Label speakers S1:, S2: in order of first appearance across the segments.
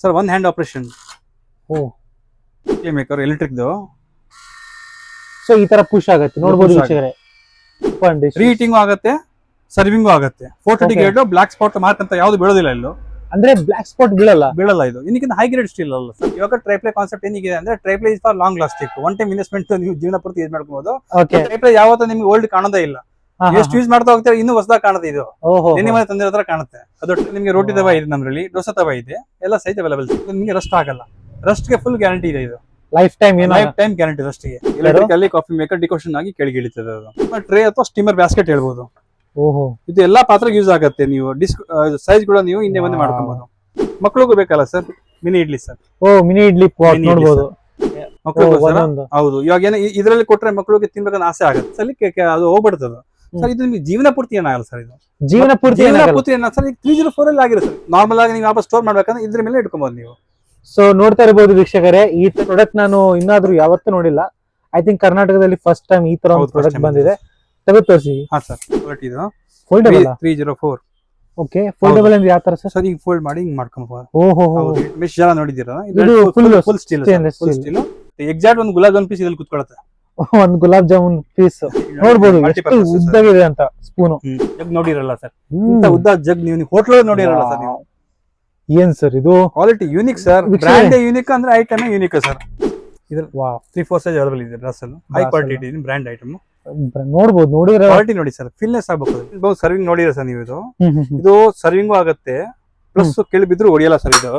S1: Sir one hand operation
S2: ಓ
S1: tea maker ಎಲೆಕ್ಟ್ರಿಕ್ದು
S2: so ಈ ತರ push ಆಗುತ್ತೆ ನೋಡಬಹುದು
S1: Push
S2: ವೀಕ್ಷಕರೇ.
S1: ರೀಹೀಟಿಂಗು ಆಗುತ್ತೆ, ಸರ್ವಿಂಗು ಆಗುತ್ತೆ. 430
S2: Okay.
S1: Grade black spot mark ಅಂತ ಯಾವ್ದು ಬೀಳೋದಿಲ್ಲ ಇಲ್ಲೂ,
S2: ಅಂದ್ರೆ ಬ್ಲಾಕ್ ಸ್ಪಾಟ್ ಬೀಳಲ್ಲ.
S1: ಬೀಳಲ್ಲ ಇದು. ಇದಕ್ಕಿಂತ ಹೈ ಗ್ರೇಡ್ ಸ್ಟೀಲ್ ಅಲ್ಲ ಸರ್. ಇವಾಗ ಟ್ರೈಪ್ಲೈ ಕಾನ್ಸೆಪ್ಟ್ ಏನಿದೆ ಅಂದ್ರೆ triply is for long lasting. One time investment ನೀವು ಜೀವನ ಪೂರ್ತಿ ಯೂಸ್ ಮಾಡ್ಕೋಬಹುದು.
S2: ಓಕೆ
S1: ಟ್ರೈಪ್ಲೈ ಯಾವತ್ತೂ ನಿಮ್ಗೆ ಓಲ್ಡ್ ಕಾಣೋದೇ ಇಲ್ಲ. ಎಷ್ಟು ಯೂಸ್ ಮಾಡ್ತಾ ಹೋಗ್ತಾರೆ ಇನ್ನೂ ಹೊಸದಾಗಿ ಕಾಣುತ್ತೆ ಇದು.
S2: ಓಹೋ
S1: ನಿನ್ನೆ ಮನೆ ತಂದಿರೋ ತರ ಕಾಣುತ್ತೆ. ಅದು ನಿಮಗೆ ರೋಟಿ ತವ ಇದೆ ನಮ್ಮಲ್ಲಿ, ದೋಸೆ ತವ ಇದೆ, ಎಲ್ಲ ಸೈಜ್ ಅವೈಲೇಬಲ್. ನಿಮಗೆ ರಸ್ಟ್ ಆಗಲ್ಲ. ರಸ್ಟ್ ಗೆ ಫುಲ್ ಗ್ಯಾರಂಟಿ ಇದೆ ಇದು.
S2: ಲೈಫ್ ಟೈಮ್ ಏನೋ
S1: ಲೈಫ್ ಟೈಮ್ ಗ್ಯಾರಂಟಿ ರಸ್ಟ್ ಗೆ. ಎಲೆಕ್ಟ್ರಿಕ್ ಅಲ್ಲಿ ಕಾಫಿ ಮೇಕರ್ ಡಿಕೋಷನ್ ಆಗಿ ಕೆಳಗೆ ಇಳಿತದೆ ಅದು. ಟ್ರೇ ಅಥವಾ ಸ್ಟೀಮರ್ ಬ್ಯಾಸ್ಕೆಟ್ ಹೇಳ್ಬೋದು.
S2: ಓಹೋ
S1: ಇದು ಎಲ್ಲಾ ಪಾತ್ರೆಗೆ ಯೂಸ್ ಆಗುತ್ತೆ. ನೀವು ಡಿಸ್ಕ್ ಸೈಜ್ ಕೂಡ ನೀವು ಹಿಂದೆ ಬಂದು ಮಾಡ್ಕೊಬಹುದು. ಮಕ್ಳಿಗೂ ಬೇಕಲ್ಲ sir mini idli sir.
S2: Oh mini idli pot
S1: Mini idli
S2: ನೋಡಬಹುದು.
S1: ಮಕ್ಳಿಗೋಸ್ಕರ
S2: ಒಂದೊಂದು.
S1: ಹೌದು. ಇವಾಗ ಏನೋ ಇದರಲ್ಲಿ ಕೊಟ್ರೆ ಮಕ್ಳಿಗೆ ತಿನ್ಬೇಕಂತ ಆಸೆ ಆಗುತ್ತೆ ಸರ್. ಅದು ಹೋಗ್ಬಿಡ್ತದೆ ಸರ್. ಇದು ನಿಮ್ಗೆ ಜೀವನ ಪೂರ್ತಿ ಏನಾಗಲ್ಲ ಸರ್. ಇದು
S2: ಜೀವನ ಪೂರ್ತಿ
S1: ಜೀವನ ಪೂರ್ತಿ ಏನಾಗಲ್ಲ ಸರ್. ಈಗ 304 ಅಲ್ಲಿ ಆಗಿರುತ್ತೆ ಸರ್. ನಾರ್ಮಲ್ ಆಗಿ ನೀವು ವಾಪಸ್ ಸ್ಟೋರ್ ಮಾಡ್ಬೇಕಂದ್ರೆ ಇದ್ರ ಮೇಲೆ ಇಟ್ಕೊಬಹುದು ನೀವು.
S2: ಸೊ ನೋಡ್ತಾ ಇರಬಹುದು ವೀಕ್ಷಕರೇ, ಈ ಪ್ರಾಡಕ್ಟ್ ನಾನು ಇನ್ನಾದ್ರೂ ಯಾವತ್ತೂ ನೋಡಿಲ್ಲ. ಐ ಥಿಂಕ್ ಕರ್ನಾಟಕದಲ್ಲಿ ಫಸ್ಟ್ ಟೈಮ್ ಈ ತರ
S1: ಹೌದು, first
S2: ಪ್ರಾಡಕ್ಟ್
S1: time
S2: ಬಂದಿದೆ. ತೆಗೆದು ತೋರಿಸಿ.
S1: ಹಾ ಸರ್, ಇದು
S2: ಫೋಲ್ಡಬಲ್
S1: 304.
S2: ಓಕೆ ಫೋಲ್ಡಬಲ್ ಅಂದ್ರೆ ಯಾವ ತರ ಸರ್?
S1: ಸರ್ ಈಗ ಫೋಲ್ಡ್ ಮಾಡಿ ಹಿಂಗ್ ಮಾಡ್ಕೊಬಹುದು.
S2: ಓಹೋ
S1: ಮೆಶ್ ಜನ ನೋಡಿದ್ದೀರಾ?
S2: ಇದು
S1: full steel
S2: stainless
S1: full
S2: steel.
S1: Steel. Exact ಒಂದು ಗುಲಾಬ್ ಜಾಮೂನ್ ಪೀಸ್ ಇದ್ರಲ್ಲಿ ಕುತ್ಕೊಳ್ಳುತ್ತೆ.
S2: ಒಂದ್ ಗುಲಾಬ್ ಜಾಮೂನ್ ಪೀಸ್ ನೋಡ್ಬೋದು ಎಷ್ಟು
S1: Multi-purpose sir.
S2: ಉದ್ದಗಿದೆ ಅಂತ. ಸ್ಪೂನು
S1: ಜಗ್ ನೋಡಿರಲ್ಲ ಸರ್. ಇಂತ ಉದ್ದ ಜಗ್ ನೀವು ಹೋಟ್ಲ್ ನೋಡಿರಲ್ಲ ಸರ್ ನೀವು.
S2: ಏನ್ ಸರ್ ಇದು?
S1: Quality unique sir.
S2: ವೀಕ್ಷಣೆ.
S1: ಬ್ರ್ಯಾಂಡ್ ಯೂನಿಕ್ ಅಂದ್ರೆ ಐಟಮ್ ಯೂನಿಕ್ ಸರ್. ಇದ್ರಲ್ಲಿ
S2: ವಾವ್
S1: 3-4 ಸೈಜ್ ಅವೈಲೇಬಲ್ ಇದೆ ಡ್ರೆಸ್ ಅಲ್ಲಿ. ಹೈ
S2: Dress
S1: ಕ್ವಾಲಿಟಿ
S2: ಅಲ್ಲಿ.
S1: ಇದೆ ಬ್ರ್ಯಾಂಡ್ ಐಟಮ್.
S2: ನೋಡ್ಬೋದು ನೋಡಿದ್ರೆ
S1: ಕ್ವಾಲಿಟಿ ನೋಡಿ ಸರ್. ಫಿಲ್ನೆಸ್ ಆಗಬೇಕು. ಸರ್ವಿಂಗ್ ನೋಡಿರ ಸರ್ ನೀವು. ಇದು ಸರ್ವಿಂಗು ಆಗುತ್ತೆ ಪ್ಲಸ್ ಕೆಳಗೆ ಬಿದ್ರು ಹೊಡಿಯಲ್ಲ ಸರ್ ಇದು.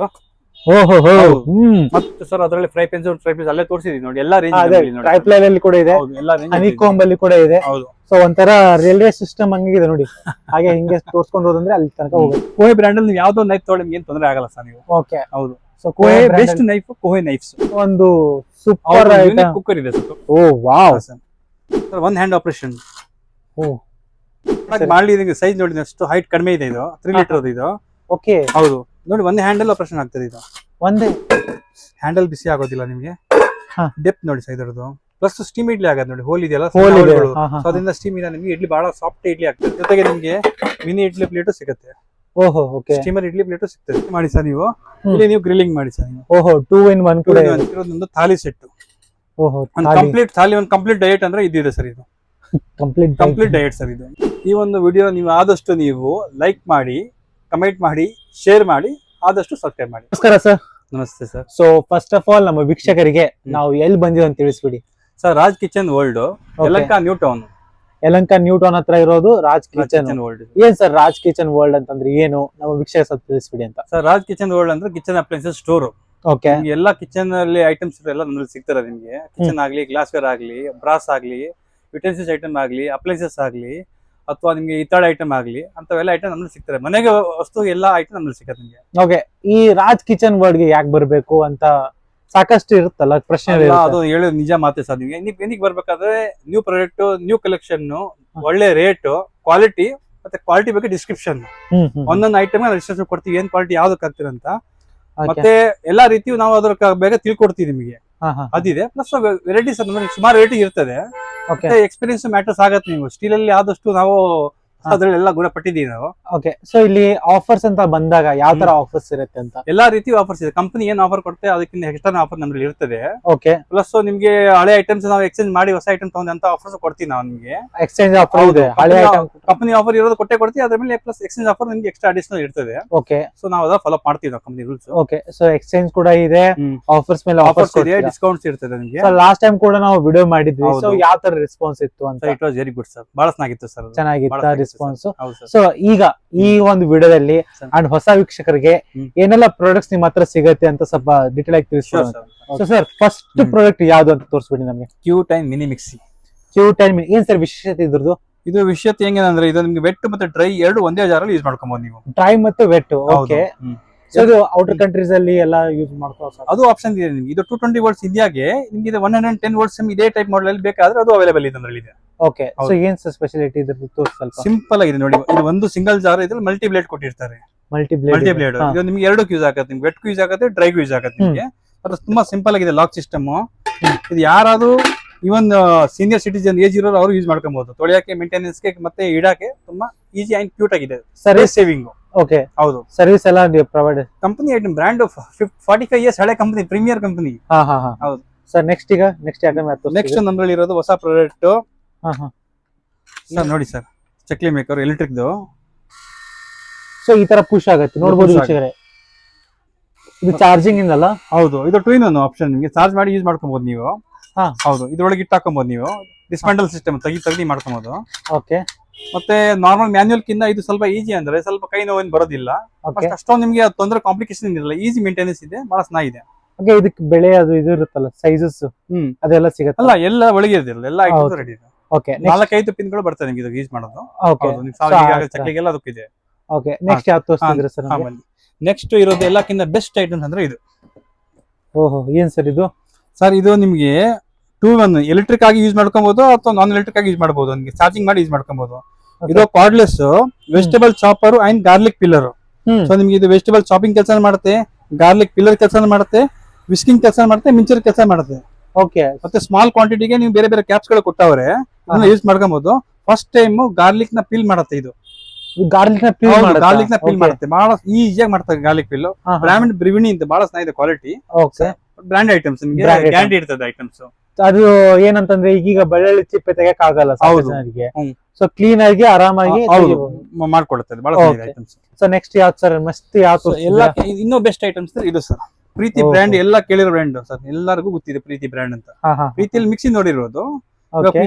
S2: ಓಹೋ
S1: ಹೌದು.
S2: ಹ್ಮ್
S1: ಮತ್ತೆ ಸರ್ ಅದರಲ್ಲಿ ಫ್ರೈ ಪೆನ್ಸ್ ಅಲ್ಲೇ ತೋರಿಸಿದೀನಿ ನೋಡಿ. ಎಲ್ಲಾ ರೇಂಜ್
S2: ಅದೇ ಟ್ರೈಪ್ಲೈನ್ ಅಲ್ಲಿ ಕೂಡ ಇದೆ,
S1: ಎಲ್ಲಾ ರೇಂಜ್
S2: ಹನಿಕೋಂಬ್ ಅಲ್ಲಿ ಕೂಡ ಇದೆ.
S1: ಹೌದು.
S2: ಸೊ ಒಂಥರ ರೈಲ್ವೆ ಸಿಸ್ಟಮ್ ಹಂಗಿದೆ ನೋಡಿ. ಹಾಗೆ ಹಿಂಗೆ ತೋರ್ಸ್ಕೊಂಡು ಹೋದಂದ್ರೆ ಅಲ್ಲಿ ತನಕ ಹೋಗುತ್ತೆ.
S1: ಕೋಹೆ ಬ್ರ್ಯಾಂಡ್ ಅಲ್ಲಿ ನೀವು ಯಾವ್ದೋ ನೈಫ್ ತೊಗೊಳ್ಳಿ ನಿಮ್ಗೆ ಏನ್ ತೊಂದರೆ ಆಗಲ್ಲ ಸರ್ ನೀವು.
S2: ಓಕೆ
S1: ಹೌದು.
S2: So
S1: Kohe best knife, Kohe knives.
S2: ಒಂದು ಸೂಪರ್
S1: ಯೂನಿಕ್ ಕುಕ್ಕರ್ ಇದೆ sir.
S2: Oh wow
S1: sir one hand operation.
S2: Oh
S1: ಮಾಡ್ಲಿ ಸೈಜ್ ನೋಡಿ ಅಷ್ಟು ಹೈಟ್ ಕಡಿಮೆ ಇದೆ. ಇದು 3 ಲೀಟರ್ ಇದು.
S2: ಓಕೆ
S1: ಹೌದು ನೋಡಿ. ಒಂದೇ ಹ್ಯಾಂಡಲ್ ಆಪರೇಷನ್ ಆಗ್ತದೆ ಇದು.
S2: ಒಂದೇ
S1: ಹ್ಯಾಂಡಲ್ ಬಿಸಿ ಆಗೋದಿಲ್ಲ ನಿಮ್ಗೆ.
S2: ಹಾ.
S1: ಡೆಪ್ತ್ ನೋಡಿ ಸರ್ ಇದರದು. ಪ್ಲಸ್ ಸ್ಟೀಮ್ ಇಡ್ಲಿ ಆಗತ್ತೆ ನೋಡಿ. ಹೋಲ್ ಇದೆಯಲ್ಲ
S2: Hole ಇದೆ.
S1: ಹೋಲ್ಗಳು.
S2: ಹಾ, ಹಾ,
S1: ಸೊ ಅದರಿಂದ ಸ್ಟೀಮ್ ಇಲ್ಲ ನಿಮ್ಗೆ. ಇಡ್ಲಿ ಬಹಳ ಸಾಫ್ಟ್ ಇಡ್ಲಿ ಆಗ್ತದೆ. ಜೊತೆಗೆ ನಿಮ್ಗೆ ಮಿನಿ ಇಡ್ಲಿ ಪ್ಲೇಟು ಸಿಗುತ್ತೆ.
S2: ಓಹೋ ಓಕೆ
S1: ಸ್ಟೀಮರ್ ಇಡ್ಲಿ ಪ್ಲೇಟು ಸಿಗ್ತದೆ. ಮಾಡಿ ಸರ್ ನೀವು. ಇಲ್ಲಿ ನೀವು ಗ್ರಿಲ್ಲಿಂಗ್ ಮಾಡಿ ಸರ್ ನೀವು.
S2: ಓಹೋ 2 in 1 ಕೂಡ ಇದೆ.
S1: ಒಂದು ಥಾಲಿ ಸೆಟ್.
S2: ಓಹೋ
S1: ಒಂದು ಕಂಪ್ಲೀಟ್ ಥಾಲಿ, ಒಂದು ಕಂಪ್ಲೀಟ್ ಡಯಟ್ ಅಂದ್ರೆ ಇದಿದೆ ಸರ್. ಇದು ಕಂಪ್ಲೀಟ್ ಡಯಟ್ ಸರ್ ಇದು. ಈ ಒಂದು ವಿಡಿಯೋ ನೀವು ಆದಷ್ಟು ನೀವು ಲೈಕ್ ಮಾಡಿ, ಕಮೆಂಟ್ ಮಾಡಿ, ಶೇರ್ ಮಾಡಿ, ಆದಷ್ಟು ಸಬ್ಸ್ಕ್ರೈಬ್ ಮಾಡಿ.
S2: ನಮಸ್ಕಾರ ಸರ್.
S1: ನಮಸ್ತೆ sir.
S2: So first of all ನಮ್ಮ ವೀಕ್ಷಕರಿಗೆ ನಾವು ಎಲ್ಲಿ ಬಂದಿವಿ ಅಂತ ತಿಳಿಸ್ಬಿಡಿ.
S1: Sir Raj kitchen world, Yelahanka new town.
S2: Yelahanka new town ಹತ್ರ ಇರೋದು ರಾಜ್ ಕಿಚನ್.
S1: Kitchen world.
S2: ಏನ್ ಸರ್ ರಾಜ್ ಕಿಚನ್ ವರ್ಲ್ಡ್ ಅಂತಂದ್ರೆ ಏನು? ನಮ್ಮ ವೀಕ್ಷಕ ಸ್ವಲ್ಪ ತಿಳಿಸ್ಬಿಡಿ ಅಂತ.
S1: ಸರ್ ರಾಜ್ ಕಿಚನ್ ವರ್ಲ್ಡ್ ಅಂದ್ರೆ ಕಿಚನ್ ಅಪ್ಲೈನ್ಸಸ್ ಸ್ಟೋರ್.
S2: ಓಕೆ
S1: ನಿಮ್ಗೆ ಎಲ್ಲ ಕಿಚನ್ ಅಲ್ಲಿ ಐಟಮ್ಸ್ ಎಲ್ಲ ನಮ್ಮಲ್ಲಿ ಸಿಗ್ತಾರೆ ನಿಮ್ಗೆ. ಕಿಚನ್ ಆಗ್ಲಿ, ಗ್ಲಾಸ್ ವೇರ್ ಆಗ್ಲಿ, ಬ್ರಾಸ್ ಆಗ್ಲಿ, ಯುಟೆನ್ಸಿಲ್ಸ್ ಐಟಮ್ ಆಗ್ಲಿ, ಅಪ್ಲೈನ್ಸಸ್ ಆಗ್ಲಿ, ಅಥವಾ ನಿಮ್ಗೆ ಇತ್ತಾಳ ಐಟಮ್ ಆಗ್ಲಿ, ಅಂತವೆಲ್ಲ ಐಟಮ್ ನಮ್ಮಲ್ಲಿ ಸಿಗ್ತಾರೆ. ಮನೆಗೆ ವಸ್ತು ಎಲ್ಲ ಐಟಮ್ ನಮ್ಮಲ್ಲಿ ಸಿಗುತ್ತೆ ನಿಮ್ಗೆ.
S2: ಓಕೆ ಈ ರಾಜ್ ಕಿಚನ್ ವರ್ಲ್ಡ್ ಗೆ ಯಾಕೆ ಬರ್ಬೇಕು ಅಂತ ಸಾಕಷ್ಟು ಇರುತ್ತಲ್ಲ ಪ್ರಶ್ನೆ.
S1: ಅದು ಹೇಳೋದು ನಿಜ ಮಾತೆ ಸರ್. ನಿಮ್ಗೆ ಏನಕ್ಕೆ ಬರ್ಬೇಕಾದ್ರೆ ನ್ಯೂ ಪ್ರಾಡಕ್ಟ್, ನ್ಯೂ ಕಲೆಕ್ಷನ್, ಒಳ್ಳೆ ರೇಟ್, ಕ್ವಾಲಿಟಿ, ಮತ್ತೆ ಕ್ವಾಲಿಟಿ ಬಗ್ಗೆ ಡಿಸ್ಕ್ರಿಪ್ಷನ್. ಒಂದೊಂದು ಐಟಮ್ ಡಿಸ್ಕ್ರಿಪ್ಷನ್ ಕೊಡ್ತೀವಿ. ಏನ್ ಕ್ವಾಲಿಟಿ ಯಾವ್ದು ಆಗ್ತಿರಂತ. ಮತ್ತೆ ಎಲ್ಲಾ ರೀತಿಯು ನಾವು ಅದ್ರ ಬೇಗ ತಿಳ್ಕೊಡ್ತೀವಿ ನಿಮಗೆ. ಅದಿದೆ. ಪ್ಲಸ್ ವೆರೈಟೀಸ್ ಸುಮಾರು ವೆರೈಟಿ ಇರ್ತದೆ. ಎಕ್ಸ್ಪೀರಿಯನ್ಸ್ ಮ್ಯಾಟರ್ಸ್ ಆಗತ್ತೆ. ನೀವು ಸ್ಟೀಲ್ ಅಲ್ಲಿ ಆದಷ್ಟು ನಾವು ಅದ್ರಲ್ಲೆಲ್ಲ ಗುಣಪಟ್ಟಿದ್ದೀವಿ ನಾವು.
S2: ಓಕೆ ಸೊ ಇಲ್ಲಿ ಆಫರ್ಸ್ ಅಂತ ಬಂದಾಗ ಯಾವ ತರ ಆಫರ್ಸ್ ಇರುತ್ತೆ ಅಂತ?
S1: ಎಲ್ಲಾ ರೀತಿ ಆಫರ್ಸ್ ಇದೆ. ಕಂಪನಿ ಏನ್ ಆಫರ್ ಕೊಡುತ್ತೆ ಅದಕ್ಕಿಂತ ಎಕ್ಸ್ಟ್ರಾ ಆಫರ್ ನಮ್ಮಲ್ಲಿ ಇರ್ತದೆ.
S2: ಓಕೆ
S1: ಪ್ಲಸ್ ನಿಮ್ಗೆ ಹಳೆ ಐಟಮ್ಸ್ ನಾವು ಎಕ್ಸ್ಚೇಂಜ್ ಮಾಡಿ ಹೊಸ ಐಟಮ್ ತಗೊಂಡ್ ಅಂತ ಆಫರ್ಸ್ ಕೊಡ್ತೀವಿ ನಾವು ನಿಮ್ಗೆ.
S2: ಎಕ್ಸ್ಚೇಂಜ್ ಆಫರ್ ಇದೆ. ಹಳೆ ಐಟಮ್
S1: ಕಂಪನಿ ಆಫರ್ ಇರೋದು ಕೊಟ್ಟೆ ಕೊಡ್ತೀವಿ. ಅದ್ರ ಮೇಲೆ ಪ್ಲಸ್ ಎಕ್ಸ್ಚೇಂಜ್ ಆಫರ್ ನಿಮ್ಗೆ ಎಕ್ಸ್ಟ್ರಾ ಅಡಿಷನಲ್ ಇರ್ತದೆ.
S2: ಓಕೆ
S1: ಸೊ ನಾವು ಅದ ಫಾಲೋ ಮಾಡ್ತೀವಿ ನಾವು company rules.
S2: Okay so exchange ಕೂಡ ಇದೆ, ಆಫರ್ಸ್ ಮೇಲೆ
S1: ಆಫರ್ಸ್ ಇದೆ, ಡಿಸ್ಕೌಂಟ್ಸ್ ಇರ್ತದೆ ನಿಮ್ಗೆ.
S2: ಸೊ ಲಾಸ್ಟ್ ಟೈಮ್ ಕೂಡ ನಾವು ವಿಡಿಯೋ ಮಾಡಿದ್ವಿ. ಸೊ ಯಾವ ತರ ರೆಸ್ಪಾನ್ಸ್ ಇತ್ತು ಅಂತ?
S1: It was very good sir. ಬಹಳ ಚೆನ್ನಾಗಿತ್ತು ಸರ್.
S2: ಚೆನ್ನಾಗಿತ್ತ ರೆಸ್ಪಾನ್ಸ್?
S1: ಹೌದು ಸರ್.
S2: ಸೊ ಈಗ ಈ ಒಂದು ವಿಡಿಯೋದಲ್ಲಿ ಅಂಡ್ ಹೊಸ ವೀಕ್ಷಕರಿಗೆ ಏನೆಲ್ಲ ಪ್ರಾಡಕ್ಟ್ಸ್ ನಿಮ್ಮ ಹತ್ರ ಸಿಗುತ್ತೆ ಅಂತ ಸ್ವಲ್ಪ ಡೀಟೇಲ್ ಆಗಿ ತಿಳಿಸ್ಕೊಡಿ. ಸೊ ಸರ್ ಫಸ್ಟ್ ಪ್ರಾಡಕ್ಟ್ ಯಾವ್ದು ಅಂತ ತೋರಿಸ್ಬಿಡಿ ನಮಗೆ.
S1: Q10 mini mixie.
S2: Q10 ಏನ್ ಸರ್ ವಿಶೇಷತೆ ಇದ್ರದ್ದು?
S1: ಇದು ವಿಷಯತೆ ಹೆಂಗಂದ್ರೆ ಇದು ನಿಮ್ಗೆ ವೆಟ್ ಮತ್ತೆ ಡ್ರೈ ಎರಡು ಒಂದೇ ಜಾರಲ್ಲಿ ಯೂಸ್ ಮಾಡ್ಕೊಬಹುದು ನೀವು.
S2: ಡ್ರೈ ಮತ್ತೆ ವೆಟ್. ಓಕೆ ಸೊ ಇದು ಔಟರ್ ಕಂಟ್ರೀಸ್ ಅಲ್ಲಿ ಎಲ್ಲ ಯೂಸ್ ಮಾಡ್ಕೊಳ್ಳೋ
S1: ಅದು ಆಪ್ಷನ್ ಇದೆ ನಿಮ್ಗೆ. ಇದು 220 ವೋಲ್ಟ್ಸ್ ಇಂಡಿಯಾಗೆ, ನಿಮ್ಗೆ 110 ವೋಲ್ಟ್ಸ್ ಇದೇ ಟೈಪ್ ಮಾಡಲ್ ಅಲ್ಲಿ ಬೇಕಾದ್ರೆ ಅದು ಅವೈಲೇಬಲ್ ಇದೆ ನಮ್ಮಲ್ಲಿ ಇದೆ.
S2: ಓಕೆ ಸೊ ಏನ್ ಸರ್ ಸ್ಪೆಷಾಲಿಟಿ ಇದ್ರದ್ದು ತೋರಿಸಿ ಸ್ವಲ್ಪ.
S1: ಸಿಂಪಲ್ ಆಗಿದೆ ನೋಡಿ. ಇದು ಒಂದು ಸಿಂಗಲ್ ಜಾರ್ ಇದ್ರಲ್ಲಿ ಮಲ್ಟಿ ಬ್ಲೇಡ್ ಕೊಟ್ಟಿರ್ತಾರೆ. ಮಲ್ಟಿ ಬ್ಲೇಡ್ ಇದು ನಿಮ್ಗೆ ಎರಡಕ್ಕೂ ಯೂಸ್ ಆಗುತ್ತೆ. ನಿಮ್ಗೆ ವೆಟ್ಗೂ ಯೂಸ್ ಆಗುತ್ತೆ, ಡ್ರೈಗೂ ಯೂಸ್ ಆಗುತ್ತೆ ನಿಮ್ಗೆ. ಅದು ತುಂಬಾ ಸಿಂಪಲ್ ಆಗಿದೆ ಲಾಕ್ ಸಿಸ್ಟಮ್. ಇದು ಯಾರಾದ್ರೂ ಇವನ್ ಸೀನಿಯರ್ ಸಿಟಿಜನ್ ಏಜ್ ಇರೋರು ಅವರು ಯೂಸ್ ಮಾಡ್ಕೊಬಹುದು. ತೊಳೆಯಕ್ಕೆ, ಮೇಂಟೆನೆನ್ಸ್ ಗೆ ಮತ್ತೆ ಇಡಕ್ಕೆ ತುಂಬಾ ಈಸಿ ಅಂಡ್ ಕ್ಯೂಟ್ ಆಗಿದೆ.
S2: ಸರ್
S1: ಸೇವಿಂಗ್
S2: ಓಕೆ
S1: ಹೌದು
S2: ಸರ್ವಿಸ್ ಎಲ್ಲ provide.
S1: Company item brand 45 years ಹಳೆ ಕಂಪನಿ, ಪ್ರೀಮಿಯರ್ ಕಂಪನಿ.
S2: ಹಾ ಹಾ ಹಾ
S1: ಹೌದು
S2: ಸರ್. ನೆಕ್ಸ್ಟ್ ಐಟಮ್ ಯಾವ್ದು?
S1: ನೆಕ್ಸ್ಟ್ ನಮ್ಮಲ್ಲಿ ಇರೋದು ಹೊಸ ಪ್ರಾಡಕ್ಟ್
S2: ಹಾ ಹಾ
S1: ಸರ್. ನೋಡಿ ಸರ್, ಚಕ್ಲಿ ಮೇಕರ್ ಎಲೆಕ್ಟ್ರಿಕ್ದು.
S2: ಸೊ ಈ ತರ ಪುಷ್ ಆಗುತ್ತೆ ನೋಡ್ಬೋದು
S1: push
S2: ವೀಕ್ಷಕರೇ. ಇದು ಚಾರ್ಜಿಂಗ್ ಇಂದಲ್ಲ?
S1: ಹೌದು, ಇದು 2-in-1 ಆಪ್ಷನ್. ನಿಮಗೆ ಚಾರ್ಜ್ ಮಾಡಿ ಯೂಸ್ ಮಾಡ್ಕೊಬಹುದು ನೀವು.
S2: ಹಾ
S1: ಹೌದು, ಇದ್ರೊಳಗೆ ಇಟ್ಟು ಹಾಕೊಬಹುದು ನೀವು. ಡಿಸ್ಮ್ಯಾಂಟಲ್ ಸಿಸ್ಟಮ್ ತೆಗಿ ಮಾಡ್ಕೊಬಹುದು.
S2: ಓಕೆ.
S1: ಮತ್ತೆ ನಾರ್ಮಲ್ ಮ್ಯಾನ್ಯುಯಲ್ ಕಿಂತ ಇದು ಸ್ವಲ್ಪ ಈಜಿ, ಅಂದ್ರೆ ಸ್ವಲ್ಪ ಕೈ ನೋವೇನು ಬರೋದಿಲ್ಲ.
S2: ಓಕೆ.
S1: ಅಷ್ಟೊಂದು ನಿಮಗೆ ತೊಂದರೆ ಕಾಂಪ್ಲಿಕೇಶನ್ ಇರಲ್ಲ, ಈಸಿ ಮೇಂಟೆನೆನ್ಸ್ ಇದೆ, ಬಹಳ ಚೆನ್ನಾಗಿದೆ.
S2: ಓಕೆ. ಇದಕ್ಕೆ ಬೆಳೆ ಅದು ಇದು ಇರುತ್ತಲ್ಲ, ಸೈಜಸ್ ಅದೆಲ್ಲ ಸಿಗುತ್ತೆ?
S1: ಅಲ್ಲ, ಎಲ್ಲ ಒಳಗೆ ಇದಿರಲ್ಲ, ಎಲ್ಲ ಐಟಮ್ಸ್ ರೆಡಿ ಇದೆ.
S2: ಓಕೆ.
S1: 4-5 ಪಿನ್ಗಳು ಬರ್ತದೆ ನಿಮಗೆ ಇದು ಯೂಸ್ ಮಾಡೋದು.
S2: ಓಕೆ.
S1: ಚಕ್ಲಿಗೆಲ್ಲ ಅದಕ್ಕಿದೆ.
S2: ಓಕೆ. ನೆಕ್ಸ್ಟ್ ಯಾವ್ದು ತೋರಿಸ್ತಿದ್ರೆ ಸರ್?
S1: ನೆಕ್ಸ್ಟ್ ಇರೋದು ಎಲ್ಲಕ್ಕಿಂತ ಬೆಸ್ಟ್ ಐಟಮ್ಸ್ ಅಂದ್ರೆ ಇದು.
S2: ಓಹೋ, ಏನ್ ಸರ್ ಇದು?
S1: ಸರ್, ಇದು ನಿಮಗೆ 2-in-1 ಎಲೆಕ್ಟ್ರಿಕ್ ಆಗಿ ಯೂಸ್ ಮಾಡ್ಕೊಬಹುದು ಅಥವಾ ನಾನ್ ಎಲೆಕ್ಟ್ರಿಕ್ ಆಗಿ ಯೂಸ್ ಮಾಡಬಹುದು. ನಿಮಗೆ ಚಾರ್ಜಿಂಗ್ ಮಾಡಿ ಯೂಸ್ ಮಾಡ್ಕೊಬಹುದು. ಇದು cordless vegetable chopper and garlic pillar. So ನಿಮ್ಗೆ ಇದು ವೆಜಿಟೇಬಲ್ ಚಾಪಿಂಗ್ ಕೆಲಸ ಮಾಡುತ್ತೆ, ಗಾರ್ಲಿಕ್ ಪಿಲ್ಲರ್ ಕೆಲಸ ಮಾಡುತ್ತೆ, ವಿಸ್ಕಿಂಗ್ ಕೆಲಸ ಮಾಡುತ್ತೆ, ಮಿಂಚರ್ ಕೆಲಸ ಮಾಡುತ್ತೆ.
S2: ಓಕೆ.
S1: ಮತ್ತೆ ಸ್ಮಾಲ್ ಕ್ವಾಂಟಿಟಿಗೆ ನೀವು ಬೇರೆ ಬೇರೆ ಕ್ಯಾಪ್ಸ್ ಗಳು ಕೊಟ್ಟವ್ರೆ, ಅದನ್ನ ಯೂಸ್ ಮಾಡ್ಕೊಬಹುದು. ಫಸ್ಟ್ ಟೈಮ್ ಗಾರ್ಲಿಕ್ ನ ಪೀಲ್ ಮಾಡುತ್ತೆ ಇದು.
S2: ಗಾರ್ಲಿಕ್ ನ
S1: ಪೀಲ್ ಮಾಡುತ್ತೆ, ಬಹಳ ಈಸಿಯಾಗಿ ಮಾಡ್ತಾರೆ ಗಾರ್ಲಿಕ್ ಪೀಲ್. ಬ್ರಾಂಡ್ ಬ್ರಿವಿನಿ ಅಂತ ಬಹಳ ಚೆನ್ನಾಗಿದೆ ಕ್ವಾಲಿಟಿ.
S2: ಓಕೆ.
S1: ಬ್ರಾಂಡ್ ಐಟಮ್ಸ್ ನಿಮಗೆ ಗ್ಯಾರಂಟಿ ಇರ್ತದೆ ಐಟಮ್ಸ್.
S2: ಅದು ಏನಂತಂದ್ರೆ ಈಗ ಬೆಳ್ಳುಳ್ಳಿ ಚಿಪ್ಪೆ ತೆಗಕ್ ಆಗಲ್ಲ ಜನರಿಗೆ. ಸೊ ಕ್ಲೀನ್ ಆಗಿ ಆರಾಮಾಗಿ
S1: ಮಾಡ್ಕೊಡುತ್ತದೆ, ಬಹಳ ಚೆನ್ನಾಗಿದೆ ಐಟಮ್ಸ್.
S2: ಸೊ ನೆಕ್ಸ್ಟ್ ಯಾವ್ದು ಸರ್? ಮಸ್ತ್ ಯಾವ್ದು?
S1: ಎಲ್ಲ ಇನ್ನೂ ಬೆಸ್ಟ್ ಐಟಮ್ಸ್ ಇದು ಸರ್. ಪ್ರೀತಿ ಬ್ರ್ಯಾಂಡ್ ಎಲ್ಲ ಕೇಳಿರೋ ಬ್ರ್ಯಾಂಡ್ ಸರ್, ಎಲ್ಲರಿಗೂ ಗೊತ್ತಿದೆ ಪ್ರೀತಿ ಬ್ರ್ಯಾಂಡ್ ಅಂತ. ಪ್ರೀತಿಯಲ್ಲಿ ಮಿಕ್ಸಿ ನೋಡಿರೋದು.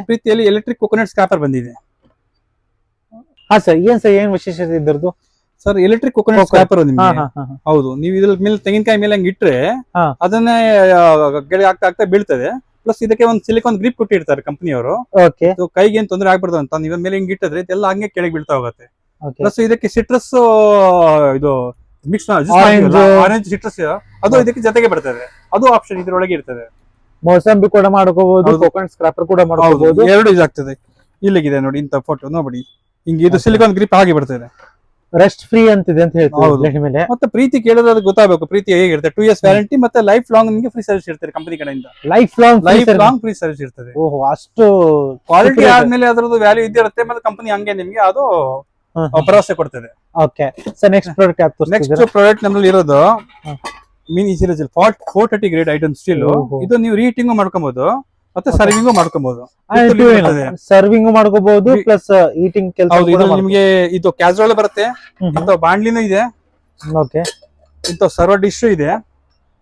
S1: ಪ್ರೀತಿಯಲ್ಲಿ ಎಲೆಕ್ಟ್ರಿಕ್ ಕೊಕೊನಟ್ ಸ್ಕ್ರಾಪರ್ ಬಂದಿದೆ.
S2: ಹಾ ಸರ್, ಏನ್ ಸರ್ ಏನ್ ವಿಶೇಷತೆ ಇದ್ರದ್ದು?
S1: ಸರ್, ಎಲೆಕ್ಟ್ರಿಕ್ ಕೊಕೊನಟ್ ಸ್ಕ್ರಾಪರ್ ನಿಮ್ಗೆ. ಹೌದು, ನೀವು ಇದ್ರ ಮೇಲೆ ತೆಂಗಿನಕಾಯಿ ಮೇಲೆ ಹಂಗೆ ಇಟ್ರೆ ಅದನ್ನೇ ಕೆಳಗೆ ಆಗ್ತಾ ಬೀಳ್ತದೆ. ಪ್ಲಸ್ ಇದಕ್ಕೆ ಒಂದು ಸಿಲಿಕಾನ್ ಗ್ರಿಪ್ ಕೊಟ್ಟಿರ್ತಾರೆ ಕಂಪನಿಯವರು. ಕೈಗೆ ಏನ್ ತೊಂದರೆ ಆಗ್ಬಾರ್ದು ಅಂತ ನೀವು ಮೇಲೆ ಹಿಂಗ್ ಇಟ್ಟಿದ್ರೆ ಇದೆಲ್ಲ ಹಂಗೆ ಕೆಳಗೆ ಬೀಳ್ತಾ ಹೋಗುತ್ತೆ. ಪ್ಲಸ್ ಇದಕ್ಕೆ ಸಿಟ್ರಸ್ ಇದು ಮಿಕ್ಸ್ ಆರೆಂಜ್ ಸಿಟ್ರಸ್ ಅದು ಇದಕ್ಕೆ ಜೊತೆಗೆ ಬರ್ತದೆ. ಅದು ಆಪ್ಷನ್ ಇದ್ರೊಳಗೆ ಇರ್ತದೆ.
S2: ಮೋಸಂಬಿ ಕೂಡ ಮಾಡ್ಕೋಬಹುದು, ಕೊಕೊನಟ್ ಸ್ಕ್ರಾಪರ್ ಕೂಡ ಮಾಡ್ಕೋಬಹುದು,
S1: ಎರಡು ಯೂಸ್ ಆಗ್ತದೆ. ಇಲ್ಲಿಗಿದೆ ನೋಡಿ ಇಂತ ಫೋಟೋ ನೋಡಿ, ಹಿಂಗೆ ಇದು ಸಿಲಿಕಾನ್ ಗ್ರಿಪ್ ಆಗಿ ಬರ್ತದೆ.
S2: ರೆಸ್ಟ್ ಫ್ರೀ ಅಂತಿದೆ ಅಂತ ಹೇಳ್ತಾರೆ.
S1: ಮತ್ತೆ ಪ್ರೀತಿ ಕೇಳಿದ್ರೆ ಅದು ಗೊತ್ತಾಗಬೇಕು ಪ್ರೀತಿ ಹೇಗಿರುತ್ತೆ. 2 years ವ್ಯಾರಂಟಿ ಮತ್ತೆ ಲೈಫ್ ಲಾಂಗ್ ನಿಮಗೆ ಫ್ರೀ ಸರ್ವಿಸ್ ಇರ್ತದೆ ಕಂಪನಿ ಕಡೆಯಿಂದ.
S2: ಲೈಫ್ ಲಾಂಗ್
S1: ಫ್ರೀ ಸರ್ವಿಸ್ ಇರ್ತದೆ.
S2: ಓಹೋ, ಅಷ್ಟು
S1: ಕ್ವಾಲಿಟಿ ಆದ್ಮೇಲೆ ಅದ್ರದ್ದು ವ್ಯಾಲ್ಯೂ ಇದ್ದಿರುತ್ತೆ. ಮತ್ತೆ ಕಂಪನಿ ಹಂಗೆ ನಿಮ್ಗೆ ಅದು ಭರವಸೆ ಕೊಡ್ತದೆ.
S2: ಓಕೆ ಸರ್, ನೆಕ್ಸ್ಟ್ ಪ್ರಾಡಕ್ಟ್ ಯಾವ್ದು?
S1: ನೆಕ್ಸ್ಟ್ ಪ್ರಾಡಕ್ಟ್ ನಮ್ಮಲ್ಲಿ ಇರೋದು mini series 430 grade item steel. ಇದು ನೀವು ರೀಟಿಂಗ್ ಮಾಡ್ಕೊಬಹುದು ಮತ್ತೆ ಸರ್ವಿಂಗ್ ಮಾಡ್ಕೊಬಹುದು.
S2: ಸರ್ವಿಂಗ್ ಮಾಡ್ಕೋಬಹುದು ಪ್ಲಸ್ ಈಟಿಂಗ್ ಕೆಲಸ.
S1: ನಿಮಗೆ ಇದು ಕ್ಯಾಸ್ರೋಲ್ ಬರುತ್ತೆ, ಇಂತ ಬಾಂಡ್ಲಿನೂ ಇದೆ,
S2: ಓಕೆ,
S1: ಇಂತ ಸರ್ವ ಡಿಶ್ ಇದೆ.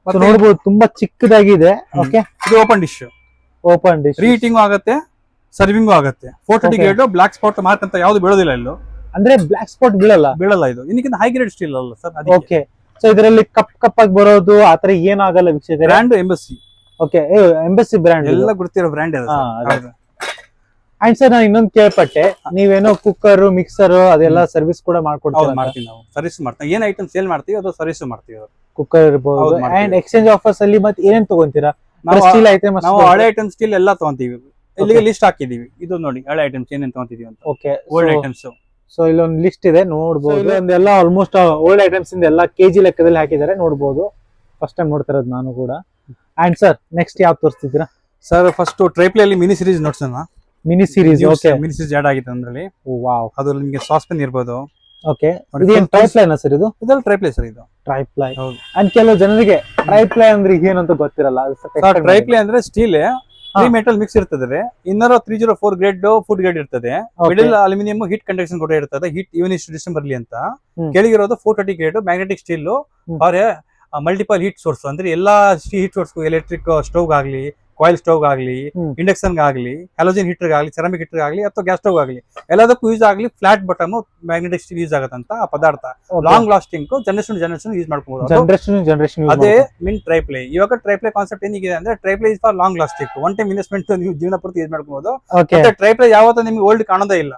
S2: ನೋಡಬಹುದು ತುಂಬಾ ಚಿಕ್ಕದಾಗಿದೆ. ಓಕೆ,
S1: ಇದು ಓಪನ್ ಡಿಶ್. ರೀಟಿಂಗ್ ಆಗುತ್ತೆ, ಸರ್ವಿಂಗ್ ಆಗುತ್ತೆ. 430 ಗ್ರೇಡ್ ಬ್ಲಾಕ್ ಸ್ಪಾಟ್ ಮಾರ್ಕ್ ಅಂತ ಯಾವ್ದು ಬೀಳೋದಿಲ್ಲ ಇಲ್ಲೂ.
S2: ಅಂದ್ರೆ ಬ್ಲಾಕ್ ಸ್ಪಾಟ್ ಬೀಳಲ್ಲ
S1: ಇದು. ಇದಕ್ಕಿಂತ ಹೈ ಗ್ರೇಡ್ ಸ್ಟೀಲ್ ಅಲ್ಲ ಸರ್.
S2: ಓಕೆ. ಸೊ ಇದರಲ್ಲಿ ಕಪ್ ಆಗಿ ಬರೋದು ಆತರ ಏನಾಗಲ್ಲ ವೀಕ್ಷಕರೇ.
S1: Brand embassy.
S2: Okay, embassy brand
S1: ಎಲ್ಲ ಗೊತ್ತಿರೋ ಬ್ರ್ಯಾಂಡ್.
S2: ಅಂಡ್ ಸರ್, ನಾನು ಇನ್ನೊಂದು ಕೇಳ್ಪಟ್ಟೆ, ನೀವೇನೋ ಕುಕ್ಕರ್ ಮಿಕ್ಸರ್ ಅದೆಲ್ಲ ಸರ್ವಿಸ್ ಕೂಡ
S1: ಮಾಡ್ತೀವಿ ನಾವು. ಸರ್ವಿಸ್ ಮಾಡ್ತೀವಿ, ಏನ್ ಐಟಮ್ ಸೇಲ್ ಮಾಡ್ತೀವಿ ಅದು ಸರ್ವಿಸ್ ಮಾಡ್ತೀವಿ.
S2: ಕುಕ್ಕರ್ ಇರ್ಬೋದು. ಅಂಡ್ ಎಕ್ಸ್ಚೇಂಜ್ ಆಫರ್ಸ್ ಅಲ್ಲಿ ಮತ್ತೆ ಏನೇನ್ ತಗೊಂತೀರಾ? ಸ್ಟೀಲ್ ಐಟಮ್,
S1: ನಾವು ಹಳೆ ಐಟಮ್ ಸ್ಟೀಲ್ ಎಲ್ಲ ತಗೊಂತೀವಿ. ಇಲ್ಲಿಗೆ ಲಿಸ್ಟ್ ಹಾಕಿದೀವಿ. ಇದು ನೋಡಿ ಹಳೆ ಐಟಮ್ಸ್ ಏನೇನ್ ತಗೊಂತಿದೀವಿ ಅಂತ.
S2: Okay,
S1: old items.
S2: ಸೊ ಇಲ್ಲೊಂದು ಲಿಸ್ಟ್ ಇದೆ ನೋಡ್ಬೋದು. ಇದೆಲ್ಲ ಆಲ್ಮೋಸ್ಟ್ ಓಲ್ಡ್ ಐಟಮ್ಸ್ ಇಂದ ಎಲ್ಲ ಕೆಜಿ ಲೆಕ್ಕದಲ್ಲಿ ಹಾಕಿದ್ದಾರೆ ನೋಡ್ಬೋದು. ಫಸ್ಟ್ ಟೈಮ್ ನೋಡ್ತಾ ಇರೋದು ನಾನು ಕೂಡ. ಅಂಡ್ ಸರ್, ನೆಕ್ಸ್ಟ್ ಯಾವ್ದು ತೋರಿಸ್ತಿದ್ದೀರಾ?
S1: ಸರ್, ಫಸ್ಟ್ ಟ್ರೈಪ್ಲೇ ಅಲ್ಲಿ ಮಿನಿ ಸೀರೀಸ್ ನೋಡ್ಸೋಣ.
S2: Mini series. Okay,
S1: mini series add ಆಗಿದೆ ಅಂದ್ರಲ್ಲಿ.
S2: ವಾವ್,
S1: ಅದು ನಿಮಗೆ ಸಾಸ್ಪೆನ್ ಇರಬಹುದು.
S2: ಓಕೆ, ಇದೇನ್ ಟ್ರೈಪ್ಲೈ ಸರ್? ಇದು
S1: ಟ್ರೈಪ್ಲೈ ಸರ್. ಇದು
S2: ಟ್ರೈಪ್ಲೈ. ಅಂಡ್ ಕೆಲವು ಜನರಿಗೆ ಟ್ರೈಪ್ಲೈ ಅಂದ್ರೆ ಏನಂತ ಗೊತ್ತಿರಲ್ಲ.
S1: ಟ್ರೈಪ್ಲೈ ಅಂದ್ರೆ ಸ್ಟೀಲ್ 3 ಮೆಟಲ್ ಮಿಕ್ಸ್ ಇರ್ತದೆ. ಇನ್ನರ 304 ಗ್ರೇಡ್ ಫುಡ್ ಗ್ರೇಡ್ ಇರ್ತದೆ. ಮಿಡಲ್ ಅಲ್ಯೂಮಿನಿಯಂ ಹೀಟ್ ಕಂಡಕ್ಷನ್ ಕೂಡ ಇರ್ತದೆ. ಹೀಟ್ ಇವನ್ ಡಿಸ್ಟೆನ್ಸ್ ಬರಲಿ ಅಂತ. ಕೆಳಗಿರೋದು 430 grade magnetic steel or multiple heat source. ಅಂದ್ರೆ ಎಲ್ಲಾ ಹೀಟ್ ಸೋರ್ಸ್, ಎಲೆಕ್ಟ್ರಿಕ್ ಸ್ಟವ್ ಆಗ್ಲಿ, ಕಾಯಿಲ್ ಸ್ಟವ್ ಆಗ್ಲಿ, ಇಂಡಕ್ಷನ್ ಆಗ್ಲಿ, ಹ್ಯಾಲೋಜನ್ ಹೀಟರ್ ಆಗ್ಲಿ, ಸೆರಾಮಿಕ್ ಹೀಟರ್ ಆಗ್ಲಿ ಅಥವಾ ಗ್ಯಾಸ್ ಸ್ಟವ್ ಆಗ್ಲಿ, ಎಲ್ಲದಕ್ಕೂ ಯೂಸ್ ಆಗ್ಲಿ flat bottom magnetic steel use ಆಗತ್ತಂತ ಆ ಪದಾರ್ಥ. ಲಾಂಗ್ ಲಾಸ್ಟಿಂಗ್, ಜನರೇಷನ್ ಯೂಸ್ ಮಾಡ್ಕೋಬಹುದು. ಅದೇ ಮಿನ್ ಟ್ರೈಪ್ಲೈ. ಇವಾಗ ಟ್ರೈಪ್ಲೈ ಕಾನ್ಸೆಪ್ಟ್ ಏನಿದೆ ಅಂದ್ರೆ triply is for long lasting. One time investment ನೀವು ಜೀವನ ಪೂರ್ತಿ ಯೂಸ್ ಮಾಡ್ಕೋಬಹುದು. ಮತ್ತೆ ಟ್ರೈಪ್ಲೈ ಯಾವತ್ತೂ ನಿಮ್ಗೆ ಓಲ್ಡ್ ಕಾಣೋದೇ ಇಲ್ಲ.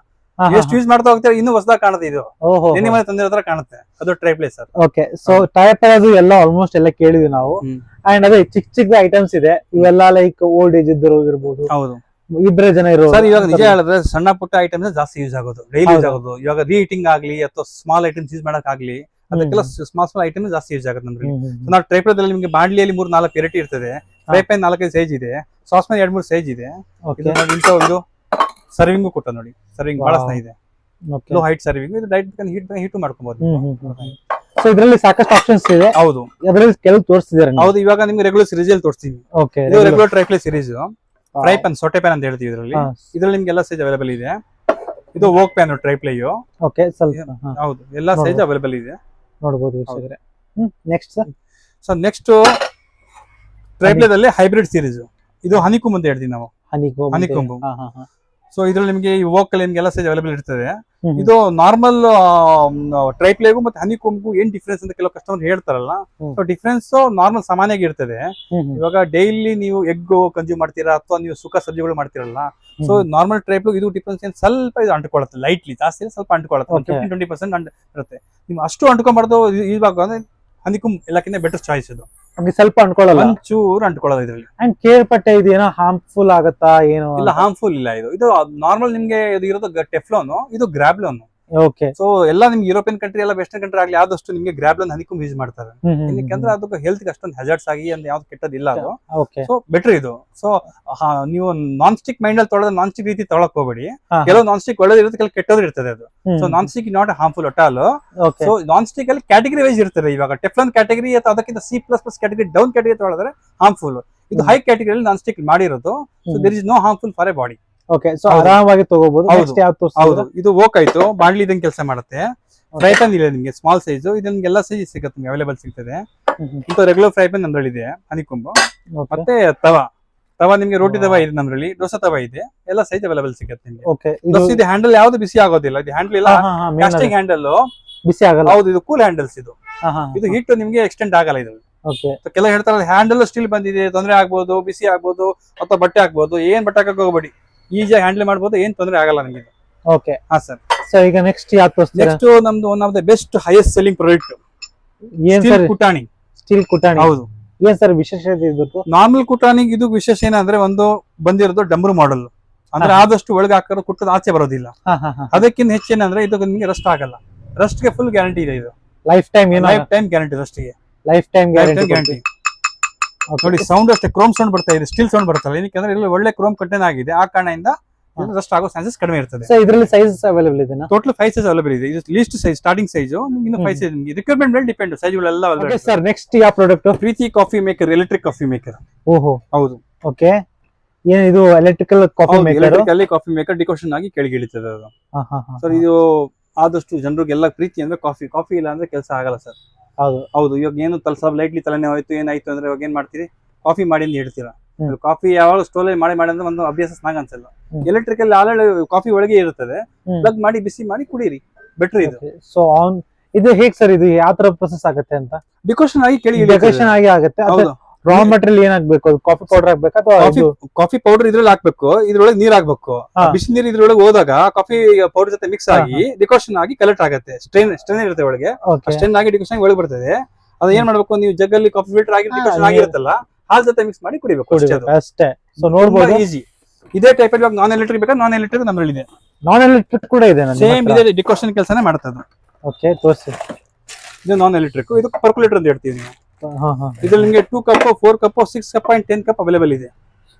S1: ಎಷ್ಟು ಯೂಸ್ ಮಾಡ್ತಾ ಹೋಗ್ತಾರೆ ಇನ್ನೂ ಹೊಸದಾಗ ಕಾಣುತ್ತೆ. ಇದು ನಿನ್ನೆ ಮನೆ ತಂದಿರೋ ತರ ಕಾಣುತ್ತೆ. ಅದು triply sir. Okay,
S2: so triply ಅದು ಎಲ್ಲ ಆಲ್ಮೋಸ್ಟ್ ಎಲ್ಲ ಕೇಳಿದ್ವಿ ನಾವು. ಅಂಡ್ ಅದೇ ಚಿಕ್ಕ ಐಟಮ್ಸ್ ಇದೆ, ಇವೆಲ್ಲ ಲೈಕ್ ಓಲ್ಡ್ ಏಜ್ ಇದ್ದರು ಇರ್ಬೋದು.
S1: ಹೌದು,
S2: ಇಬ್ಬರೇ ಜನ ಇರೋದು.
S1: ಸರ್, ಇವಾಗ ನಿಜ ಹೇಳಿದ್ರೆ ಸಣ್ಣ ಪುಟ್ಟ ಐಟಮ್ಸ್ ಜಾಸ್ತಿ ಯೂಸ್ ಆಗೋದು, ಡೈಲಿ ಯೂಸ್ ಆಗೋದು. ಇವಾಗ ರೀಹೀಟಿಂಗ್ ಆಗ್ಲಿ ಅಥವಾ ಸ್ಮಾಲ್ ಐಟಮ್ಸ್ ಯೂಸ್ ಮಾಡಕ್ ಆಗ್ಲಿ, ಅದಕ್ಕೆಲ್ಲ ಸ್ಮಾಲ್ ಐಟಮ್ಸ್ ಜಾಸ್ತಿ ಯೂಸ್ ಆಗುತ್ತೆ ನಮ್ಗೆ. ನಾವು ಟ್ರೈಪ್ಲೈದಲ್ಲಿ ನಿಮಗೆ ಬಾಂಡ್ಲಿಯಲ್ಲಿ 3-4 ವೆರೈಟಿ ಇರ್ತದೆ. ಟ್ರೈಪ್ಲೈ 4-5 ಸೈಜ್ ಇದೆ. ಸಾಸ್ಪೆನ್ 2-3 ಸೈಜ್ ಇದೆ. ಒಂದು ಸರ್ವಿಂಗು ಕೊಟ್ಟ ನೋಡಿ. ಸರ್ವಿಂಗ್ ಬಹಳ ಚೆನ್ನಾಗಿದೆ.
S2: ಓಕೆ
S1: ಲೋ ಹೈಟ್ ಸರ್ವಿಂಗ್, ಇದು ಡೈರೆಕ್ಟ್ ಹೀಟ್ ಮಾಡ್ಕೊಬಹುದು.
S2: ಸೊ ಇದರಲ್ಲಿ ಸಾಕಷ್ಟು ಆಪ್ಷನ್ಸ್ ಇದೆ,
S1: ಹೌದು
S2: ಅದರಲ್ಲಿ ಕೆಲವು ತೋರಿಸ್ತಿದ್ದಾರೆ.
S1: ಹೌದು, ಇವಾಗ ನಿಮ್ಗೆ ರೆಗ್ಯುಲರ್ ಸೀರೀಸ್ ಅಲ್ಲಿ ತೋರಿಸ್ತೀನಿ.
S2: ಓಕೆ,
S1: ಇದು regular triply series, fry pan, saute pan ಅಂತ ಹೇಳ್ತೀವಿ. ಇದ್ರಲ್ಲಿ ನಿಮ್ಗೆ ಎಲ್ಲ ಸೈಜ್ ಅವೈಲೇಬಲ್ ಇದೆ. ಇದು ವೋಕ್ ಪ್ಯಾನ್ ಟ್ರೈಪ್ಲೆಯು.
S2: ಓಕೆ, ಸ್ವಲ್ಪ
S1: ಹೌದು, ಎಲ್ಲ ಸೈಜ್ ಅವೈಲೇಬಲ್ ಇದೆ,
S2: ನೋಡಬಹುದು ವೀಕ್ಷಕರೇ. ನೆಕ್ಸ್ಟ್
S1: ಸೊ ನೆಕ್ಸ್ಟ್ ಟ್ರೈಪ್ಲೆದಲ್ಲಿ ಹೈಬ್ರಿಡ್ ಸೀರೀಸ್. ಇದು ಹನಿಕುಂಬ್ ಅಂತ ಹೇಳ್ತೀವಿ ನಾವು, ಹನಿಕುಂಬ್. ಸೊ ಇದ್ರಲ್ಲಿ ನಿಮಗೆ ಈ ವೋಕ್ ಅಲ್ಲಿ ನಿಮ್ಗೆ ಎಲ್ಲ ಸೈಜ್ ಅವೈಲೇಬಲ್ ಇರ್ತದೆ. ಇದು ನಾರ್ಮಲ್ ಟ್ರೈಪ್ಲೆಗೂ ಮತ್ತೆ ಹನಿಕುಂಬ್ಗೂ ಏನ್ ಡಿಫ್ರೆನ್ಸ್ ಅಂತ ಕೆಲವು ಕಸ್ಟಮರ್ ಹೇಳ್ತಾರಲ್ಲ. ಸೊ ಡಿಫ್ರೆನ್ಸ್ ನಾರ್ಮಲ್ ಸಾಮಾನ್ಯವಾಗಿ ಇರ್ತದೆ. ಇವಾಗ ಡೈಲಿ ನೀವು ಎಗ್ ಕನ್ಸ್ಯೂಮ್ ಮಾಡ್ತೀರಾ ಅಥವಾ ನೀವು ಸುಖ ಸಬ್ಜಿಗಳು ಮಾಡ್ತೀರಲ್ಲ, ಸೊ ನಾರ್ಮಲ್ ಟ್ರೈಪ್ ಇದು ಡಿಫ್ರೆನ್ಸ್ ಏನ್ ಸ್ವಲ್ಪ ಇದು ಅಂಟ್ಕೊಳ್ಳುತ್ತೆ, ಲೈಟ್ಲಿ, ಜಾಸ್ತಿ ಸ್ವಲ್ಪ ಅಂಟ್ಕೊಳ್ಳುತ್ತೆ, 15-20% ಇರುತ್ತೆ. ನೀವು ಅಷ್ಟು ಅಂಟ್ಕೊಂಬಾರ್ದು. ಇವಾಗ ಅಂದ್ರೆ ಹನಿಕುಂಬ್ ಎಲ್ಲಕ್ಕಿಂತ ಬೆಟರ್ ಚಾಯ್ಸ್ ಇದು.
S2: ಸ್ವಲ್ಪ ಅಂಟ್ಕೊಳ್ಳಲ್ಲ,
S1: ಒಂಚೂರು ಅಂಟ್ಕೊಳ್ಳೋದು ಇದ್ರಲ್ಲಿ.
S2: ಅಂಡ್ ಕೇಳ್ಪಟ್ಟೆ ಇದು ಏನೋ ಹಾರ್ಮ್ಫುಲ್ ಆಗತ್ತಾ ಏನೋ?
S1: ಇಲ್ಲ, ಹಾರ್ಮ್ಫುಲ್ ಇಲ್ಲ. ಇದು ನಾರ್ಮಲ್ ನಿಮ್ಗೆ ಇದು ಇರೋದು ಟೆಫ್ಲಾನ್, ಇದು ಗ್ರಾಬ್ಲೋನ್.
S2: ಓಕೆ,
S1: ಸೊ ಎಲ್ಲ ನಿಮ್ಗೆ ಯುರೋಪಿಯನ್ ಕಂಟ್ರಿ ಎಲ್ಲ ವೆಸ್ಟರ್ನ್ ಕಂಟ್ರಿ ಆಗ್ಲಿ ಆದಷ್ಟು ನಿಮ್ಗೆ ಗ್ರಾಬ್ಲೋನ್ ಹನಿಕುಂಬ್ ಯೂಸ್ ಮಾಡ್ತಾರೆ. ಯಾಕಂದ್ರೆ ಅದಕ್ಕೆ ಹೆಲ್ತ್ ಅಷ್ಟೊಂದು ಹಜಾರ್ಡ್ಸ್ ಆಗಿ ಅಂತ ಯಾವ್ದು ಕೆಟ್ಟದಿಲ್ಲ ಅದು. ಸೊ ಬೆಟರ್ ಇದು. ಸೊ ನೀವು ನಾನ್ ಸ್ಟಿಕ್ ಮೈಂಡ್ ಅಲ್ಲಿ ತೊಳೆದ ನಾನ್ ಸ್ಟಿಕ್ ರೀತಿ ತೊಳಕ್ ಹೋಗ್ಬೇಡಿ. ಕೆಲವು ನಾನ್ ಸ್ಟಿಕ್ ಒಳ್ಳೇದಿರುತ್ತೆ, ಕೆಲವು ಕೆಟ್ಟದ್ದು ಇರ್ತದೆ ಅದು. So non stick not harmful at all. So non stick ಅಲ್ಲಿ ಕ್ಯಾಟಗರಿ ವೈಸ್ ಇರ್ತದೆ. ಇವಾಗ ಟೆಫ್ಲಾನ್ ಕ್ಯಾಟಗರಿ ಅಥವಾ ಅದಕ್ಕಿಂತ C++ ಕ್ಯಾಟಗರಿ ಡೌನ್ ಕ್ಯಾಟಗರಿ ತೊಳೆದ್ರೆ ಹಾರ್ಮ್ಫುಲ್. ಇದು ಹೈ ಕ್ಯಾಟಗರಿ ನಾನ್ ಸ್ಟಿಕ್ ಮಾಡಿರೋದು. So there is no harmful for a body.
S2: Okay, so ಆರಾಮಾಗಿ ತಗೋಬಹುದು.
S1: ಹೌದು, ಇದು ವೋಕ್ ಆಯ್ತು, ಬಾಡ್ಲಿ ಇದಂಗೆ ಕೆಲಸ ಮಾಡುತ್ತೆ. ಫ್ರೈ ಪ್ಯಾನ್ ಇಲ್ಲ ನಿಮ್ಗೆ ಸ್ಮಾಲ್ ಸೈಜ್, ಇದು ನಿಮ್ಗೆ ಎಲ್ಲ ಸೈಜ್ ಸಿಗುತ್ತೆ, ನಿಮ್ಗೆ ಅವೈಲೇಬಲ್ ಸಿಗ್ತದೆ. ಇಂತ ರೆಗ್ಯುಲರ್ ಫ್ರೈ ಪ್ಯಾನ್ ನಮ್ದ್ರಲ್ಲಿದೆ ಹನಿಕುಂಬ್. ಮತ್ತೆ ತವಾ ನಿಮ್ಗೆ ರೋಟಿ ತವಾ ಇದೆ ನಮ್ದ್ರಲ್ಲಿ, ದೋಸೆ ತವಾ ಇದೆ, ಎಲ್ಲ ಸೈಜ್ ಅವೈಲೇಬಲ್ ಸಿಗುತ್ತೆ ನಿಮ್ಗೆ.
S2: ಓಕೆ,
S1: ಇದು ಹ್ಯಾಂಡಲ್ ಯಾವ್ದು ಬಿಸಿ ಆಗೋದಿಲ್ಲ. ಇದು ಹ್ಯಾಂಡಲ್ ಇಲ್ಲ, ಪ್ಲಾಸ್ಟಿಕ್ ಹ್ಯಾಂಡಲ್,
S2: ಬಿಸಿ ಆಗಲ್ಲ.
S1: ಹೌದು, ಇದು ಕೂಲ್ ಹ್ಯಾಂಡಲ್ಸ್. ಇದು ಹೀಟ್ ನಿಮ್ಗೆ ಎಕ್ಸ್ಟೆಂಡ್ ಆಗಲ್ಲ ಇದು. ಕೆಲವು ಹೇಳ್ತಾರೆ ಹ್ಯಾಂಡಲ್ ಸ್ಟಿಲ್ ಬಂದಿದೆ, ತೊಂದರೆ ಆಗ್ಬೋದು, ಬಿಸಿ ಆಗ್ಬೋದು ಅಥವಾ ಬಟ್ಟೆ ಆಗ್ಬೋದು. ಏನ್ ಬಟ್ಟೆ ಹಾಕಕ್ ಹೋಗ್ಬೇಡಿ, ಈಸಿಯಾಗಿ ಹ್ಯಾಂಡಲ್ ಮಾಡ್ಬೋದು, ಏನ್ ತೊಂದರೆ ಆಗಲ್ಲ ನಿಮಗೆ.
S2: ಓಕೆ,
S1: ಹಾ ಸರ್.
S2: ಸೊ ಈಗ ನೆಕ್ಸ್ಟ್ ಯಾವ್ದು ತೋರಿಸ್ತೀರಾ?
S1: ನೆಕ್ಸ್ಟ್ ನಮ್ದು one of the best highest selling product,
S2: ಏನ್ ಸರ್?
S1: ಕುಟಾಣಿ.
S2: ಸ್ಟೀಲ್ ಕುಟಾಣಿ.
S1: ಹೌದು.
S2: ಏನ್ ಸರ್ ವಿಶೇಷತೆ ಇದ್ದು?
S1: ನಾರ್ಮಲ್ ಕುಟಾಣಿಗೆ ಇದು ವಿಶೇಷ ಏನಂದ್ರೆ ಒಂದು ಬಂದಿರೋದು ಡಂಬರ್ ಮಾಡೆಲ್, ಅಂದ್ರೆ ಆದಷ್ಟು ಒಳಗೆ ಹಾಕೋದು ಕುಟ್ಟದ ಆಚೆ ಬರೋದಿಲ್ಲ. ಅದಕ್ಕಿಂತ ಹೆಚ್ಚೇನಂದ್ರೆ ಇದು ನಿಮಗೆ ರಸ್ಟ್ ಆಗಲ್ಲ. ರಸ್ಟ್ ಗೆ ಫುಲ್ ಗ್ಯಾರಂಟಿ ಇದೆ. ಇದು
S2: ಲೈಫ್ ಟೈಮ್
S1: ಗ್ಯಾರಂಟಿ. ರಸ್ಟ್ ಗೆ
S2: ಲೈಫ್ ಟೈಮ್ ಗ್ಯಾರಂಟಿ.
S1: ನೋಡಿ, ಸೌಂಡ್ ಅಷ್ಟೇ ಕ್ರೋಮ್ ಸೌಂಡ್ ಬರ್ತಾ ಇದೆ, ಸ್ಟಿಲ್ ಸೌಂಡ್ ಬರ್ತಲ್ಲ. ಏನಕ್ಕೆ ಇಲ್ಲಿ ಒಳ್ಳೆ ಕ್ರೋಮ್ ಕಂಟೆಂಟ್ ಆಗಿದೆ, ಆ ಕಾರಣದಿಂದ ರಸ್ಟ್ ಆಗೋ ಚಾನ್ಸಸ್ ಕಡಿಮೆ ಇರ್ತದೆ.
S2: ಸೊ ಇದರಲ್ಲಿ ಸೈಜಸ್ ಅವೈಲೇಬಲ್ ಇದೆ?
S1: ಟೋಟಲ್ 5 ಸೈಜ್ ಅವೈಲೇಬಲ್ ಇದೆ. ಇದು ಲೀಸ್ಟ್ ಸೈಜ್, ಸ್ಟಾರ್ಟಿಂಗ್ ಸೈಜ್. ಇನ್ನು 5 ಸೈಜ್ ನಿಮಗೆ ರಿಕ್ವೈರ್ಮೆಂಟ್ ಮೇಲೆ ಡಿಪೆಂಡ್, ಸೈಜ್ಗಳೆಲ್ಲ.
S2: ಓಕೆ ಸರ್, ನೆಕ್ಸ್ಟ್ ಯಾವ product?
S1: Preethi coffee maker, electric coffee maker.
S2: ಓಹೋ,
S1: ಹೌದು.
S2: ಓಕೆ, ಏನ್ ಇದು electrical coffee maker?
S1: Electrical coffee maker decoction ಆಗಿ ಕೆಳಗೆ ಇಳಿತದೆ ಅದು. ಸರ್ ಇದು ಆದಷ್ಟು ಜನರಿಗೆಲ್ಲ ಪ್ರೀತಿ ಅಂದ್ರೆ ಕಾಫಿ ಇಲ್ಲ ಅಂದ್ರೆ ಕೆಲಸ ಆಗಲ್ಲ ಸರ್. ಹೌದು. ಇವಾಗ ಏನು ಸ್ವಲ್ಪ ಲೈಟ್ಲಿ ತಲೆನೇ ಹೋಯ್ತು, ಏನಾಯ್ತು ಅಂದ್ರೆ ಇವಾಗ ಏನ್ ಮಾಡ್ತೀರಿ, ಕಾಫಿ ಮಾಡಿ ಅಂತ ಹೇಳ್ತೀರಾ. ಕಾಫಿ ಯಾವಾಗ ಸ್ಟೋಲ್ ಮಾಡಿ ಅಂದ್ರೆ ಒಂದು ಅಭ್ಯಾಸ ಸ್ನಾಗ ಅನ್ಸಲ್ಲ. ಎಲೆಕ್ಟ್ರಿಕಲ್ ಆಲ್ರೆಡಿ ಕಾಫಿ ಒಳಗೆ ಇರುತ್ತದೆ, ಪ್ಲಗ್ ಮಾಡಿ ಬಿಸಿ ಮಾಡಿ ಕುಡೀರಿ, ಬೆಟರ್ ಇದು.
S2: ಸೊ ಇದು ಹೇಗ್ ಸರ್, ಇದು ಯಾವ ತರ ಪ್ರೊಸೆಸ್ ಆಗುತ್ತೆ ಅಂತ?
S1: ಡಿಕಾಷನ್ ಆಗಿ ಕೆಳಗೆ
S2: ಡಿಕಾಷನ್ ಆಗಿ ಆಗುತ್ತೆ. ರಾ ಮೆಟೀರಿಯಲ್ ಏನಾಗ್ಬೇಕು? ಕಾಫಿ ಪೌಡರ್ ಹಾಕ್ಬೇಕಾ ಅಥವಾ
S1: ಕಾಫಿ ಪೌಡರ್ ಇದ್ರಲ್ಲಿ ಹಾಕ್ಬೇಕು, ಇದ್ರೊಳಗೆ ನೀರ್ ಹಾಕ್ಬೇಕು. ಬಿಸಿ ನೀರು ಇದ್ರೊಳಗೆ ಹೋದಾಗ ಕಾಫಿ ಪೌಡರ್ ಜೊತೆ ಮಿಕ್ಸ್ ಆಗಿ ಡಿಕಾಷನ್ ಆಗಿ ಕಲೆಕ್ಟ್ ಆಗುತ್ತೆ. ಸ್ಟ್ರೈನ್ ಇರುತ್ತೆ ಒಳಗೆ, ಸ್ಟ್ರೈನ್ ಆಗಿ ಡಿಕಾಷನ್ ಆಗಿ ಒಳಗೆ ಬರ್ತದೆ. ಅದ ಏನ್ ಮಾಡ್ಬೇಕು, ನೀವು ಜಗ್ಗಲ್ಲಿ ಕಾಫಿ ಫಿಲ್ಟರ್ ಆಗಿ ಡಿಕಾಷನ್ ಆಗಿರುತ್ತಲ್ಲ, ಹಾಲ್ ಜೊತೆ ಮಿಕ್ಸ್ ಮಾಡಿ ಕುಡಿಬೇಕು
S2: ಅಷ್ಟೇ. ಸೊ ನೋಡ್ಬೋದು,
S1: ಈಸಿ. ಇದೇ ಟೈಪ್ ಅಲ್ಲಿ ನಾನ್ ಎಲೆಕ್ಟ್ರಿಕ್ ಬೇಕಾ, ನಾನ್ ಎಲೆಕ್ಟ್ರಿಕ್ ನಮ್ಮಲ್ಲಿ ಇದೆ.
S2: ನಾನ್ ಎಲೆಕ್ಟ್ರಿಕ್ ಕೂಡ ಇದೆ,
S1: ಸೇಮ್ ಇದೆ, ಡಿಕಾಷನ್ ಕೆಲಸನೇ ಮಾಡ್ತದೆ.
S2: ಓಕೆ, ತೋರಿಸಿ.
S1: ಇದು ನಾನ್ ಎಲೆಕ್ಟ್ರಿಕ್, ಇದು ಪರ್ಕುಲೇಟರ್ ಅಂತ ಹೇಳ್ತೀವಿ ನೀವು. ಇದ್ರಲ್ಲಿ ನಿಮಗೆ 2 cup, 4 cup, 6 cup and 10 cup available ಇದೆ.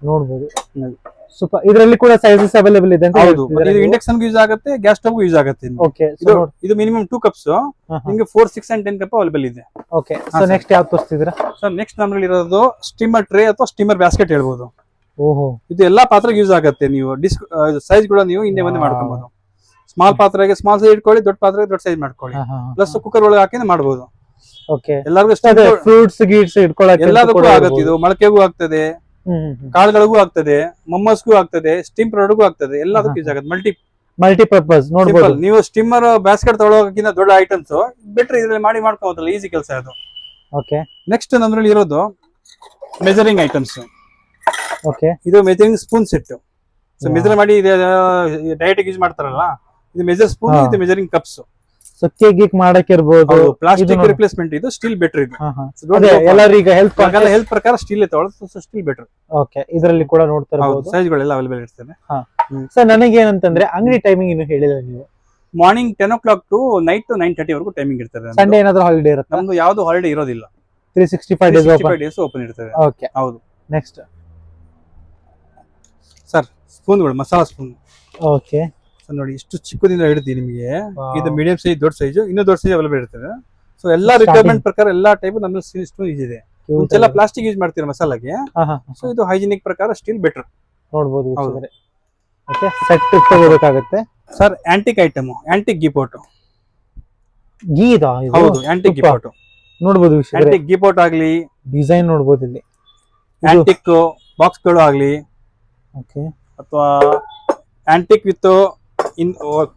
S2: ನೋಡಬಹುದು. ಸೂಪರ್. ಇದರಲ್ಲಿ ಕೂಡ ಸೈಜಸ್ ಅವೈಲೇಬಲ್ ಇದೆ ಅಂತ.
S1: ಹೌದು, ಇದು ಇಂಡಕ್ಷನ್ ಯೂಸ್ ಆಗುತ್ತೆ, ಗ್ಯಾಸ್ ಸ್ಟವ್ ಯೂಸ್ ಆಗುತ್ತೆ.
S2: ಓಕೆ,
S1: ಇದು ಮಿನಿಮಮ್ 2 ಕಪ್ಸ್, ನಿಮಗೆ 4, 6 ಅಂಡ್ 10 ಕಪ್ ಅವೈಲೇಬಲ್ ಇದೆ.
S2: ಓಕೆ, ಸೊ ನೆಕ್ಸ್ಟ್ ಯಾವ್ದು ತೋರಿಸ್ತಿದ್ದೀರಾ
S1: ಸರ್? ನೆಕ್ಸ್ಟ್ ನಮ್ಮಲ್ಲಿ ಇರೋದು ಸ್ಟೀಮರ್ ಟ್ರೇ ಅಥವಾ ಸ್ಟೀಮರ್ ಬ್ಯಾಸ್ಕೆಟ್ ಹೇಳ್ಬೋದು.
S2: ಓಹೋ,
S1: ಇದು ಎಲ್ಲಾ ಪಾತ್ರೆಗೆ ಯೂಸ್ ಆಗುತ್ತೆ. ನೀವು ಸೈಜ್ ಕೂಡ ನೀವು ಹಿಂದೆ ಬಂದು ಮಾಡ್ಕೊಬಹುದು. ಸ್ಮಾಲ್ ಪಾತ್ರೆಗೆ ಸ್ಮಾಲ್ ಸೈಜ್ ಇಟ್ಕೊಳ್ಳಿ, ದೊಡ್ಡ ಪಾತ್ರೆಗೆ ದೊಡ್ಡ ಸೈಜ್ ಮಾಡ್ಕೊಳ್ಳಿ, ಪ್ಲಸ್ ಕುಕ್ಕರ್ ಒಳಗೆ ಹಾಕಿ ಮಾಡಬಹುದು.
S2: ಓಕೆ,
S1: ಎಲ್ಲರಿಗೂ
S2: ಫ್ರೂಟ್ಸ್ ಗೀಟ್ಸ್ ಇಟ್ಕೊಳ್ಳೋಕೆ
S1: ಎಲ್ಲದಕ್ಕೂ ಆಗುತ್ತೆ. ಇದು ಮೊಳಕೆಗೂ ಆಗ್ತದೆ, ಕಾಳುಗಳಿಗೂ ಆಗ್ತದೆ, ಮೊಮ್ಮಸ್ಗೂ ಆಗ್ತದೆ, ಸ್ಟೀಮ್ ಪ್ರಾಡಕ್ಟ್ಗೂ ಆಗ್ತದೆ, ಎಲ್ಲದಕ್ಕೂ ಯೂಸ್ ಆಗುತ್ತೆ.
S2: ಮಲ್ಟಿಪರ್ಪಸ್ ನೋಡಬಹುದು.
S1: ನೀವು ಸ್ಟೀಮರ್ ಬ್ಯಾಸ್ಕೆಟ್ ತೊಗೊಳೋಕ್ಕಿಂತ ದೊಡ್ಡ ಐಟಮ್ಸ್ ಬೆಟರ್ ಇದ್ರಲ್ಲಿ ಮಾಡಿ ಮಾಡ್ಕೋಬಹುದಲ್ಲ, ಈಸಿ ಕೆಲಸ ಅದು.
S2: ಓಕೆ,
S1: ನೆಕ್ಸ್ಟ್ ನಮ್ಮಲ್ಲಿ ಇರೋದು ಮೆಜರಿಂಗ್ ಐಟಮ್ಸ್.
S2: ಓಕೆ,
S1: ಇದು measuring spoon set. So measure ಮಾಡಿ ಡಯಟ್ ಯೂಸ್ ಮಾಡ್ತಾರಲ್ಲ, ಇದು ಮೆಜರ್ ಸ್ಪೂನ್, ಇದು ಮೆಜರಿಂಗ್ ಕಪ್ಸ್.
S2: ಸೊ ಕೇಕ್ ಮಾಡಕ್ಕೆ ಇರಬಹುದು.
S1: ಪ್ಲಾಸ್ಟಿಕ್ ರಿಪ್ಲೇಸ್ಮೆಂಟ್, ಇದು ಸ್ಟೀಲ್ ಬೆಟರ್. ಇದು
S2: ಎಲ್ಲರಿಗ ಹೆಲ್ತ್
S1: ಪ್ರಕಾರ ಸ್ಟೀಲ್ ತಗೊಳ್ಳೋದು, ಸ್ಟೀಲ್ ಬೆಟರ್.
S2: ಓಕೆ, ಇದರಲ್ಲಿ ಕೂಡ ನೋಡ್ತಾ ಇರಬಹುದು,
S1: ಸೈಜ್ಗಳೆಲ್ಲ ಅವೈಲೇಬಲ್ ಇರ್ತದೆ.
S2: ಸರ್ ನನಗೆ ಏನಂತಂದ್ರೆ ಅಂಗಡಿ ಟೈಮಿಂಗ್ ಇನ್ನು ಹೇಳಿಲ್ಲ ನೀವು.
S1: ಮಾರ್ನಿಂಗ್ 10 o'clock ಟು ನೈಟ್ 9:30 ವರೆಗೂ ಟೈಮಿಂಗ್ ಇರ್ತದೆ.
S2: ಸಂಡೇ ಏನಾದ್ರೂ ಹಾಲಿಡೇ ಇರುತ್ತೆ?
S1: ನಮ್ದು ಯಾವ್ದು ಹಾಲಿಡೇ ಇರೋದಿಲ್ಲ,
S2: 365
S1: ಡೇಸ್ ಓಪನ್ ಇರ್ತದೆ.
S2: ಓಕೆ,
S1: ಹೌದು.
S2: ನೆಕ್ಸ್ಟ್
S1: ಸರ್ ಸ್ಪೂನ್ಗಳು, ಮಸಾಲಾ ಸ್ಪೂನ್.
S2: ಓಕೆ,
S1: ನೋಡಿ ಇಷ್ಟು ಚಿಕ್ಕದಿಂದ ಹಿಡಿದು ನಿಮಗೆ
S2: Wow.
S1: ಇದು ಮೀಡಿಯಂ ಸೈಜ್, ದೊಡ್ಡ ಸೈಜ್, ಇನ್ನೂ ದೊಡ್ಡ ಸೈಜ್ ಅವೈಲೇಬಲ್ ಇರ್ತದೆ. ಸೊ ಎಲ್ಲಾ
S2: Starting.
S1: ರಿಕ್ವೈರ್ಮೆಂಟ್ ಪ್ರಕಾರ ಎಲ್ಲಾ ಟೈಪ್ ನಮ್ಮಲ್ಲಿ ಸ್ಟೀಲ್ ಸ್ಪೂನ್ ಇದೆ. ಮುಂಚೆಲ್ಲ ಪ್ಲಾಸ್ಟಿಕ್ ಯೂಸ್ ಮಾಡ್ತೀರಾ ಮಸಾಲಾಗೆ, ಸೊ ಇದು ಹೈಜಿನಿಕ್ ಪ್ರಕಾರ ಸ್ಟೀಲ್ ಬೆಟರ್.
S2: ನೋಡ್ಬೋದು ವೀಕ್ಷಕರೇ. ಓಕೆ, ಸೆಟ್ ತಗೋಬೇಕಾಗುತ್ತೆ
S1: sir. Antique item, antique ghee pot.
S2: Ghee ಇದಾ ಇದು?
S1: ಹೌದು, ಆಂಟಿಕ್ ಗೀ
S2: ತುಪ್ಪ.
S1: ಪಾಟ್.
S2: ನೋಡ್ಬೋದು ವೀಕ್ಷಕರೇ,
S1: ಆಂಟಿಕ್ ಗೀ ಪಾಟ್ ಆಗ್ಲಿ,
S2: ಡಿಸೈನ್ ನೋಡ್ಬೋದು ಇಲ್ಲಿ.
S1: ಆಂಟಿಕ್ ಬಾಕ್ಸ್ ಗಳು ಆಗ್ಲಿ,
S2: ಓಕೆ,
S1: ಅಥವಾ ಆಂಟಿಕ್ ವಿತ್ ಇನ್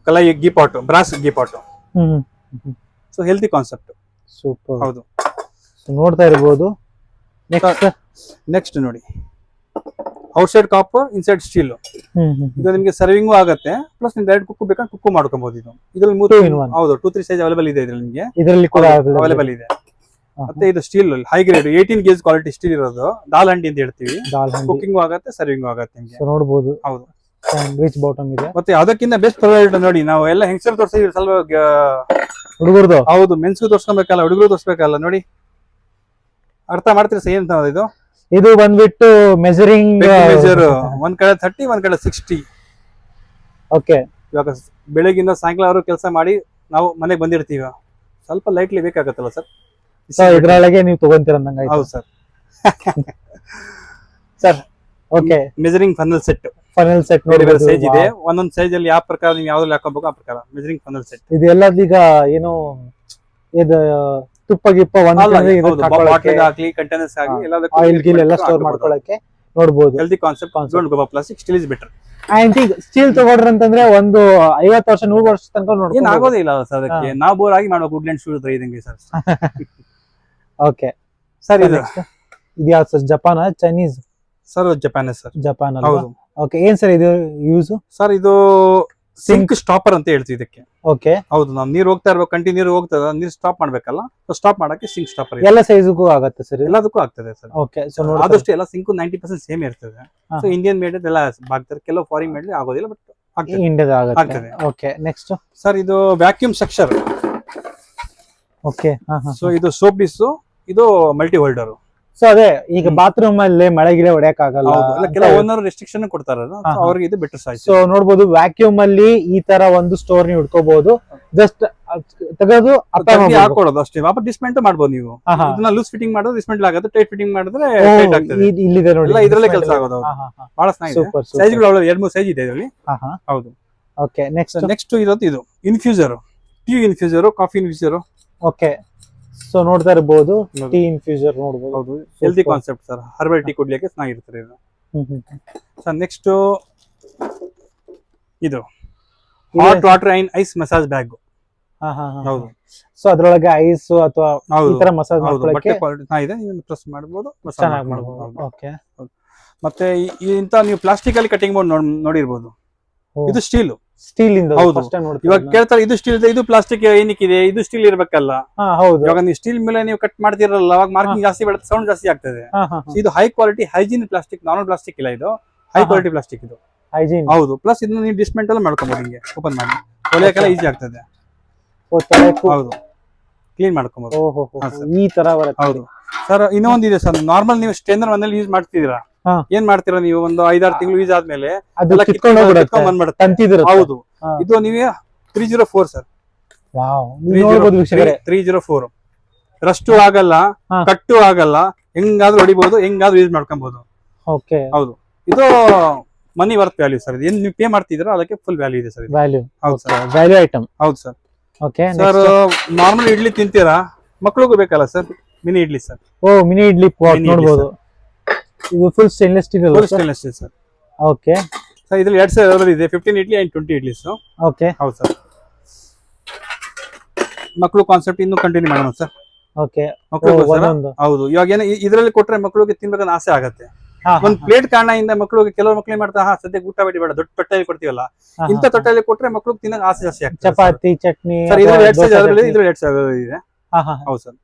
S1: ಕಲೈ ghee pot, brass ghee pot. So healthy concept.
S2: Super.
S1: ಹೌದು.
S2: So, ನೋಡ್ತಾ ಇರಬಹುದು.
S1: ನೆಕ್ಸ್ಟ್ ನೋಡಿ, ಔಟ್ಸೈಡ್ ಕಾಪರ್, ಇನ್ಸೈಡ್ ಸ್ಟೀಲ್. ಇದು ನಿಮಗೆ ಸರ್ವಿಂಗ್ ಆಗತ್ತೆ, ಪ್ಲಸ್ ನೀವು ಡೈರೆಕ್ಟ್ ಕುಕ್ ಬೇಕಾದ್ರೆ ಕುಕ್ ಮಾಡ್ಕೊಬಹುದು. ಇದು ಇದ್ರಲ್ಲಿ
S2: 2 in 1.
S1: ಹೌದು, 2-3 ಸೈಜ್ ಅವೈಲೇಬಲ್ ಇದೆ ಇದ್ರಲ್ಲಿ ನಿಮಗೆ.
S2: ಇದರಲ್ಲಿ ಕೂಡ
S1: ಅವೈಲೇಬಲ್ ಇದೆ. ಮತ್ತೆ ಇದು steel high grade 18 gauge quality steel ಇರೋದು. ದಾಲ್ ಹಂಡಿ ಅಂತ ಹೇಳ್ತೀವಿ. ಕುಕಿಂಗ್ ಆಗತ್ತೆ, ಸರ್ವಿಂಗ್ ಆಗತ್ತೆ ನಿಮಗೆ.
S2: ನೋಡಬಹುದು.
S1: ಹೌದು,
S2: ಸ್ಯಾಂಡ್ವಿಚ್ ಬಾಟಮ್ ಇದೆ.
S1: ಮತ್ತೆ ಅದಕ್ಕಿಂತ ಬೆಸ್ಟ್ ಪ್ರಾಡಕ್ಟ್ ನೋಡಿ, ನಾವು ಎಲ್ಲ ಹೆಂಗಸರು ತೋರಿಸಿದ್ವಿ, ಸ್ವಲ್ಪ
S2: ಹುಡುಗರದು.
S1: ಹೌದು, ಮೆನ್ಸ್ಗೂ ತೋರ್ಸ್ಕೊಬೇಕಲ್ಲ, ಹುಡುಗರು ತೋರಿಸ್ಬೇಕಲ್ಲ. ನೋಡಿ, ಅರ್ಥ ಮಾಡ್ತೀರಿ ಸರ್ ಏನಂತ ಇದು?
S2: ಇದು ಬಂದ್ಬಿಟ್ಟು ಮೆಜರಿಂಗ್
S1: ಮೆಜರ್ ಒಂದ್ ಕಡೆ 30, ಒಂದ್ ಕಡೆ 60.
S2: ಓಕೆ,
S1: ಇವಾಗ ಬೆಳಗಿಂದ ಸಾಯಂಕಾಲ ಕೆಲಸ ಮಾಡಿ ನಾವು ಮನೆಗೆ ಬಂದಿರ್ತೀವಿ, ಸ್ವಲ್ಪ ಲೈಟ್ಲಿ ಬೇಕಾಗತ್ತಲ್ಲ ಸರ್.
S2: ಇದ್ರೊಳಗೆ ನೀವು ತಗೊಂತೀರ ಅಂದಂಗ.
S1: ಹೌದು sir.
S2: Sir, okay,
S1: measuring funnel set.
S2: Funnel set
S1: ಬೇರೆ ಬೇರೆ ಸೈಜ್ ಇದೆ. ಒಂದೊಂದ್ ಸೈಜ್ ಅಲ್ಲಿ ಯಾವ ಪ್ರಕಾರ ನೀವು ಯಾವ್ದ್ರಲ್ಲಿ ಹಾಕೋಬೇಕು ಆ ಪ್ರಕಾರ ಮೆಜರಿಂಗ್ ಫನಲ್ ಸೆಟ್.
S2: ಇದು ಎಲ್ಲದೀಗ ಏನು ಇದು ತುಪ್ಪ ಗಿಪ್ಪ
S1: ಹಾಕ್ಲಿ, ಕಂಟೈನರ್ಸ್ ಆಗಲಿ, ಎಲ್ಲದಕ್ಕೂ
S2: ಆಯಿಲ್ ಗೀಲ್ ಎಲ್ಲ ಸ್ಟೋರ್ ಮಾಡ್ಕೊಳ್ಳಕ್ಕೆ ನೋಡಬಹುದು.
S1: Healthy concept. Don't go plastic, steel is better.
S2: Antique steel ತಗೊಂಡ್ರ ಅಂತಂದ್ರೆ ಒಂದು 50 ವರ್ಷ 100 ವರ್ಷ ತನಕ ನೋಡ್ಬೋದು.
S1: ಏನ್ ಆಗೋದೇ ಇಲ್ಲ ಸರ್ ಅದಕ್ಕೆ. ನಾವು ಬೋರ್ ಆಗಿ ಮಾಡೋ ವುಡ್ಲ್ಯಾಂಡ್ ಶೂ ಇದಂಗೆ ಸರ್.
S2: ಓಕೆ
S1: ಸರ್, ಇದು
S2: ಯಾವ್ದು sir? Japan, Chinese?
S1: Sir Japan sir.
S2: Japan.
S1: ಹೌದು.
S2: ಓಕೆ, ಏನ್ ಸರ್ ಇದು ಯೂಸ್?
S1: ಸರ್ ಇದು ಸಿಂಕ್ ಸ್ಟಾಪರ್ ಅಂತ ಹೇಳ್ತೀವಿ ಇದಕ್ಕೆ.
S2: ಓಕೆ,
S1: ಹೌದು. ನಾವು ನೀರು ಹೋಗ್ತಾ ಇರ್ಬೇಕು, ಕಂಟಿನ್ಯೂ ನೀರು ಹೋಗ್ತದ, ನೀರು ಸ್ಟಾಪ್ ಮಾಡ್ಬೇಕಲ್ಲ, ಸ್ಟಾಪ್ ಮಾಡಕ್ಕೆ ಸಿಂಕ್ ಸ್ಟಾಪರ್.
S2: ಎಲ್ಲ ಸೈಜ್ಗೂ ಆಗುತ್ತೆ ಸರ್?
S1: ಎಲ್ಲದಕ್ಕೂ ಆಗ್ತದೆ ಸರ್.
S2: ಓಕೆ, ಸೊ
S1: ಆದಷ್ಟು ಎಲ್ಲ ಸಿಂಕ್ 90% ಸೇಮ್ ಇರ್ತದೆ. ಸೊ ಇಂಡಿಯನ್ ಮೇಡ್ ಎಲ್ಲ ಆಗ್ತಾರೆ, ಕೆಲವು ಫಾರಿನ್ ಮೇಡ್ ಆಗೋದಿಲ್ಲ, ಬಟ್
S2: ಇಂಡಿಯಾದ
S1: ಆಗ್ತದೆ.
S2: ಓಕೆ, ನೆಕ್ಸ್ಟ್
S1: ಸರ್ ಇದು ವ್ಯಾಕ್ಯೂಮ್ ಸೆಕ್ಷರ್.
S2: ಓಕೆ,
S1: ಸೊ ಇದು ಸೋಪ್ ಡಿಸ್, ಇದು ಮಲ್ಟಿ ಹೋಲ್ಡರ್.
S2: ಸೊ ಅದೇ ಈಗ ಬಾತ್ರೂಮ್ ಅಲ್ಲಿ ಮಳೆ ಗಿಳೆ ಹೊಡೆಯಕ್ ಆಗಲ್ಲ,
S1: ಕೆಲವು ಓನರ್ ರೆಸ್ಟ್ರಿಕ್ಷನ್ ಕೊಡ್ತಾರಲ್ಲ, ಅವ್ರಿಗೆ ಇದು ಬೆಟರ್ ಸಾಯ್ಸ್.
S2: ಸೊ ನೋಡ್ಬೋದು, ವ್ಯಾಕ್ಯೂಮ್ ಅಲ್ಲಿ ಈ ತರ ಒಂದು ಸ್ಟೋರ್ ನೀವು ಇಟ್ಕೋಬಹುದು. ಜಸ್ಟ್ ತೆಗೆದು
S1: ಹಾಕೊಳ್ಳೋದು ಅಷ್ಟೇ, ವಾಪಸ್ ಡಿಸ್ಮೆಂಟ್ ಮಾಡ್ಬೋದು ನೀವು. ಇದನ್ನ ಲೂಸ್ ಫಿಟ್ಟಿಂಗ್ ಮಾಡೋದು ಡಿಸ್ಮೆಂಟಲ್ ಆಗುತ್ತೆ, ಟೈಟ್ ಫಿಟ್ಟಿಂಗ್ ಮಾಡಿದ್ರೆ ಟೈಟ್ ಆಗ್ತದೆ.
S2: ಇಲ್ಲಿದೆ ನೋಡಿ,
S1: ಇದರಲ್ಲೇ ಕೆಲಸ ಆಗೋದು. ಬಹಳ ಚೆನ್ನಾಗಿದೆ. ಸೈಜ್ಗಳು 2-3 ಸೈಜ್ ಇದೆ ಇದರಲ್ಲಿ. ಹೌದು.
S2: ಓಕೆ,
S1: ನೆಕ್ಸ್ಟ್ ಇರೋದು ಇದು infuser, tea infuser, coffee infuser.
S2: Okay, so ನೋಡ್ತಾ ಇರಬಹುದು, ಟೀ ಇನ್ಫ್ಯೂಸರ್ ನೋಡಬಹುದು.
S1: ಹೌದು, healthy concept sir. Herbal tea ಕುಡ್ಲಿಕ್ಕೆ ಚೆನ್ನಾಗಿರ್ತದೆ ಇದು. ಸರ್ ನೆಕ್ಸ್ಟ್ ಇದು hot water and ice massage bag. ಹೌದು.
S2: ಸೊ ಅದ್ರೊಳಗೆ ಐಸ್ ಅಥವಾ ಈ ತರ ಮಸಾಜ್ ಮಾಡ್ಕೊಳ್ಳಕ್ಕೆ
S1: ಕ್ವಾಲಿಟಿ ಚೆನ್ನಾಗಿದೆ, ನೀವು ಪ್ರೆಸ್ ಮಾಡಬಹುದು,
S2: ಚೆನ್ನಾಗಿ ಮಾಡಬಹುದು. ಓಕೆ,
S1: ಮತ್ತೆ ಇಂತ ನೀವು ಪ್ಲಾಸ್ಟಿಕ್ ಅಲ್ಲಿ ಕಟಿಂಗ್ ಬೋರ್ಡ್ ನೋಡಿರ್ಬೋದು. ಇದು ಸ್ಟೀಲ್
S2: ಇಂದ ಫಸ್ಟ್ ಟೈಮ್ ನೋಡ್ತೀವಿ.
S1: ಇವಾಗ ಕೇಳ್ತಾರೆ ಇದು ಸ್ಟೀಲ್ ಇದೆ, ಇದು ಪ್ಲಾಸ್ಟಿಕ್ ಏನಕ್ಕಿದೆ, ಇದು ಸ್ಟೀಲ್ ಇರ್ಬೇಕಲ್ಲ.
S2: ಹೌದು.
S1: ಇವಾಗ ನೀವು ಸ್ಟೀಲ್ ಮೇಲೆ ನೀವು ಕಟ್ ಮಾಡ್ತಿರಲ್ಲ, ಅವಾಗ ಮಾರ್ಕಿಂಗ್ ಜಾಸ್ತಿ ಬೀಳುತ್ತೆ, ಸೌಂಡ್ ಜಾಸ್ತಿ ಆಗ್ತದೆ. ಇದು high quality hygiene plastic, normal plastic ಇಲ್ಲ, ಇದು ಹೈ ಕ್ವಾಲಿಟಿ ಪ್ಲಾಸ್ಟಿಕ್. ಇದು
S2: ಹೈಜೀನ್.
S1: ಹೌದು. ಪ್ಲಸ್ ಇದನ್ನ ನೀವು ಡಿಸ್ಮೆಂಟಲ್ ಮಾಡ್ಕೊಬಹುದು, ಹಿಂಗೆ ಓಪನ್ ಮಾಡಿ ತೊಳೆಯಕ್ಕೆಲ್ಲ ಈಸಿ ಆಗ್ತದೆ. ಹೌದು, ಕ್ಲೀನ್ ಮಾಡ್ಕೊಬಹುದು.
S2: ಈ ತರ ಬರುತ್ತೆ.
S1: ಹೌದು ಸರ್. ಇನ್ನೊಂದಿದೆ ಸರ್, ನಾರ್ಮಲ್ ನೀವು ಸ್ಟೇನರ್ ಮನೇಲಿ ಯೂಸ್ ಮಾಡ್ತಿದ್ದೀರಾ, ಏನ್ ಮಾಡ್ತೀರಾ ನೀವು, ಒಂದು 5-6 ತಿಂಗಳು ಯೂಸ್ ಆದ್ಮೇಲೆ
S2: ಬಂದ್ಬಿಡುತ್ತೆ.
S1: ಹೌದು. ಇದು ನೀವೇ 304 ಸರ್. 304 ರಸ್ಟು ಆಗಲ್ಲ, ಕಟ್ಟು ಆಗಲ್ಲ, ಹೆಂಗಾದ್ರೂ ಹೊಡಿಬಹುದು, ಹೆಂಗಾದ್ರೂ ಯೂಸ್ ಮಾಡ್ಕೊಬಹುದು.
S2: ಓಕೆ,
S1: ಹೌದು. ಇದು ಮನಿ ವರ್ತ್ ವ್ಯಾಲ್ಯೂ ಸರ್. ಏನ್ ನೀವು ಪೇ ಮಾಡ್ತಿದ್ದೀರಾ ಅದಕ್ಕೆ ಫುಲ್ ವ್ಯಾಲ್ಯೂ ಇದೆ ಸರ್.
S2: ವ್ಯಾಲ್ಯೂ.
S1: ಹೌದು ಸರ್,
S2: ವ್ಯಾಲ್ಯೂ ಐಟಮ್.
S1: ಹೌದು sir.
S2: Okay
S1: sir, normal idli ತಿಂತೀರಾ, ಮಕ್ಳಿಗೂ ಬೇಕಲ್ಲ sir, mini idli sir.
S2: Oh, mini idli pot ನೋಡಬಹುದು. ಇದು ಫುಲ್ ಸ್ಟೇನ್ಲೆಸ್ ಸ್ಟೀಲ್ ಅಲ್ಲ?
S1: Stainless steel sir.
S2: Okay
S1: sir, ಇದ್ರಲ್ಲಿ 2 ಸೈಜ್ ಇದೆ, 15 ಇಡ್ಲಿ ಅಂಡ್ 20 ಇಡ್ಲಿ.
S2: ಓಕೆ,
S1: ಹೌದು ಸರ್. ಮಕ್ಕಳು ಕಾನ್ಸೆಪ್ಟ್ ಇನ್ನು ಕಂಟಿನ್ಯೂ ಮಾಡೋಣ ಸರ್.
S2: ಓಕೆ,
S1: ಹೌದು. ಇವಾಗ ಏನು ಇದರಲ್ಲಿ ಕೊಟ್ರೆ ಮಕ್ಕಳಿಗೆ ತಿನ್ಬೇಕಂತ ಆಸೆ ಆಗತ್ತೆ. ಒಂದ್ ಪ್ಲೇಟ್ ಕಾರಣದಿಂದ ಮಕ್ಕಳಿಗೆ, ಕೆಲವರು ಮಕ್ಳು ಮಾಡ್ತಾ ಸದ್ಯಕ್ಕೆ ಊಟ ಬೇಡ, ದೊಡ್ಡ ತೊಟ್ಟೆಯಲ್ಲಿ ಕೊಡ್ತೀವಲ್ಲ, ಇಂತ ತೊಟ್ಟೆಯಲ್ಲಿ ಕೊಟ್ರೆ ಮಕ್ಕಳಿಗೆ ತಿನ್ನಕ್ ಆಸೆ ಜಾಸ್ತಿ ಆಗ್ತದೆ.
S2: ಚಪಾತಿ, ಚಟ್ನಿ
S1: ಸರ್, ಇದ್ರಲ್ಲಿ 2 ಸೈಜ್ ಇದ್ರಲ್ಲಿ 2 ಸೈಜ್ ಇದೆ. ಹೌದು ಸರ್.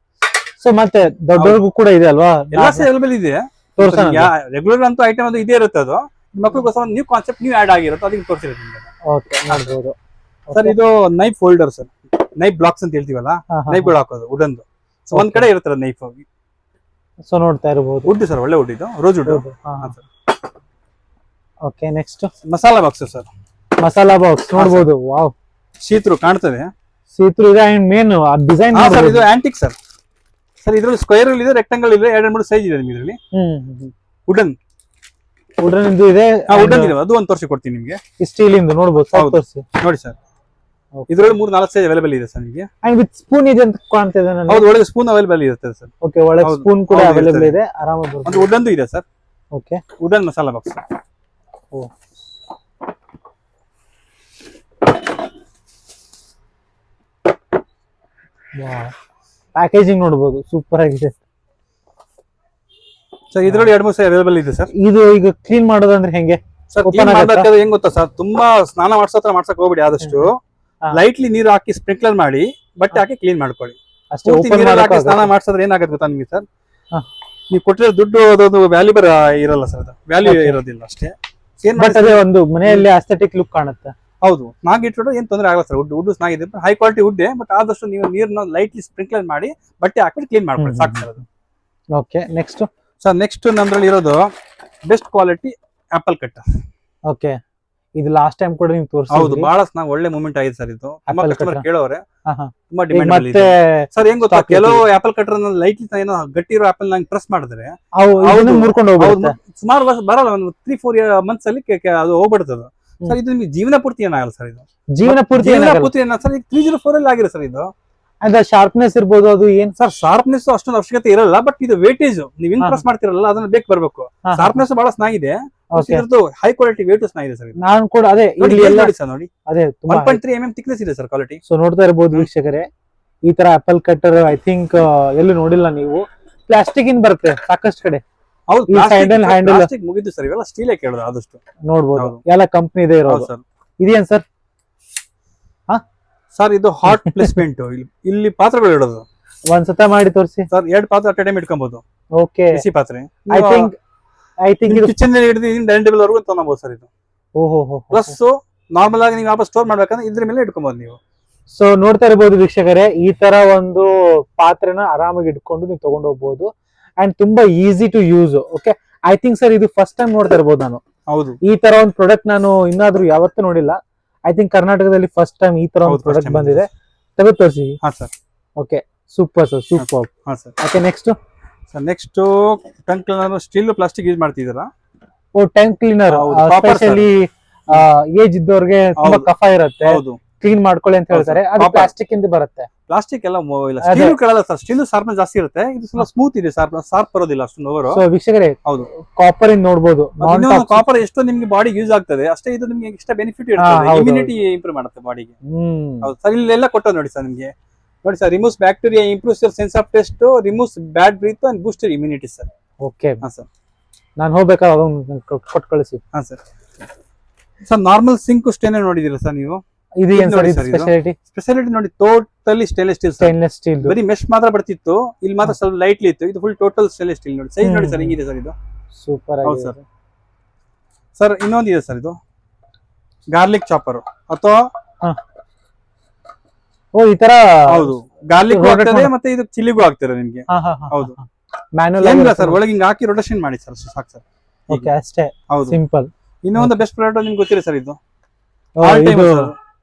S2: ಸೊ ಮತ್ತೆ ದೊಡ್ಡವ್ರಿಗೂ ಕೂಡ ಇದೆ ಅಲ್ವಾ?
S1: ಎಲ್ಲ ಅವೈಲೇಬಲ್ ಇದೆ. ರೆಗ್ಯುಲರ್ ಅಂತೂ ಐಟಮ್ ಅದು ಇದೇ ಇರುತ್ತೆ. ಅದು ಮಕ್ಕಳಿಗೋಸ್ಕರ ನ್ಯೂ ಕಾನ್ಸೆಪ್ಟ್, ನ್ಯೂ ಆಡ್ ಆಗಿರುತ್ತೆ, ಅದಕ್ಕೆ ತೋರಿಸಿರುತ್ತೆ ನಿಮಗೆ.
S2: ಓಕೆ, ನೋಡಬಹುದು
S1: ಸರ್. ಇದು knife holder sir, knife blocks ಅಂತ ಹೇಳ್ತೀವಲ್ಲ, ನೈಫ್ಗಳು ಹಾಕೋದು ವುಡನ್ದು. ಸೊ ಒಂದ್ ಕಡೆ ಇರುತ್ತೆ ನೈಫ್.
S2: ಸೊ ನೋಡ್ತಾ ಇರಬಹುದು,
S1: ವುಡ್ ಸರ್, ಒಳ್ಳೆ ವುಡ್ ಇದು, rosewood.
S2: Okay, next
S1: masala box sir.
S2: Masala box ನೋಡ್ಬೋದು. ವಾವ್,
S1: ಶೀತ್ರು ಕಾಣ್ತದೆ.
S2: ಸೀತ್ರು ಇದೆ ಅಂಡ್ ಮೇನ್ ಡಿಸೈನ್.
S1: ಸರ್ ಇದು ಆಂಟಿಕ್ ಸರ್. ಸರ್ ಇದ್ರಲ್ಲಿ ಸ್ಕ್ವೇರ್ ಇದೆ, ರೆಕ್ಟಾಂಗಲ್ ಇದೆ, 2-3 ಸೈಜ್ ಇದೆ ನಿಮ್ಗೆ ಇದರಲ್ಲಿ. ವುಡನ್
S2: ಇಂದು ಇದೆ.
S1: ವುಡನ್ ಇದೆ, ಅದು ಒಂದು ತೋರಿಸಿ ಕೊಡ್ತೀನಿ ನಿಮ್ಗೆ.
S2: ಸ್ಟೀಲ್ ಇಂದು ನೋಡ್ಬೋದು. ತೋರಿಸಿ
S1: ನೋಡಿ ಸರ್, ಇದರಲ್ಲಿ 3-4 ಸೈಜ್ ಅವೈಲೇಬಲ್ ಇದೆ ಸರ್ ನಿಮಗೆ.
S2: ಅಂಡ್ ವಿತ್ ಸ್ಪೂನ್ ಇದೆ ಅಂತ ಕಾಣ್ತಿದೆ ನನಗೆ.
S1: ಹೌದು, ಒಳಗೆ ಸ್ಪೂನ್ ಅವೈಲೇಬಲ್ ಇರುತ್ತೆ ಸರ್.
S2: ಓಕೆ, ಒಳಗೆ ಸ್ಪೂನ್ ಕೂಡ ಅವೈಲೇಬಲ್ ಇದೆ, ಆರಾಮಾಗಿ
S1: ಒಂದು ವುಡನ್ ಇದೆ sir.
S2: Okay,
S1: wooden masala box.
S2: Oh, packaging ನೋಡ್ಬೋದು, ಸೂಪರ್ ಆಗಿದೆ
S1: ಸರ್. ಇದರಲ್ಲಿ 2-3 ಸೈಜ್ ಅವೈಲೇಬಲ್ ಇದೆ ಸರ್.
S2: ಇದು ಈಗ ಕ್ಲೀನ್ ಮಾಡೋದಂದ್ರೆ ಹೆಂಗೆ
S1: ಸರ್? ಹೆಂಗ್ ಗೊತ್ತಾ ಸರ್, ತುಂಬಾ ಸ್ನಾನ ಮಾಡ್ಸಕ್ ಹೋಗ್ಬಿಡಿ. ಆದಷ್ಟು ಲೈಟ್ಲಿ ನೀರು ಹಾಕಿ ಸ್ಪ್ರಿಂಕ್ಲರ್ ಮಾಡಿ ಬಟ್ಟೆ ಹಾಕಿ ಕ್ಲೀನ್ ಮಾಡ್ಕೊಳ್ಳಿ. ಸ್ನಾನ ಮಾಡ್ಸೋದ್ರೆ ಏನಾಗುತ್ತೆ ಗೊತ್ತಾ ನಿಮ್ಗೆ ಸರ್? ನೀವು ಕೊಟ್ಟಿರೋ ದುಡ್ಡು ಅದೊಂದು ವ್ಯಾಲ್ಯೂಬಲ್ ಇರಲ್ಲ ಸರ್, ಅದು ವ್ಯಾಲ್ಯೂ ಇರೋದಿಲ್ಲ ಅಷ್ಟೇ.
S2: ಬಟ್ ಅದೇ ಒಂದು ಮನೆಯಲ್ಲಿ ಆಸ್ಥೆಟಿಕ್ ಲುಕ್ ಕಾಣುತ್ತೆ.
S1: ಹೌದು, ನಾಗಿಟ್ಟು ಏನ್ ತೊಂದರೆ ಆಗಲ್ಲ ಸರ್. ವುಡ್ ಸ್ನಾಗಿದೆ, ಹೈ ಕ್ವಾಲಿಟಿ ವುಡ್. ಬಟ್ ಆದಷ್ಟು ನೀವು ನೀರ್ನ ಲೈಟ್ಲಿ ಸ್ಪ್ರಿಂಕ್ಲರ್ ಮಾಡಿ ಬಟ್ಟೆ ಹಾಕ್ಬಿಟ್ಟು ಕ್ಲೀನ್ ಮಾಡ್ಕೊಳ್ಳಿ, ಸಾಕು ಸರ್ ಅದು.
S2: ಓಕೆ, ನೆಕ್ಸ್ಟ್
S1: ಸರ್ ನೆಕ್ಸ್ಟ್ ನಮ್ದ್ರಲ್ಲಿ ಇರೋದು best quality apple cutter.
S2: Okay, ಇದು ಲಾಸ್ಟ್ ಟೈಮ್ ಕೂಡ ನೀವು ತೋರಿಸಿ.
S1: ಹೌದು, ಬಹಳ ಒಳ್ಳೆ ಮೂವ್ಮೆಂಟ್ ಆಗಿದೆ ಸರ್. ಇದು ತುಂಬಾ ಕಸ್ಟಮರ್ ಕೇಳೋರೆ, ತುಂಬಾ ಡಿಮ್ಯಾಂಡ್
S2: ಮತ್ತೆ
S1: ಸರ್. ಏನ್ ಗೊತ್ತಾ, ಕೆಲವು ಆಪಲ್ ಕಟರ್ ಲೈಟ್ಲಿ ಏನೋ ಗಟ್ಟಿ ಇರೋ ಆಪಲ್ ನಂಗೆ ಪ್ರೆಸ್ ಮಾಡಿದ್ರೆ
S2: ಮುರ್ಕೊಂಡು ಹೋಗ್ಬೋದು.
S1: ಸುಮಾರು ವರ್ಷ ಬರಲ್ಲ, ಒಂದು 3-4 ಮಂತ್ಸ್ ಅಲ್ಲಿ ಅದು ಹೋಗ್ಬಿಡ್ತದೆ ಸರ್. ಇದು ನಿಮ್ಗೆ ಜೀವನ ಪೂರ್ತಿ ಏನಾಗಲ್ಲ ಸರ್. ಇದು
S2: ಜೀವನ ಪೂರ್ತಿ
S1: ಏನ ಸರ್. ಈಗ 304 ಅಲ್ಲಿ ಆಗಿದೆ ಸರ್ ಇದು.
S2: ಅದ ಶಾರ್ಪ್ನೆಸ್ ಇರ್ಬೋದು, ಅದು ಏನ್
S1: ಸರ್ ಶಾರ್ಪ್ನೆಸ್ ಅಷ್ಟೊಂದು ಅವಶ್ಯಕತೆ ಇರಲ್ಲ. ಬಟ್ ಇದು ವೇಟೇಜ್ ನೀವು ಇನ್ ಪ್ರೆಸ್ ಮಾಡ್ತಿರಲ್ಲ, ಅದನ್ನ ಬೇಕು ಬರ್ಬೇಕು. ಶಾರ್ಪ್ನೆಸ್ ಬಹಳ ಚೆನ್ನಾಗಿದೆ, ಹೈ ಕ್ವಾಲಿಟಿ ವೇಟ್ ಚೆನ್ನಾಗಿದೆ ಸರ್.
S2: ನಾನು ಕೂಡ ಅದೇ
S1: ನೋಡಿ ಅದೇ 1.3 mm ಥಿಕ್ನೆಸ್ ಇದೆ ಸರ್ ಕ್ವಾಲಿಟಿ.
S2: ಸೊ ನೋಡ್ತಾ ಇರಬಹುದು ವೀಕ್ಷಕರೇ, ಈ ತರ ಆಪಲ್ ಕಟ್ಟರ್ ಐ ಥಿಂಕ್ ಎಲ್ಲೂ ನೋಡಿಲ್ಲ ನೀವು. ಪ್ಲಾಸ್ಟಿಕ್ ಇನ್ ಬರುತ್ತೆ ಸಾಕಷ್ಟು ಕಡೆ.
S1: ಹೌದು,
S2: ಹ್ಯಾಂಡಲ್
S1: ಮುಗಿದು ಸರ್. ಇವೆಲ್ಲ ಸ್ಟೀಲೇ ಕೇಳೋದು ಆದಷ್ಟು
S2: ನೋಡ್ಬೋದು. ಎಲ್ಲ ಕಂಪನಿ ಇದೆ ಇರೋದು
S1: ಸರ್.
S2: ಇದೇನ್ ಸರ್?
S1: ಸರ್ ಇದು ಹಾಟ್ ಪ್ಲೇಸ್ಮೆಂಟ್. ಇಲ್ಲಿ ಪಾತ್ರೆಗಳು ಇಡೋದು.
S2: ಒಂದ್ಸತ ಮಾಡಿ ತೋರಿಸಿ
S1: ಸರ್. 2 ಪಾತ್ರೆ ಅಟ್ ಟೈಮ್ ಇಟ್ಕೊಬಹುದು.
S2: ಓಕೆ,
S1: ಬಿಸಿ ಪಾತ್ರೆ.
S2: ಐ ಥಿಂಕ್ ಇದು
S1: ಕಿಚನ್ ಹಿಡಿದು ಡೈನಿಂಗ್ ಟೇಬಲ್ ವರೆಗೂ ತಗೊಬಹುದು ಸರ್ ಇದು.
S2: ಓಹೋ,
S1: ಪ್ಲಸ್ ನಾರ್ಮಲ್ ಆಗಿ ನೀವು ವಾಪಸ್ ಸ್ಟೋರ್ ಮಾಡ್ಬೇಕಂದ್ರೆ ಇದ್ರ ಮೇಲೆ ಇಟ್ಕೊಬಹುದು ನೀವು.
S2: ಸೊ ನೋಡ್ತಾ ಇರಬಹುದು ವೀಕ್ಷಕರೇ, ಈ ತರ ಒಂದು ಪಾತ್ರೆನ ಆರಾಮಾಗಿ ಇಟ್ಕೊಂಡು ನೀವು ತಗೊಂಡು ಹೋಗ್ಬೋದು. ಅಂಡ್ ತುಂಬಾ easy to use. Okay, I think sir ಇದು ಫಸ್ಟ್ ಟೈಮ್ ನೋಡ್ತಾ ಇರ್ಬೋದು ನಾನು.
S1: ಹೌದು,
S2: ಈ ತರ ಒಂದು ಪ್ರಾಡಕ್ಟ್ ನಾನು ಇನ್ನಾದ್ರೂ ಯಾವತ್ತೂ ನೋಡಿಲ್ಲ. ಐ ಥಿಂಕ್ ಕರ್ನಾಟಕದಲ್ಲಿ ಫಸ್ಟ್ ಟೈಮ್ ಈ ತರ ಒಂದು ಪ್ರಾಡಕ್ಟ್ ಬಂದಿದೆ. ತೆಗೆದು ತೋರಿಸಿ.
S1: ಹಾ sir.
S2: Okay, super sir, super.
S1: ಹಾ sir.
S2: Okay, next
S1: sir next tank cleaner. Steel plastic use ಮಾಡ್ತಿದ್ದೀರಾ?
S2: Oh, tank cleaner. Specially age ಇದ್ದವ್ರಿಗೆ ತುಂಬಾ ಕಫ ಇರುತ್ತೆ, ಕ್ಲೀನ್ ಮಾಡ್ಕೊಳ್ಳಿ ಅಂತ ಹೇಳ್ತಾರೆ. ಅದು ಪ್ಲಾಸ್ಟಿಕ್ ಇಂದ ಬರುತ್ತೆ.
S1: ಪ್ಲಾಸ್ಟಿಕ್ ಎಲ್ಲ ಸ್ಟೀಲ್ ಕಳಲ್ಲ ಸರ್. ಸ್ಟೀಲ್ ಶಾರ್ಪ್ನೆಸ್ ಜಾಸ್ತಿ ಇರುತ್ತೆ, ಇದು ಸ್ವಲ್ಪ ಸ್ಮೂತ್ ಇದೆ. ಶಾರ್ಪ್ ಬರೋದಿಲ್ಲ ಅಷ್ಟೊಂದು ಓವರ್.
S2: ಸೊ ವೀಕ್ಷಕರೇ,
S1: ಹೌದು,
S2: ಕಾಪರ್ ಇಂದ ನೋಡಬಹುದು.
S1: ಕಾಪರ್ ಎಷ್ಟು ನಿಮ್ಗೆ ಬಾಡಿ ಯೂಸ್ ಆಗ್ತದೆ ಅಷ್ಟೇ ಇದು ನಿಮ್ಗೆ ಎಕ್ಸ್ಟ್ರಾ ಬೆನಿಫಿಟ್ ಇರ್ತದೆ. ಇಮ್ಯುನಿಟಿ ಇಂಪ್ರೂವ್ ಮಾಡುತ್ತೆ ಬಾಡಿಗೆ. ಹೌದು ಸರ್. ಇಲ್ಲೆಲ್ಲ ಕೊಟ್ಟೋದು ನೋಡಿ ಸರ್ ನಿಮ್ಗೆ. ನೋಡಿ sir, removes bacteria, improves your sense of taste, removes bad breath and boost your immunity sir.
S2: Okay,
S1: ಹಾ ಸರ್.
S2: ನಾನು ಹೋಗ್ಬೇಕಾದ್ರೆ ಕೊಟ್ಟು ಕಳಿಸಿ.
S1: ಹಾ sir. Sir normal sink stain ನೋಡಿದಿರಾ ಸರ್ ನೀವು?
S2: ಇದು ಏನ್ ಸರ್ ಸ್ಪೆಷಾಲಿಟಿ?
S1: ಸ್ಪೆಷಾಲಿಟಿ ನೋಡಿ, totally stainless steel.
S2: Stainless steel
S1: ಬರೀ ಮೆಶ್ ಮಾತ್ರ ಬರ್ತಿತ್ತು, ಇಲ್ಲಿ ಮಾತ್ರ ಸ್ವಲ್ಪ ಲೈಟ್ಲಿ ಇತ್ತು. ಇದು ಫುಲ್ ಟೋಟಲ್ ಸ್ಟೇನ್ಲೆಸ್ ಸ್ಟೀಲ್. ನೋಡಿ ಸೈಜ್ ನೋಡಿ ಸರ್, ಹಿಂಗಿದೆ ಸರ್ ಇದು.
S2: ಸೂಪರ್ ಆಗಿದೆ
S1: ಸರ್. ಸರ್ ಇನ್ನೊಂದಿದೆ ಸರ್, ಇದು ಗಾರ್ಲಿಕ್ ಚಾಪರ್ ಅಥವಾ
S2: ಓ ಈ ತರ.
S1: ಹೌದು, ಗಾರ್ಲಿಕ್ ಆಗ್ತದೆ ಮತ್ತೆ ಇದು ಚಿಲ್ಲಿಗೂ ಆಗ್ತದೆ ನಿಮ್ಗೆ. ಹೌದು,
S2: ಮ್ಯಾನುವಲ್
S1: ಏನಿಲ್ಲ ಸರ್, ಒಳಗೆ ಹಿಂಗ್ ಹಾಕಿ ರೊಟೇಷನ್ ಮಾಡಿ ಸರ್, ಸಾಕು ಸರ್.
S2: ಓಕೆ, ಅಷ್ಟೇ.
S1: ಹೌದು,
S2: ಸಿಂಪಲ್.
S1: ಇನ್ನೊಂದು ಬೆಸ್ಟ್ ಪ್ರಾಡಕ್ಟ್ ನಿಮ್ಗೆ ಗೊತ್ತಿದೆ ಸರ್, ಇದು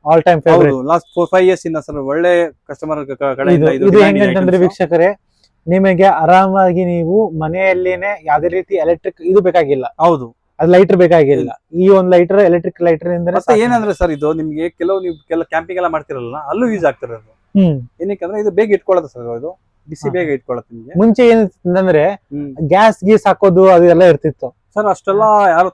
S2: all time favourite.
S1: Last 4-5 years ಇಂದ ಸರ್ ಒಳ್ಳೆ ಕಸ್ಟಮರ್ ಕಡೆಯಿಂದ
S2: ಇದು ಹೆಂಗಂತಂದ್ರೆ ವೀಕ್ಷಕರೇ, ನಿಮಗೆ ಆರಾಮಾಗಿ ನೀವು ಮನೆಯಲ್ಲೇನೆ ಯಾವ್ದೇ ರೀತಿ ಎಲೆಕ್ಟ್ರಿಕ್ ಇದು ಬೇಕಾಗಿಲ್ಲ.
S1: ಹೌದು,
S2: ಅದು ಲೈಟರ್ ಬೇಕಾಗಿಲ್ಲ. ಈ ಒಂದು ಲೈಟರ್ ಎಲೆಕ್ಟ್ರಿಕ್ ಲೈಟರ್ ಇಂದ
S1: ಏನಂದ್ರೆ ಸರ್, ಇದು ನಿಮ್ಗೆ ನೀವು ಕ್ಯಾಂಪಿಂಗ್ ಎಲ್ಲ ಮಾಡ್ತಿರಲ್ಲ, ಅಲ್ಲೂ ಯೂಸ್ ಆಗ್ತಿರೋದು. ಏನಕ್ಕೆ ಇದು ಬೇಗ ಇಟ್ಕೊಳ್ಳೋದು ಸರ್, ಇದು ಬಿಸಿ ಬೇಗ ಇಟ್ಕೊಳ್ಳುತ್ತೆ ನಿಮ್ಗೆ.
S2: ಮುಂಚೆ ಏನಂದ್ರೆ ಗ್ಯಾಸ್ ಗೀಸ್ ಹಾಕೋದು ಅದು ಎಲ್ಲ ಇರ್ತಿತ್ತು
S1: ಸರ್. ಅಷ್ಟೆಲ್ಲ ಯಾರು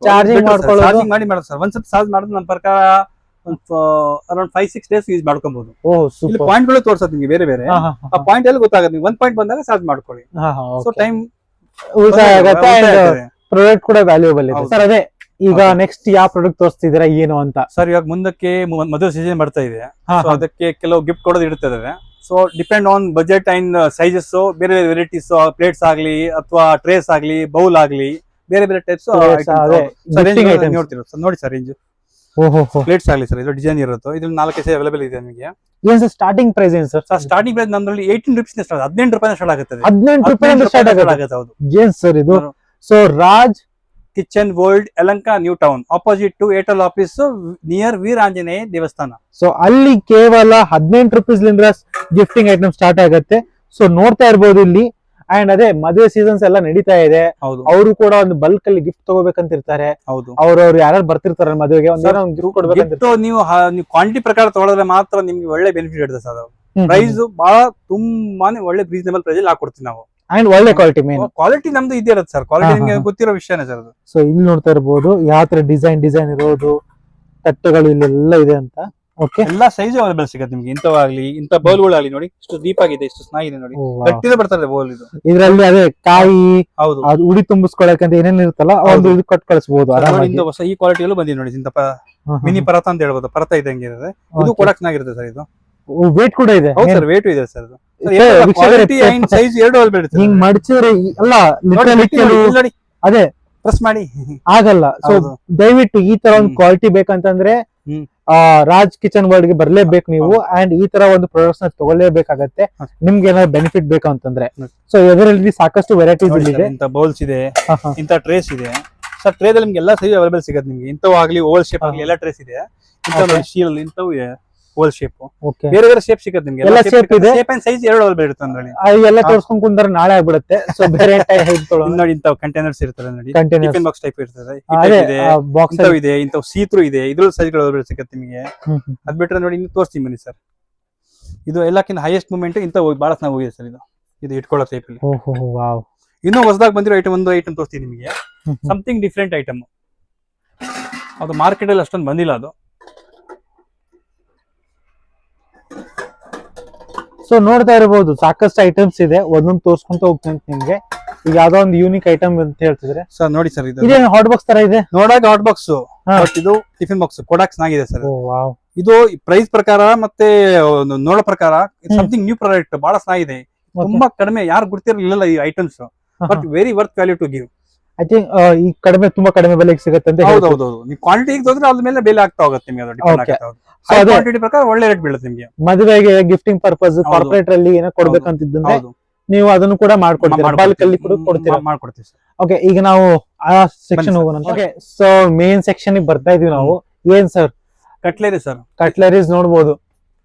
S2: ಚಾರ್ಜಿಂಗ್
S1: ಮಾಡಿ ಮಾಡೋದು ಸರ್. ಒಂದ್ಸತಿ ಚಾರ್ಜ್ ಮಾಡಿದ್ರೆ ನನ್ನ ಪ್ರಕಾರ ಅರೌಂಡ್ 5-6 days ಯೂಸ್ ಮಾಡ್ಕೊಬಹುದು. ಇಲ್ಲಿ ಪಾಯಿಂಟ್ ಗಳು ತೋರ್ಸತ್ ನಿಮ್ಗೆ ಬೇರೆ ಬೇರೆ. ಆ ಪಾಯಿಂಟ್ ಎಲ್ಲಿ ಗೊತ್ತಾಗುತ್ತೆ, ನೀವು 1 ಪಾಯಿಂಟ್ ಬಂದಾಗ ಚಾರ್ಜ್ ಮಾಡ್ಕೊಳ್ಳಿ. ಸೊ ಟೈಮ್
S2: ಪ್ರಾಡಕ್ಟ್ ಕೂಡ ವ್ಯಾಲ್ಯೂಬಲ್ ಇದೆ ಸರ್. ಅದೇ ಈಗ ನೆಕ್ಸ್ಟ್ ಯಾವ ಪ್ರಾಡಕ್ಟ್ ತೋರಿಸ್ತಿದ್ದೀರಾ ಏನು ಅಂತ
S1: ಸರ್? ಇವಾಗ ಮುಂದಕ್ಕೆ ಮದುವೆ ಸೀಸನ್ ಬರ್ತಾ ಇದೆ, ಅದಕ್ಕೆ ಕೆಲವು ಗಿಫ್ಟ್ ಕೊಡೋದು ಇಡ್ತಿದ್ದಾರೆ. So depend on budget and sizes, ಬೇರೆ ಬೇರೆ ವೆರೈಟೀಸ್, ಪ್ಲೇಟ್ಸ್ ಆಗ್ಲಿ ಅಥವಾ ಟ್ರೇಸ್ ಆಗ್ಲಿ, ಬೌಲ್ ಆಗ್ಲಿ, ಬೇರೆ ಬೇರೆ ಟೈಪ್ಸ್ ನೋಡ್ತಿರೋ ಸರ್. ನೋಡಿ ಸರ್, ರೇಂಜ್ ಪ್ಲೇಟ್ಸ್ ಆಗ್ಲಿ ಸರ್, ಇದು ಡಿಸೈನ್ ಇರುತ್ತೆ. ಇದ್ರಲ್ಲಿ 4 ಸೈಜ್ ಅವೈಲೇಬಲ್ ಇದೆ ನಿಮಗೆ.
S2: ಏನ್ ಸರ್ ಸ್ಟಾರ್ಟಿಂಗ್ ಪ್ರೈಸ್ ಏನು ಸರ್?
S1: ಸ್ಟಾರ್ಟಿಂಗ್ ಪ್ರೈಸ್ ನಮ್ಮಲ್ಲಿ 18 rupees ಸ್ಟಾರ್ಟ್, 18 ರೂಪಾಯಿ ಸ್ಟಾರ್ಟ್ ಆಗುತ್ತೆ.
S2: 18 ರೂಪಾಯಿ ಸ್ಟಾರ್ಟ್ ಆಗುತ್ತೆ. ಹೌದು. ಏನ್ ಸರ್ ಇದು? So Raj
S1: kitchen world Yelahanka new town opposite to Airtel office near Veera Anjaneya ದೇವಸ್ಥಾನ.
S2: ಸೊ ಅಲ್ಲಿ ಕೇವಲ 18 ರೂಪೀಸ್ ಲಿಂದ ಗಿಫ್ಟಿಂಗ್ ಐಟಮ್ ಸ್ಟಾರ್ಟ್ ಆಗುತ್ತೆ. ಸೊ ನೋಡ್ತಾ ಇರ್ಬೋದು ಇಲ್ಲಿ. ಅಂಡ್ ಅದೇ ಮದುವೆ ಸೀಸನ್ಸ್ ಎಲ್ಲ ನಡೀತಾ ಇದೆ.
S1: ಹೌದು,
S2: ಅವರು ಕೂಡ ಒಂದು ಬಲ್ಕ್ ಅಲ್ಲಿ ಗಿಫ್ಟ್ ತಗೋಬೇಕಂತ ಇರ್ತಾರೆ.
S1: ಹೌದು.
S2: ಅವ್ರವ್ರು ಯಾರು ಬರ್ತಿರ್ತಾರೆ ಮದುವೆಗೆ ಒಂದ್ ಗಿಫ್ಟ್ ಕೊಡ್ಬೇಕಂತ
S1: ಗಿಫ್ಟ್ ನೀವು ಕ್ವಾಂಟಿಟಿ ಪ್ರಕಾರ ತಗೊಳಿದ್ರೆ ಮಾತ್ರ ನಿಮ್ಗೆ ಒಳ್ಳೆ ಬೆನಿಫಿಟ್ ಇರುತ್ತೆ ಸರ್. ಪ್ರೈಸ್ ಬಹಳ ತುಂಬಾನೇ ಒಳ್ಳೆ ರೀಸನೇಬಲ್ ಪ್ರೈಸ್ ಅಲ್ಲಿ ಹಾಕೊಡ್ತೀವಿ ನಾವು.
S2: ಅಂಡ್ ಒಳ್ಳೆ ಕ್ವಾಲಿಟಿ ಮೇನ್
S1: ಕ್ವಾಲಿಟಿ ನಮ್ದು ಇದೇ ಇರುತ್ತೆ ಸರ್. ಕ್ವಾಲಿಟಿ ನಿಮ್ಗೆ ಗೊತ್ತಿರೋ ವಿಷಯನೇ ಸರ್ ಅದು.
S2: ಸೊ ಇಲ್ಲಿ ನೋಡ್ತಾ ಇರ್ಬೋದು ಯಾವ ತರ ಡಿಸೈನ್ ಇರೋದು ತಟ್ಟೆಗಳು ಇಲ್ಲೆಲ್ಲ ಇದೆ ಅಂತ. ಓಕೆ,
S1: ಎಲ್ಲಾ ಸೈಜ್ ಅವೈಲೇಬಲ್ ಸಿಗುತ್ತೆ ನಿಮ್ಗೆ. ಇಂಥವಾಗ್ಲಿ ಇಂಥ ಬೌಲ್ಗಳಾಗ್ಲಿ ನೋಡಿ, ಇಷ್ಟು ಡೀಪ್ ಆಗಿದೆ, ಇಷ್ಟು ಚೆನ್ನಾಗಿದೆ ನೋಡಿ. ಗಟ್ಟಿದೆ ಬರ್ತದೆ ಬೌಲ್ ಇದು.
S2: ಇದ್ರಲ್ಲಿ ಅದೇ ಕಾಯಿ
S1: ಹೌದು,
S2: ಅದು ಉಡಿ ತುಂಬಿಸ್ಕೊಳಕಂತ ಏನೇನ್ ಇರುತ್ತಲ್ಲ ಒಂದು ಇದು ಕಟ್ ಕಳಿಸಬಹುದು.
S1: ಹೊಸ ಈ ಕ್ವಾಲಿಟಿಯಲ್ಲೂ ಬಂದಿದೆ ನೋಡಿ. ಇಂಥ ಮಿನಿ ಪರತ ಅಂತ ಹೇಳ್ಬೋದು. ಪರತ ಇದ್ದಂಗೆ ಇರುತ್ತೆ. ಇದು ಕೂಡ ಚೆನ್ನಾಗಿರುತ್ತೆ ಸರ್. ಇದು
S2: ವೇಟ್ ಕೂಡ ಇದೆ.
S1: ಹೌದು ಸರ್, ವೇಟ್ ಇದೆ ಸರ್. ಸೈಜ್ ಎರಡು ಅವೈಲೇಬಲ್ ಇರುತ್ತೆ.
S2: ಹಿಂಗ್ ಮಡಚಿದ್ರೆ ಅಲ್ಲ
S1: ನೋಡಿ,
S2: ಅದೇ
S1: ಪ್ರೆಸ್ ಮಾಡಿ
S2: ಆಗಲ್ಲ. ಸೊ ದಯವಿಟ್ಟು ಈ ತರ ಒಂದು ಕ್ವಾಲಿಟಿ ಬೇಕಂತಂದ್ರೆ ರಾಜ್ ಕಿಚನ್ ವರ್ಲ್ಡ್ ಗೆ ಬರ್ಲೇಬೇಕು ನೀವು. ಅಂಡ್ ಈ ತರ ಒಂದು ಪ್ರಾಡಕ್ಟ್ಸ್ ನ ತಗೊಳ್ಳೇಬೇಕಾಗತ್ತೆ ನಿಮ್ಗೆ ಏನಾದ್ರು ಬೆನಿಫಿಟ್ ಬೇಕು ಅಂತಂದ್ರೆ. ಸೊ ಇದರಲ್ಲಿ ಸಾಕಷ್ಟು ವೆರೈಟೀಸ್ ಇದೆ.
S1: ಇಂತ ಬೌಲ್ಸ್ ಇದೆ, ಇಂತ ಟ್ರೇಸ್ ಇದೆ ಸರ್. ಟ್ರೇದಲ್ಲಿ ನಿಮ್ಗೆ ಎಲ್ಲಾ ಸೈಜ್ ಅವೈಲೇಬಲ್ ಸಿಗುತ್ತೆ ನಿಮ್ಗೆ. ಇಂಥವು ಆಗ್ಲಿ ಓವಲ್ ಶೇಪ್ ಆಗ್ಲಿ ಎಲ್ಲ ಟ್ರೇಸ್ ಇದೆ. ಶೀಲ್ ಇಂಥವು ಇದೆ ಓವಲ್ ಶೇಪ್. ಬೇರೆ ಬೇರೆ ಶೇಪ್ ಸಿಗುತ್ತೆ ನಿಮ್ಗೆ.
S2: ಎಲ್ಲ ಶೇಪ್ ಇದೆ.
S1: ಶೇಪ್ ಅಂಡ್ ಸೈಜ್ ಎರಡು ಅವೈಲೇಬಲ್ ಇರುತ್ತೆ ಅಂದ್ರೆ
S2: ಎಲ್ಲ ತೋರ್ಸ್ಕೊಂಡ್ ಕುಂದ್ರೆ ನಾಳೆ ಆಗ್ಬಿಡುತ್ತೆ. ಸೊ ಬೇರೆ
S1: ನೋಡಿ ಇಂಥವು ಕಂಟೈನರ್ಸ್ ಇರ್ತದೆ ನೋಡಿ.
S2: ಕಂಟೈನರ್
S1: ಟಿಫಿನ್ ಬಾಕ್ಸ್ ಟೈಪ್ ಇರ್ತದೆ. ಬಾಕ್ಸ್ ಇದೆ, ಇಂಥವು ಸೀತ್ರು ಇದೆ. ಇದ್ರಲ್ಲಿ ಸೈಜ್ಗಳು ಅವೈಲೇಬಲ್ ಸಿಗುತ್ತೆ ನಿಮಗೆ. ಅದ್ ಬಿಟ್ರೆ ನೋಡಿ ಇನ್ನು ತೋರಿಸ್ತೀನಿ ಬನ್ನಿ ಸರ್. ಇದು ಎಲ್ಲಕ್ಕಿಂತ ಹೈಯೆಸ್ಟ್ ಮೂವ್ಮೆಂಟ್ ಇಂಥವು ಬಹಳ ಚೆನ್ನಾಗಿ ಹೋಗಿದೆ ಸರ್. ಇದು ಇಟ್ಕೊಳ್ಳೋ ಟೈಪ್ ಅಲ್ಲಿ. ಇನ್ನೂ ಹೊಸದಾಗಿ ಬಂದಿರೋ ಒಂದು ಐಟಮ್ ತೋರಿಸ್ತೀನಿ ನಿಮಗೆ. Something different item. ಅದು ಮಾರ್ಕೆಟ್ ಅಲ್ಲಿ ಅಷ್ಟೊಂದು ಬಂದಿಲ್ಲ ಅದು.
S2: ಸೊ ನೋಡ್ತಾ ಇರಬಹುದು ಸಾಕಷ್ಟು ಐಟಮ್ಸ್ ಇದೆ. ಒಂದೊಂದು ತೋರ್ಸ್ಕೊಂತ ಹೋಗ್ತೇನೆ ನಿಮ್ಗೆ. ಈಗ ಯಾವ್ದೋ ಒಂದು ಯೂನಿಕ್ ಐಟಮ್ ಅಂತ ಹೇಳ್ತಿದ್ರೆ
S1: ಸರ್ ನೋಡಿ ಸರ್.
S2: ಇದು ಹಾಟ್ ಬಾಕ್ಸ್ ತರ ಇದೆ.
S1: ನೋಡಾಗ ಹಾಟ್ ಬಾಕ್ಸ್, ಇದು ಟಿಫಿನ್ ಬಾಕ್ಸ್ ಕೊಡಾಕ್ಸ್ ಆಗಿದೆ ಸರ್. ಇದು ಪ್ರೈಸ್ ಪ್ರಕಾರ ಮತ್ತೆ ನೋಡೋ ಪ್ರಕಾರ ಸಮಥಿಂಗ್ ನ್ಯೂ ಪ್ರಾಡಕ್ಟ್ ಬಹಳ ಚೆನ್ನಾಗಿದೆ. ತುಂಬಾ ಕಡಿಮೆ, ಯಾರು ಗೊತ್ತಿರಲಿಲ್ಲ ಈ items. But very worth value to give.
S2: I think ಈ ಕಡಿಮೆ ತುಂಬಾ ಕಡಿಮೆ ಬೆಲೆಗೆ ಸಿಗುತ್ತೆ ಅಂತ.
S1: ಹೌದೌದು, ನೀವು ಕ್ವಾಂಟಿಟಿ ಹೋದ್ರೆ ಅದ್ರ ಮೇಲೆ ಬೆಲೆ ಆಗ್ತಾ ಹೋಗುತ್ತೆ ನಿಮಗೆ. ಕ್ವಾಂಟಿಟಿ ಪ್ರಕಾರ ಒಳ್ಳೆ ರೇಟ್ ಬೀಳುತ್ತೆ ನಿಮಗೆ.
S2: ಮದುವೆಗೆ ಗಿಫ್ಟಿಂಗ್ ಪರ್ಪಸ್ ಕಾರ್ಪೊರೇಟ್ ಅಲ್ಲಿ ಏನೋ ಕೊಡ್ಬೇಕಂತಿದ್ದಂದ್ರೆ ನೀವು ಅದನ್ನು ಕೂಡ ಮಾಡ್ಕೊಡ್ತೀರಾ, ಬಲ್ಕ್ ಅಲ್ಲಿ ಕೂಡ ಕೊಡ್ತೀರಾ?
S1: ಮಾಡ್ಕೊಡ್ತೀವಿ.
S2: ಓಕೆ, ಈಗ ನಾವು ಆ ಸೆಕ್ಷನ್ ಹೋಗೋಣ. ಓಕೆ, ಸೊ ಮೇನ್ ಸೆಕ್ಷನ್ ಬರ್ತಾ ಇದೀವಿ ನಾವು. ಏನ್ ಸರ್?
S1: Cutlery sir.
S2: ಕಟ್ಲರೀಸ್ ನೋಡ್ಬೋದು.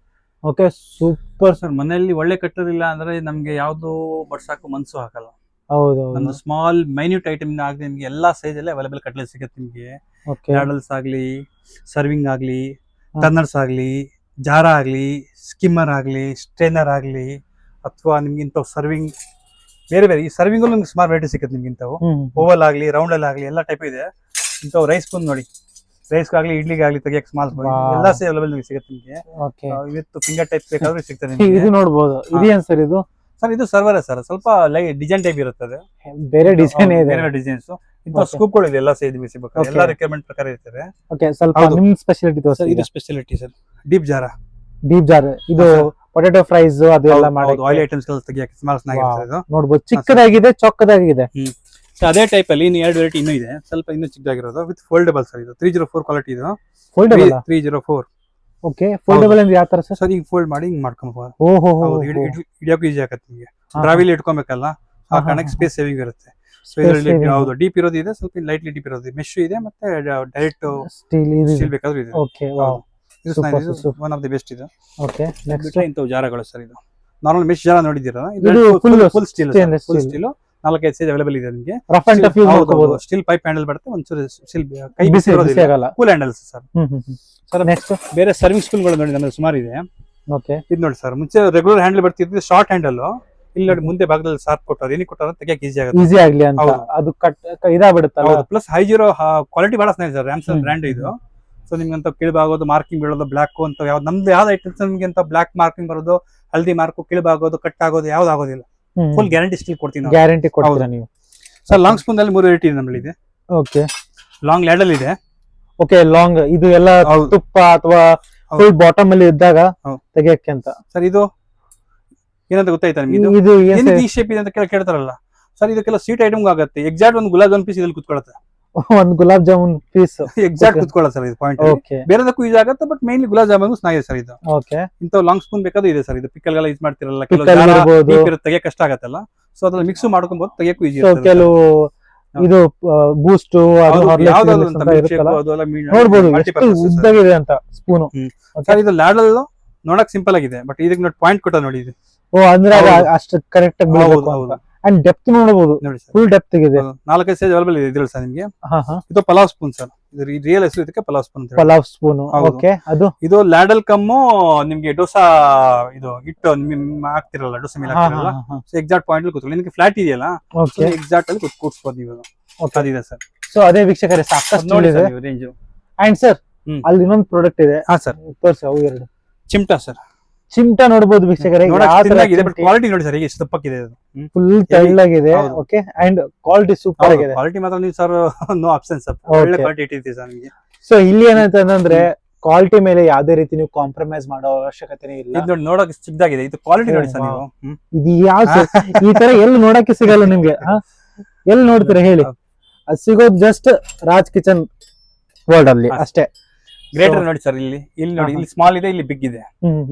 S2: Okay, super
S1: sir. ಮನೆಯಲ್ಲಿ ಒಳ್ಳೆ ಕಟ್ಲರಿ ಇಲ್ಲ ಅಂದ್ರೆ ನಮ್ಗೆ ಯಾವ್ದು ಬಡ್ಸಾಕು ಮನ್ಸು ಹಾಕಲ್ಲ.
S2: ಹೌದು,
S1: ನಮ್ದು ಸ್ಮಾಲ್ ಮೈನ್ಯೂಟ್ ಐಟಮ್ ಆಗಿ ನಿಮ್ಗೆ ಎಲ್ಲಾ ಸೈಜ್ ಅಲ್ಲೇ ಅವೈಲೇಬಲ್ ಕಟ್ಲರಿ ಸಿಗುತ್ತೆ ನಿಮ್ಗೆ. ಲ್ಯಾಡಲ್ಸ್ ಆಗ್ಲಿ, ಸರ್ವಿಂಗ್ ಆಗ್ಲಿ, ಟರ್ನರ್ಸ್ ಆಗ್ಲಿ, ಜಾರ ಆಗ್ಲಿ, ಸ್ಕಿಮ್ಮರ್ ಆಗ್ಲಿ, ಸ್ಟ್ರೈನರ್ ಆಗ್ಲಿ, ಅಥವಾ ನಿಮ್ಗೆ ಇಂಥವು ಸರ್ವಿಂಗ್ ಬೇರೆ ಬೇರೆ. ಈ ಸರ್ವಿಂಗ್ ನಿಮ್ಗೆ ಸುಮಾರು ವೆರೈಟಿ ಸಿಗುತ್ತೆ ನಿಮ್ಗೆ. ಇಂಥವು ಓವಲ್ ಆಗ್ಲಿ, ರೌಂಡ್ ಅಲ್ಲಿ ಆಗ್ಲಿ, ಎಲ್ಲ ಟೈಪ್ ಇದೆ. ಇಂಥವು ರೈಸ್ ಸ್ಪೂನ್ ನೋಡಿ, ರೈಸ್ ಆಗ್ಲಿ, ಇಡ್ಲಿಗೆ ಆಗ್ಲಿ ತೆಗಿಯಕ್ಕೆ ಸ್ಮಾಲ್ ಸ್ಪೂನ್ ಎಲ್ಲ ಸೈಜ್ ಅವೈಲೇಬಲ್ ನಿಮ್ಗೆ ಸಿಗುತ್ತೆ ನಿಮ್ಗೆ. ವಿತ್ ಫಿಂಗರ್ ಟೈಪ್ ಬೇಕಾದ್ರೆ ಸಿಗ್ತದೆ ನಿಮ್ಗೆ.
S2: ಇದು ನೋಡಬಹುದು. ಇದೇನ್ ಸರ್ ಇದು?
S1: ಸರ್ ಇದು ಸರ್ವರ್ ಸರ್. ಸ್ವಲ್ಪ ಡಿಸೈನ್ ಟೈಪ್ ಇರುತ್ತದೆ.
S2: ಬೇರೆ ಡಿಸೈನ್ ಇದೆ,
S1: ಬೇರೆ ಡಿಸೈನ್ಸ್. ಇಂಥ ಸ್ಕೂಪ್ ಗಳು ಇದೆ, ಎಲ್ಲ ಸೈಜ್ ಸಿಗಬೇಕು, ಎಲ್ಲ ರಿಕ್ವೈರ್ಮೆಂಟ್ ಪ್ರಕಾರ ಇರ್ತದೆ.
S2: ಓಕೆ, ಸ್ವಲ್ಪ ನಿಮ್ ಸ್ಪೆಷಾಲಿಟಿ ತೋರಿಸಿ.
S1: ಇದು ಸ್ಪೆಷಾಲಿಟಿ ಸರ್, ಡೀಪ್ ಜಾರ.
S2: ಡೀಪ್ ಜಾರ್ ಇದು ಪೊಟೆಟೊ ಫ್ರೈಸ್ ಅದೆಲ್ಲ ಮಾಡಿ
S1: ಆಯಿಲ್ ಐಟಮ್ಸ್ ಎಲ್ಲ ತೆಗಿಯಕ್ಕೆ ಸ್ಮಾಲ್ ಚೆನ್ನಾಗಿರ್ತದೆ. ಇದು
S2: ನೋಡಬಹುದು, ಚಿಕ್ಕದಾಗಿದೆ, ಚೊಕ್ಕದಾಗಿದೆ.
S1: ಅದೇ ಟೈಪ್ ಅಲ್ಲಿ ಇನ್ನು ಎರಡು ವೆರೈಟಿ ಇನ್ನೂ ಇದೆ, ಸ್ವಲ್ಪ ಇನ್ನೂ ಚಿಕ್ಕದಾಗಿರೋದು ವಿತ್ ಫೋಲ್ಡಬಲ್ ಸರ್. ಇದು 304 ಕ್ವಾಲಿಟಿ. ಇದು
S2: ಫೋಲ್ಡಬಲ್
S1: 304.
S2: ಓಕೆ, ಫೋಲ್ಡಬಲ್ ಅಂದ್ರೆ ಯಾವ ತರ ಸರ್?
S1: ಸರ್ ಈಗ ಫೋಲ್ಡ್ ಮಾಡಿ ಹಿಂಗ್ ಮಾಡ್ಕೊಬಹುದು.
S2: ಓಹೋ,
S1: ಹಿಡಿಯೋಕೆ ಈಜಿ ಆಗುತ್ತೆ ನಿಮಗೆ. ಟ್ರಾವೆಲ್ ಇಟ್ಕೊಬೇಕಲ್ಲ, ಆ ಕಾರಣಕ್ಕೆ ಸ್ಪೇಸ್ ಸೇವಿಂಗ್ ಇರುತ್ತೆ. ಸೊ ಇದರಲ್ಲಿ ಯಾವುದು ಡೀಪ್ ಇರೋದು ಇದೆ, ಸ್ವಲ್ಪ ಲೈಟ್ಲಿ ಡೀಪ್ ಇರೋದು, ಮೆಶ್ ಇದೆ, ಮತ್ತೆ ಡೈರೆಕ್ಟ್ ಸ್ಟೀಲ್ ಬೇಕಾದ್ರೂ ಇದೆ.
S2: ಓಕೆ, ವಾವ್,
S1: ಇದು ಒನ್ ಆಫ್ ದಿ ಬೆಸ್ಟ್ ಇದು.
S2: ಓಕೆ, ನೆಕ್ಸ್ಟ್
S1: ಇಂಥವು ಜಾರಗಳು ಸರ್. ಇದು ನಾರ್ಮಲ್ ಮೆಶ್ ಜಾರ ನೋಡಿದ್ದೀರಾ?
S2: ಇದು
S1: full steel, full steel. 4-5 size available ಇದೆ ನಿಮಗೆ.
S2: ರಫ್ ಅಂಡ್ ಟಫ್ ಯೂಸ್ ಮಾಡಬಹುದು.
S1: ಸ್ಟೀಲ್ ಪೈಪ್ ಹ್ಯಾಂಡಲ್ ಬರುತ್ತೆ, ಒಂಚೂರು ಸ್ಟೀಲ್ ಕೈ ಬಿಸಿ ಇರೋದಿಲ್ಲ, cool handles sir. Sir next ಬೇರೆ ಸರ್ವಿಂಗ್ ಸ್ಪೂನ್ಗಳು ನೋಡಿ ನಮಗೆ ಸುಮಾರು ಇದೆ.
S2: ಓಕೆ,
S1: ಇದು ನೋಡಿ ಸರ್, ಮುಂಚೆ ರೆಗ್ಯುಲರ್ ಹ್ಯಾಂಡಲ್ ಬರ್ತಿದ್ದು ಶಾರ್ಟ್ ಹ್ಯಾಂಡಲ್. ಇಲ್ಲಿ ನೋಡಿ ಮುಂದೆ ಭಾಗದಲ್ಲಿ ಶಾರ್ಪ್ ಕೊಟ್ಟರು, ಏನಕ್ಕೆ ಕೊಟ್ಟರು ತೆಗಿಯಕ್ಕೆ ಈಸಿ ಆಗುತ್ತೆ,
S2: ಈಸಿ ಆಗ್ಲಿ ಅಂತ. ಅದು ಕಟ್ ಇದಾಗ್ಬಿಡುತ್ತಲ್ಲ.
S1: ಪ್ಲಸ್ ಹೈಜಿರೋ ಕ್ವಾಲಿಟಿ ಬಹಳ ಚೆನ್ನಾಗಿದೆ ಸರ್. ಸ್ಯಾಮ್ಸಂಗ್ ಬ್ರ್ಯಾಂಡ್ ಇದು. ಸೊ ನಿಮ್ಗೆ ಅಂತ ಕಿಳಿಬಾಗೋದು, ಮಾರ್ಕಿಂಗ್ ಬೀಳೋದು, ಬ್ಲಾಕ್ ಅಂತ ಯಾವ್ದು ನಮ್ದು ಯಾವ್ದು ಐಟಮ್ಸ್ ನಿಮ್ಗೆ ಅಂತ ಬ್ಲಾಕ್ ಮಾರ್ಕಿಂಗ್ ಬರೋದು, ಹಲ್ದಿ ಮಾರ್ಕು, ಕಿಳಿಬಾಗೋದು, ಕಟ್ ಆಗೋದು ಯಾವ್ದು ಆಗೋದಿಲ್ಲ. ಫುಲ್ ಗ್ಯಾರಂಟಿ ಸ್ಟಿಲ್ ಕೊಡ್ತೀನಿ.
S2: ಗ್ಯಾರಂಟಿ ಕೊಡ್ತೀರಾ ನೀವು?
S1: ಸರ್ ಲಾಂಗ್ ಸ್ಪೂನ್ ಅಲ್ಲಿ 3 ವೆರೈಟಿ ನಮ್ಮಲ್ಲಿ ಇದೆ.
S2: ಓಕೆ,
S1: ಲಾಂಗ್ ಲ್ಯಾಡಲ್ ಇದೆ.
S2: ಓಕೆ, ಲಾಂಗ್ ಇದು ಎಲ್ಲ ತುಪ್ಪ ಅಥವಾ ಫುಲ್ ಬಾಟಮ್ ಅಲ್ಲಿ ಇದ್ದಾಗ ತೆಗಿಯಕ್ಕೆ ಅಂತ.
S1: ಸರ್ ಇದು ಏನಂತ ಗೊತ್ತಾಯ್ತಾ ನಿಮ್ಗೆ? ಇದು ಈ ಶೇಪ್ ಇದೆ ಅಂತ ಕೇಳ್ತಾರಲ್ಲ ಸರ್, ಇದಕ್ಕೆಲ್ಲ ಸ್ವೀಟ್ ಐಟಮ್ ಆಗುತ್ತೆ. ಎಕ್ಸಾಕ್ಟ್ ಒಂದು ಗುಲಾಬ್ ಜಾಮೂನ್ ಪೀಸ್ ಇದ್ರಲ್ಲಿ ಕುತ್ಕೊಳ್ಳುತ್ತೆ.
S2: ಒಂದು gulab jamun piece
S1: exact ಕುತ್ಕೊಳ್ಳುತ್ತೆ sir. ಇದು ಪಾಯಿಂಟ್ ಬೇರೆದಕ್ಕೂ ಯೂಸ್ ಆಗುತ್ತೆ, ಬಟ್ ಮೇನ್ಲಿ ಗುಲಾಬ್ ಜಾಮೂನ್ ಚೆನ್ನಾಗಿದೆ ಸರ್ ಇದು.
S2: ಓಕೆ,
S1: ಇಂಥ ಲಾಂಗ್ ಸ್ಪೂನ್ ಬೇಕಾದ್ರೂ ಇದೆ ಸರ್. ಇದು ಪಿಕ್ಕಲ್ಗೆಲ್ಲ ಯೂಸ್ ಮಾಡ್ತಿರಲ್ಲ, ಕೆಲವು ತೆಗಿಯಕ್ಕೆ ಕಷ್ಟ ಆಗತ್ತಲ್ಲ. ಸೊ ಅದ್ರಲ್ಲಿ ಮಿಕ್ಸ್ ಮಾಡ್ಕೊಬಹುದು, ತೆಗಿಯಕ್ಕೂ ಈಜಿ.
S2: ಕೆಲವು ಇದು ಬೂಸ್ಟ್ ಅದು
S1: ಯಾವ್ದಾದ್ರು
S2: Horlicks
S1: ಅಂತ
S2: ಅಂತ
S1: milk
S2: ಇರುತ್ತಲ್ಲ
S1: shake ಅದೆಲ್ಲ
S2: ನೋಡ್ಬೋದು ಎಷ್ಟು
S1: multipurpose sir.
S2: ಉದ್ದಾಗಿದೆ ಅಂತ ಸ್ಪೂನು.
S1: ಸರ್ ಇದು ಲ್ಯಾಡಲ್ ನೋಡಕ್ ಸಿಂಪಲ್ ಆಗಿದೆ, ಬಟ್ ಇದಕ್ಕೆ ನೋಡಿ ಪಾಯಿಂಟ್ ಕೊಟ್ಟ ನೋಡಿ ಇದು.
S2: ಓ ಅಂದ್ರೆ ಅದು
S1: ಹೌದು.
S2: ಅಷ್ಟು ಕರೆಕ್ಟ್ ಆಗಿ ಬೀಳ್ಬೇಕು
S1: ಹೌದು.
S2: ಅಂತ. ಅಂಡ್ ಡೆಪ್ತ್ ನೋಡಬಹುದು,
S1: ನೋಡಿ ಸರ್
S2: ಫುಲ್ ಡೆಪ್ತ್ ಇದೆ.
S1: 4-5 ಸೈಜ್ ಅವೈಲೇಬಲ್ ಇದೆ ಇದ್ರಲ್ಲಿ ಸರ್ ನಿಮ್ಗೆ. ಇದು ಪಲಾವ್ ಸ್ಪೂನ್ ಸರ್, ಇದು ರಿಯಲ್ ಹೆಸರು ಇದಕ್ಕೆ ಪಲಾವ್ ಸ್ಪೂನ್ ಅಂತ ಹೇಳಿ.
S2: ಪಲಾವ್ ಸ್ಪೂನ್.
S1: ಹೌದು.
S2: ಓಕೆ, ಅದು
S1: ಇದು ಲ್ಯಾಡಲ್ ಕಮ್ಮು ನಿಮ್ಗೆ ಡೋಸಾ ಇದು ಹಿಟ್ಟು ನಿಮ್ ಹಾಕ್ತಿರಲ್ಲ, ಡೋಸಾ ಮೇಲೆ ಹಾಕ್ತಿರಲ್ಲ, ಸೊ ಎಕ್ಸಾಕ್ಟ್ ಪಾಯಿಂಟ್ ಅಲ್ಲಿ ಕೂತ್ಕೊಳ್ಳಿ. ನಿಮ್ಗೆ ಫ್ಲಾಟ್ ಇದೆಯಲ್ಲ,
S2: ಓಕೆ
S1: ಎಕ್ಸಾಕ್ಟ್ ಅಲ್ಲಿ ಕೂರ್ಸ್ಬೋದು ನೀವು. ಅದಿದೆ ಸರ್.
S2: ಸೊ ಅದೇ ವೀಕ್ಷಕರೇ ಸಾಕಷ್ಟು
S1: ನೋಡಿ
S2: ಇದೆ.
S1: Sir range.
S2: ಅಂಡ್ ಸರ್
S1: ಹ್ಮ್.
S2: ಅಲ್ಲಿ ಇನ್ನೊಂದು ಪ್ರಾಡಕ್ಟ್ ಇದೆ,
S1: ಹಾ ಸರ್,
S2: ತೋರಿಸಿ. ಅವು ಎರಡು
S1: ಚಿಮ್ಟಾ ಸರ್.
S2: ಚಿಮ್ಟಾ ನೋಡಬಹುದು ವೀಕ್ಷಕರೇ,
S1: ನೋಡಕ್ಕೆ ಬಟ್ ಕ್ವಾಲಿಟಿ ನೋಡಿ ಸರ್, ಹೇಗೆ ಎಷ್ಟು ದಪ್ಪಕ್ಕಿದೆ ಇದು.
S2: ಫುಲ್ ತೆಳ್ಳಗಿದೆ.
S1: ಹೌದು.
S2: ಓಕೆ, ಅಂಡ್ ಕ್ವಾಲಿಟಿ ಸೂಪರ್ ಆಗಿದೆ.
S1: ಕ್ವಾಲಿಟಿ ಮಾತ್ರ ನೀವು ಸರ್ ನೋ ಆಪ್ಷನ್ಸ್, ಒಳ್ಳೆ ಕ್ವಾಲಿಟಿ ಇಟ್ಟಿದೆ ಸರ್ ನಿಮಗೆ.
S2: ಸೊ ಇಲ್ಲಿ ಏನಂತಂದ್ರೆ ಕ್ವಾಲಿಟಿ ಮೇಲೆ ಯಾವ್ದೇ ರೀತಿ ನೀವು ಕಾಂಪ್ರಮೈಸ್ ಮಾಡೋ ಅವಶ್ಯಕತೆ ಇಲ್ಲ.
S1: ಇದು ನೋಡಿ ನೋಡಕ್ಕೆ ಚಿಕ್ಕದಾಗಿದೆ, ಇದು ಕ್ವಾಲಿಟಿ ನೋಡಿ ಸರ್ ನೀವು.
S2: ಇದು ಯಾವ ಈ ತರ ಎಲ್ಲಿ ನೋಡಕ್ಕೆ ಸಿಗಲ್ಲ ನಿಮ್ಗೆ, ಎಲ್ಲಿ ನೋಡ್ತೀರಾ ಹೇಳಿ? ಅದು ಸಿಗೋದು ಜಸ್ಟ್ ರಾಜ್ ಕಿಚನ್ ವರ್ಲ್ಡ್ ಅಲ್ಲಿ ಅಷ್ಟೇ.
S1: ಗ್ರೇಟರ್ ನೋಡಿ ಸರ್, ಇಲ್ಲಿ ನೋಡಿ, ಇಲ್ಲಿ ಸ್ಮಾಲ್ ಇದೆ, ಇಲ್ಲಿ ಬಿಗ್ ಇದೆ.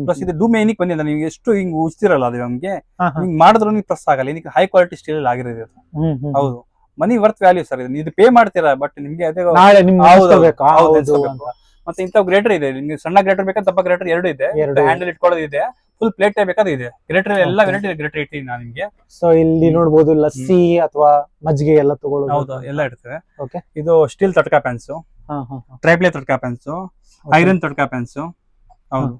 S1: ಪ್ಲಸ್ ಇದು ಡೂಮ್ ಏನಿಕ್ ಬಂದಿಲ್ಲ, ನೀವು ಎಷ್ಟು ಹಿಂಗ್ ಉಚ್ತಿರಲ್ಲ ಅದು ನಮ್ಗೆ ಹಿಂಗ್ ಮಾಡಿದ್ರು ನೀವು ಪ್ಲಸ್ ಆಗಲ್ಲ. ಇದಕ್ಕೆ ಹೈ ಕ್ವಾಲಿಟಿ ಸ್ಟೀಲ್ ಆಗಿರೋದು. ಹೌದು, ಮನಿ ವರ್ತ್ ವ್ಯಾಲ್ಯೂ ಸರ್. ಇದು ಪೇ ಮಾಡ್ತೀರಾ, ಬಟ್ ನಿಮ್ಗೆ ಅದೇ
S2: ನಾಳೆ ನಿಮ್ಗೆ
S1: ಹೌದು,
S2: ಅನ್ಸ್ಕೊಬೇಕು,
S1: ಹೌದು,
S2: ಹೌದು
S1: ಅನ್ಸ್ಕೊಬೇಕು.
S2: ಅಂತ.
S1: ಮತ್ತೆ ಇಂಥ ಗ್ರೇಟರ್ ಇದೆ, ನಿಮ್ಗೆ ಸಣ್ಣ ಗ್ರೇಟರ್ ಬೇಕಾ ದಪ್ಪ ಗ್ರೇಟರ್ ಎರಡು ಇದೆ, ಹ್ಯಾಂಡಲ್ ಇಟ್ಕೊಳ್ಳೋದು ಇದೆ, ಫುಲ್ ಪ್ಲೇಟ್ ಬೇಕಾದ್ರೆ ಇದೆ. ಗ್ರೇಟರ್ ಎಲ್ಲ ವೆರೈಟಿ ಗ್ರೇಟರ್ ಇಟ್ಟಿದ್ದೀನಿ ನಾನು ನಿಮ್ಗೆ.
S2: ಸೊ ಇಲ್ಲಿ ನೋಡಬಹುದು ಲಸ್ಸಿ ಅಥವಾ ಮಜ್ಜಿಗೆ ಎಲ್ಲ ತಗೊಳ್ಳೋದು.
S1: ಹೌದು, ಎಲ್ಲ ಇರ್ತದೆ.
S2: ಓಕೆ,
S1: ಇದು ಸ್ಟೀಲ್ ತಡ್ಕಾ ಪ್ಯಾನ್ಸು, ಟ್ರೈಪ್ಲೇ ತಡ್ಕಾ ಪ್ಯಾನ್ಸು, ಐರನ್ ತಡ್ಕಾ ಪ್ಯಾನ್ಸು. ಹೌದು,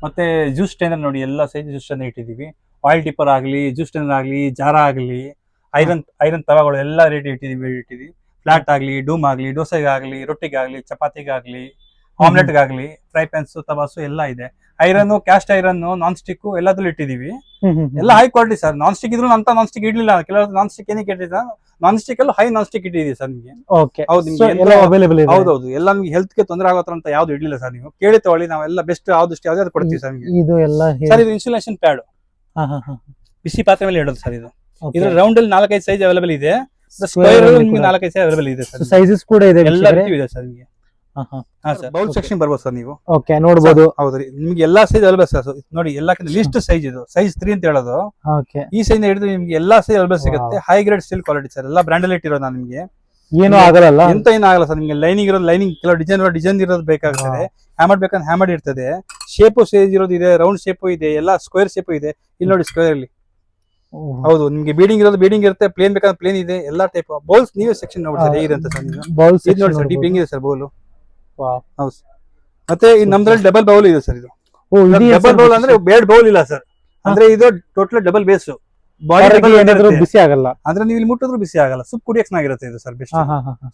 S1: ಮತ್ತೆ ಜ್ಯೂಸ್ ಸ್ಟೈನರ್ ನೋಡಿ, ಎಲ್ಲ ಸೈಜ್ ಜ್ಯೂಸ್ ಸ್ಟೈನರ್ ಇಟ್ಟಿದೀವಿ. ಆಯಿಲ್ ಟಿಪ್ಪರ್ ಆಗ್ಲಿ, ಜ್ಯೂಸ್ ಸ್ಟೈನರ್ ಆಗ್ಲಿ, ಜಾರ ಆಗ್ಲಿ, ಐರನ್ ತವಾಗಳು ಎಲ್ಲ ರೇಟ್ ಇಟ್ಟಿದೀವಿ. ಫ್ಲಾಟ್ ಆಗ್ಲಿ, ಡೂಮ್ ಆಗ್ಲಿ, ದೋಸೆಗಾಗ್ಲಿ, ರೊಟ್ಟಿಗಾಗ್ಲಿ, ಚಪಾತಿಗಾಗ್ಲಿ, ಆಮ್ಲೆಟ್ಗಾಗ್ಲಿ, ಫ್ರೈ ಪ್ಯಾನ್ಸ್, ತವಾಸು ಎಲ್ಲ ಇದೆ. Iron, cast iron, non stick ಎಲ್ಲದಲ್ಲೂ ಇಟ್ಟಿದೀವಿ. ಎಲ್ಲ high quality sir. Non stick ಇದ್ರು ಅಂತ ನಾನ್ ಸ್ಟಿಕ್ ಇಡ್ಲಿಲ್ಲ, ಕೆಲವರು ನಾನ್ ಸ್ಟಿಕ್ ಏನಕ್ಕೆ ಇಟ್ಟಿದ್ದ, ನಾನ್ ಸ್ಟಿಕ್ ಅಲ್ಲೂ ಹೈ ನಾನ್ ಸ್ಟಿಕ್ ಇಟ್ಟಿದ್ದೀವಿ ಸರ್ ನಿಮಗೆ.
S2: ಓಕೆ,
S1: ಹೌದು,
S2: ಸೊ ಎಲ್ಲ ಅವೈಲೇಬಲ್ ಇದೆ.
S1: ಹೌದೌದು, ಎಲ್ಲ ನಿಮ್ಗೆ ಹೆಲ್ತ್ ಗೆ ತೊಂದರೆ ಆಗೋ ಅಂತ ಯಾವ್ದು ಇಡ್ಲಿಲ್ಲ ಸರ್. ನೀವು ಕೇಳಿ ತಗೊಳ್ಳಿ, ನಾವೆಲ್ಲ ಬೆಸ್ಟ್ ಯಾವ್ದು ಕೊಡ್ತೀವಿ ಸರ್ ನಿಮಗೆ.
S2: ಇದು ಎಲ್ಲ
S1: ಸರ್ ಇದು ಇನ್ಸುಲೇಷನ್ ಪ್ಯಾಡ್, ಬಿಸಿ ಪಾತ್ರೆ ಮೇಲೆ ಇಡೋದು ಸರ್. ಇದು ಇದ್ರ ರೌಂಡ್ ಅಲ್ಲಿ 4-5 ಸೈಜ್ ಅವೈಲೇಬಲ್ ಇದೆ, ಸ್ಕ್ವೇರ್ ನಿಮ್ಗೆ 4-5 ಸೈಜ್ ಅವೈಲೇಬಲ್ ಇದೆ ಸರ್.
S2: ಸೈಜಸ್ ಕೂಡ ಇದೆ,
S1: ಎಲ್ಲ ರೀತಿ ಇದೆ ಸರ್ ನಿಮಗೆ. ಬೌಲ್ ಸೆಕ್ಷನ್ ಬರ್ಬೋದು ಸರ್ ನೀವು.
S2: ಓಕೆ, ನೋಡಬಹುದು.
S1: ಹೌದ್ರಿ, ನಿಮ್ಗೆ ಎಲ್ಲಾ ಸೈಜ್ ಅವೈಲೇಬಲ್ ಸರ್. ನೋಡಿ, ಎಲ್ಲಕ್ಕಿಂತ ಲೀಸ್ಟ್ ಸೈಜ್ ಇದು, ಸೈಜ್ 3 ಅಂತ ಹೇಳೋದು.
S2: ಓಕೆ,
S1: ಈ ಸೈಜ್ ಹಿಡಿದು ನಿಮ್ಗೆ ಎಲ್ಲಾ ಸೈಜ್ ಅವೈಲೇಬಲ್ ಸಿಗುತ್ತೆ. High grade steel quality sir, ಎಲ್ಲ ಬ್ರಾಂಡ್ ಇಟ್ಟಿರೋದು ನಾನು ನಿಮ್ಗೆ.
S2: ಏನು ಆಗಲ್ಲ,
S1: ಎಂತ ಏನಾಗಲ್ಲ ಸರ್. ನಿಮ್ಗೆ ಲೈನಿಂಗ್ ಇರೋದು ಲೈನಿಂಗ್, ಕೆಲವು ಡಿಸೈನ್ ಇರೋದು ಬೇಕಾಗ್ತದೆ. ಹ್ಯಾಮರ್ ಬೇಕಂದ್ರೆ ಹ್ಯಾಮರ್ ಇರ್ತದೆ. ಶೇಪು ಸೈಜ್ ಇರೋದು ಇದೆ, ರೌಂಡ್ ಶೇಪು ಇದೆ, ಎಲ್ಲ ಸ್ಕ್ವೇರ್ ಶೇಪು ಇದೆ. ಇಲ್ಲಿ ನೋಡಿ ಸ್ಕ್ವೇರ್ ಅಲ್ಲಿ. ಹೌದು, ನಿಮ್ಗೆ ಬೀಡಿಂಗ್ ಇರೋದು ಬೀಡಿಂಗ್ ಇರುತ್ತೆ, ಪ್ಲೇನ್ ಬೇಕಾದ್ರೆ ಪ್ಲೇನ್ ಇದೆ, ಎಲ್ಲಾ ಟೈಪ್ ಬೌಲ್ಸ್ ನೀವೇ ಸೆಕ್ಷನ್ ನೋಡಿ ಸರ್ ಹೇಗಿದೆ ಅಂತ ಸರ್. ನೀವು
S2: ಬೌಲ್ಸ್
S1: ನೋಡಿ ಸರ್, ಡೀಪ್ ಹೆಂಗಿದೆ ಸರ್ ಬೌಲ್.
S2: ವಾವ್,
S1: ಹೌದು, ಮತ್ತೆ ನಮ್ದ್ರಲ್ಲಿ ಡಬಲ್ ಬೌಲ್ ಇದೆ ಸರ್. ಇದು
S2: ಓ ಇದು
S1: ಡಬಲ್ ಬೌಲ್ ಅಂದ್ರೆ ಬೇಡ್ ಬೌಲ್ ಇಲ್ಲ ಸರ್, ಅಂದ್ರೆ ಇದು ಟೋಟಲ್ ಡಬಲ್ ಬೇಸ್. ಬಾಡಿ
S2: ಏನಾದ್ರೂ ಬಿಸಿ ಆಗಲ್ಲ
S1: ಅಂದ್ರೆ ನೀವು ಇಲ್ಲಿ ಮುಟ್ಟಿದ್ರು ಬಿಸಿ ಆಗಲ್ಲ. ಸೂಪ್ ಕುಡಿಯಕ್ ಚೆನ್ನಾಗಿರುತ್ತೆ ಇದು ಸರ್. ಬೆಸ್ಟ್